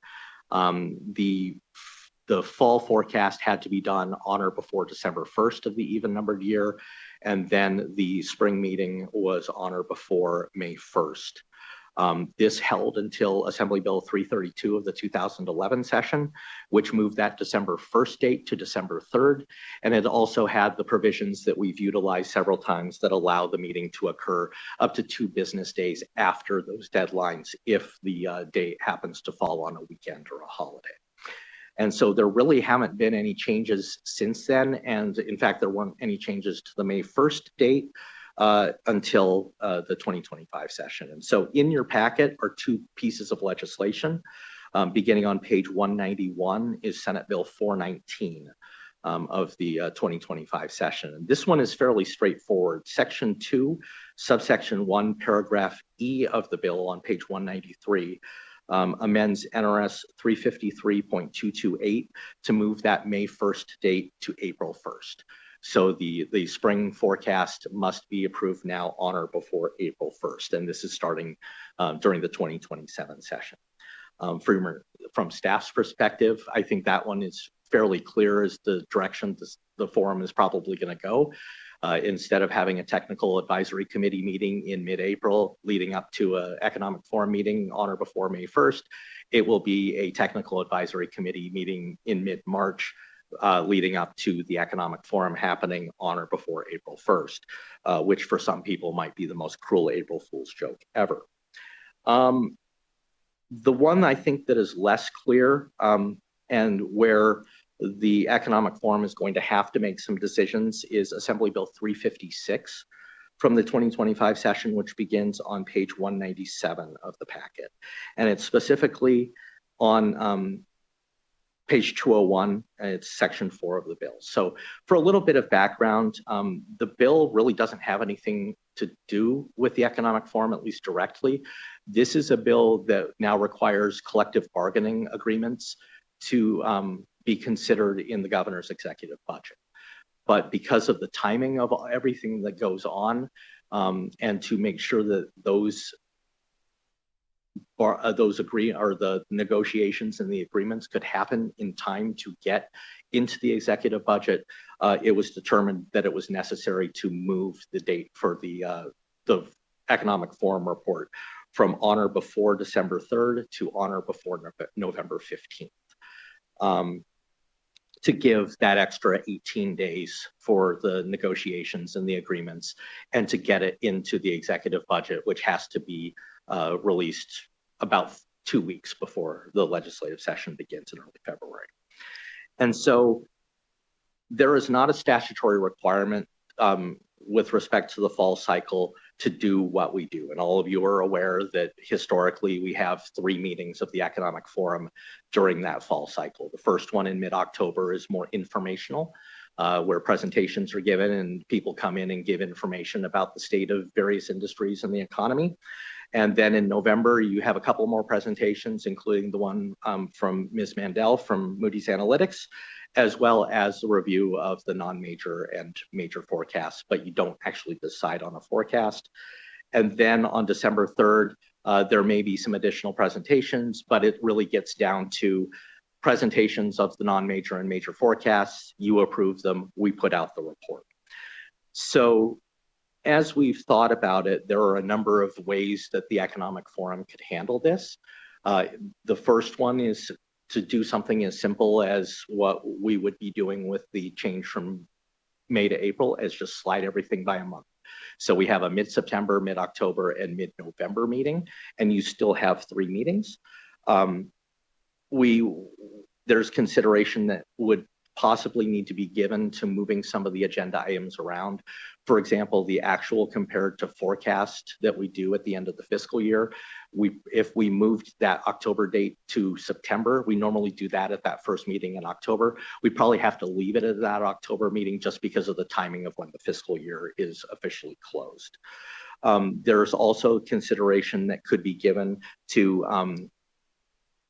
the fall forecast had to be done on or before December 1st of the even numbered year, and then the spring meeting was on or before May 1st. This held until Assembly Bill 332 of the 2011 session, which moved that December 1st date to December 3rd, and it also had the provisions that we've utilized several times that allow the meeting to occur up to 2 business days after those deadlines if the date happens to fall on a weekend or a holiday. And so there really haven't been any changes since then. And in fact, there weren't any changes to the May 1st date until the 2025 session. And so in your packet are 2 pieces of legislation. Beginning on page 191 is Senate Bill 419 of the 2025 session. And this one is fairly straightforward. Section 2, subsection 1, paragraph E of the bill on page 193 amends NRS 353.228 to move that May 1st date to April 1st. So the spring forecast must be approved now on or before April 1st, and this is starting during the 2027 session. From staff's perspective, I think that one is fairly clear as the direction the forum is probably going to go. Instead of having a technical advisory committee meeting in mid-April leading up to an economic forum meeting on or before May 1st, it will be a technical advisory committee meeting in mid-March leading up to the economic forum happening on or before April 1st, which for some people might be the most cruel April Fool's joke ever. The one I think that is less clear and where the Economic Forum is going to have to make some decisions is Assembly Bill 356 from the 2025 session, which begins on page 197 of the packet. And it's specifically on page 201, it's section 4 of the bill. So for a little bit of background, the bill really doesn't have anything to do with the Economic Forum, at least directly. This is a bill that now requires collective bargaining agreements to be considered in the governor's executive budget. But because of the timing of everything that goes on, and to make sure that the negotiations and the agreements could happen in time to get into the executive budget, it was determined that it was necessary to move the date for the Economic Forum report from on or before December 3rd to on or before November 15th. To give that extra 18 days for the negotiations and the agreements, and to get it into the executive budget, which has to be released about 2 weeks before the legislative session begins in early February. And so there is not a statutory requirement with respect to the fall cycle to do what we do. And all of you are aware that historically we have 3 meetings of the Economic Forum during that fall cycle. The first one in mid-October is more informational, where presentations are given and people come in and give information about the state of various industries and the economy. And then in November, you have a couple more presentations, including the one from Ms. Mandel from Moody's Analytics, as well as a review of the non-major and major forecasts, but you don't actually decide on a forecast. And then on December 3rd, there may be some additional presentations, but it really gets down to presentations of the non-major and major forecasts. You approve them, we put out the report. So as we've thought about it, there are a number of ways that the Economic Forum could handle this. The first one is to do something as simple as what we would be doing with the change from May to April, as just slide everything by a month. So we have a mid-September, mid-October, and mid-November meeting, and you still have 3 meetings. There's consideration that would possibly need to be given to moving some of the agenda items around. For example, the actual compared to forecast that we do at the end of the fiscal year, if we moved that October date to September, we normally do that at that first meeting in October. We probably have to leave it at that October meeting just because of the timing of when the fiscal year is officially closed. There's also consideration that could be given to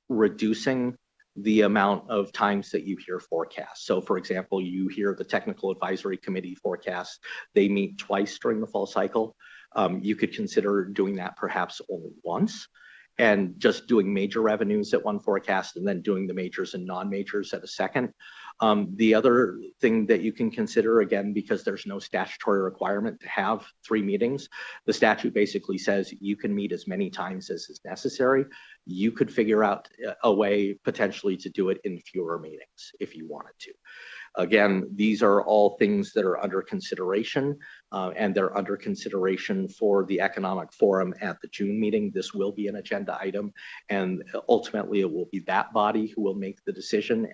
reducing the amount of times that you hear forecasts. So for example, you hear the Technical Advisory Committee forecast, they meet twice during the fall cycle. You could consider doing that perhaps only once and just doing major revenues at one forecast and then doing the majors and non-majors at a second. The other thing that you can consider, again, because there's no statutory requirement to have 3 meetings, the statute basically says you can meet as many times as is necessary. You could figure out a way potentially to do it in fewer meetings if you wanted to. Again, these are all things that are under consideration, and they're under consideration for the Economic Forum at the June meeting. This will be an agenda item, and ultimately it will be that body who will make the decision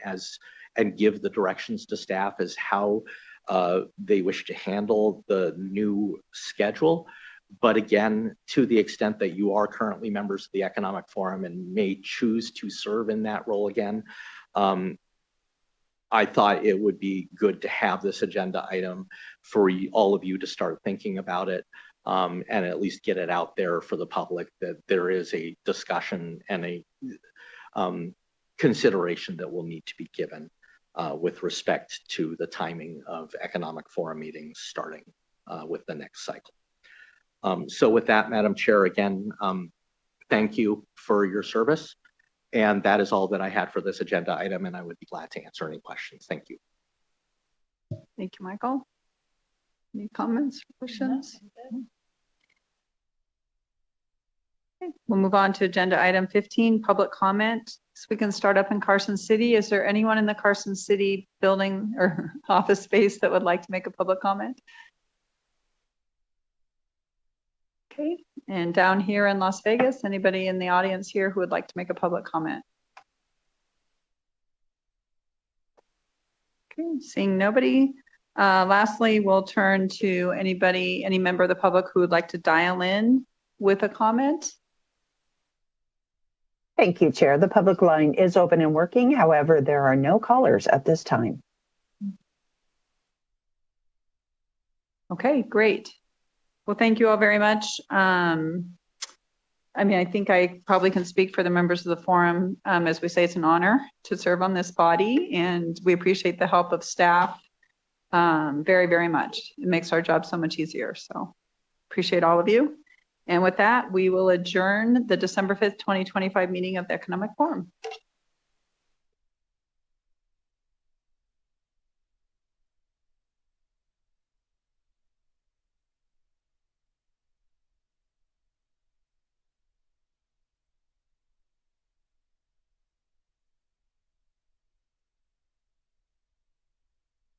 and give the directions to staff as how they wish to handle the new schedule. But again, to the extent that you are currently members of the Economic Forum and may choose to serve in that role again, I thought it would be good to have this agenda item for all of you to start thinking about it, and at least get it out there for the public that there is a discussion and a consideration that will need to be given with respect to the timing of Economic Forum meetings starting with the next cycle. So with that, Madam Chair, again, thank you for your service. And that is all that I had for this agenda item, and I would be glad to answer any questions. Thank you. Thank you, Michael. Any comments, questions? Okay. We'll move on to agenda item 15, public comment. So we can start up in Carson City. Is there anyone in the Carson City building or office space that would like to make a public comment? Okay, and down here in Las Vegas, anybody in the audience here who would like to make a public comment? Okay, seeing nobody. Lastly, we'll turn to any member of the public who would like to dial in with a comment. Thank you, Chair. The public line is open and working. However, there are no callers at this time. Okay, great. Well, thank you all very much. I mean, I think I probably can speak for the members of the forum. As we say, it's an honor to serve on this body, and we appreciate the help of staff very, very much. It makes our job so much easier. So appreciate all of you. And with that, we will adjourn the December 5th, 2025 meeting of the Economic Forum.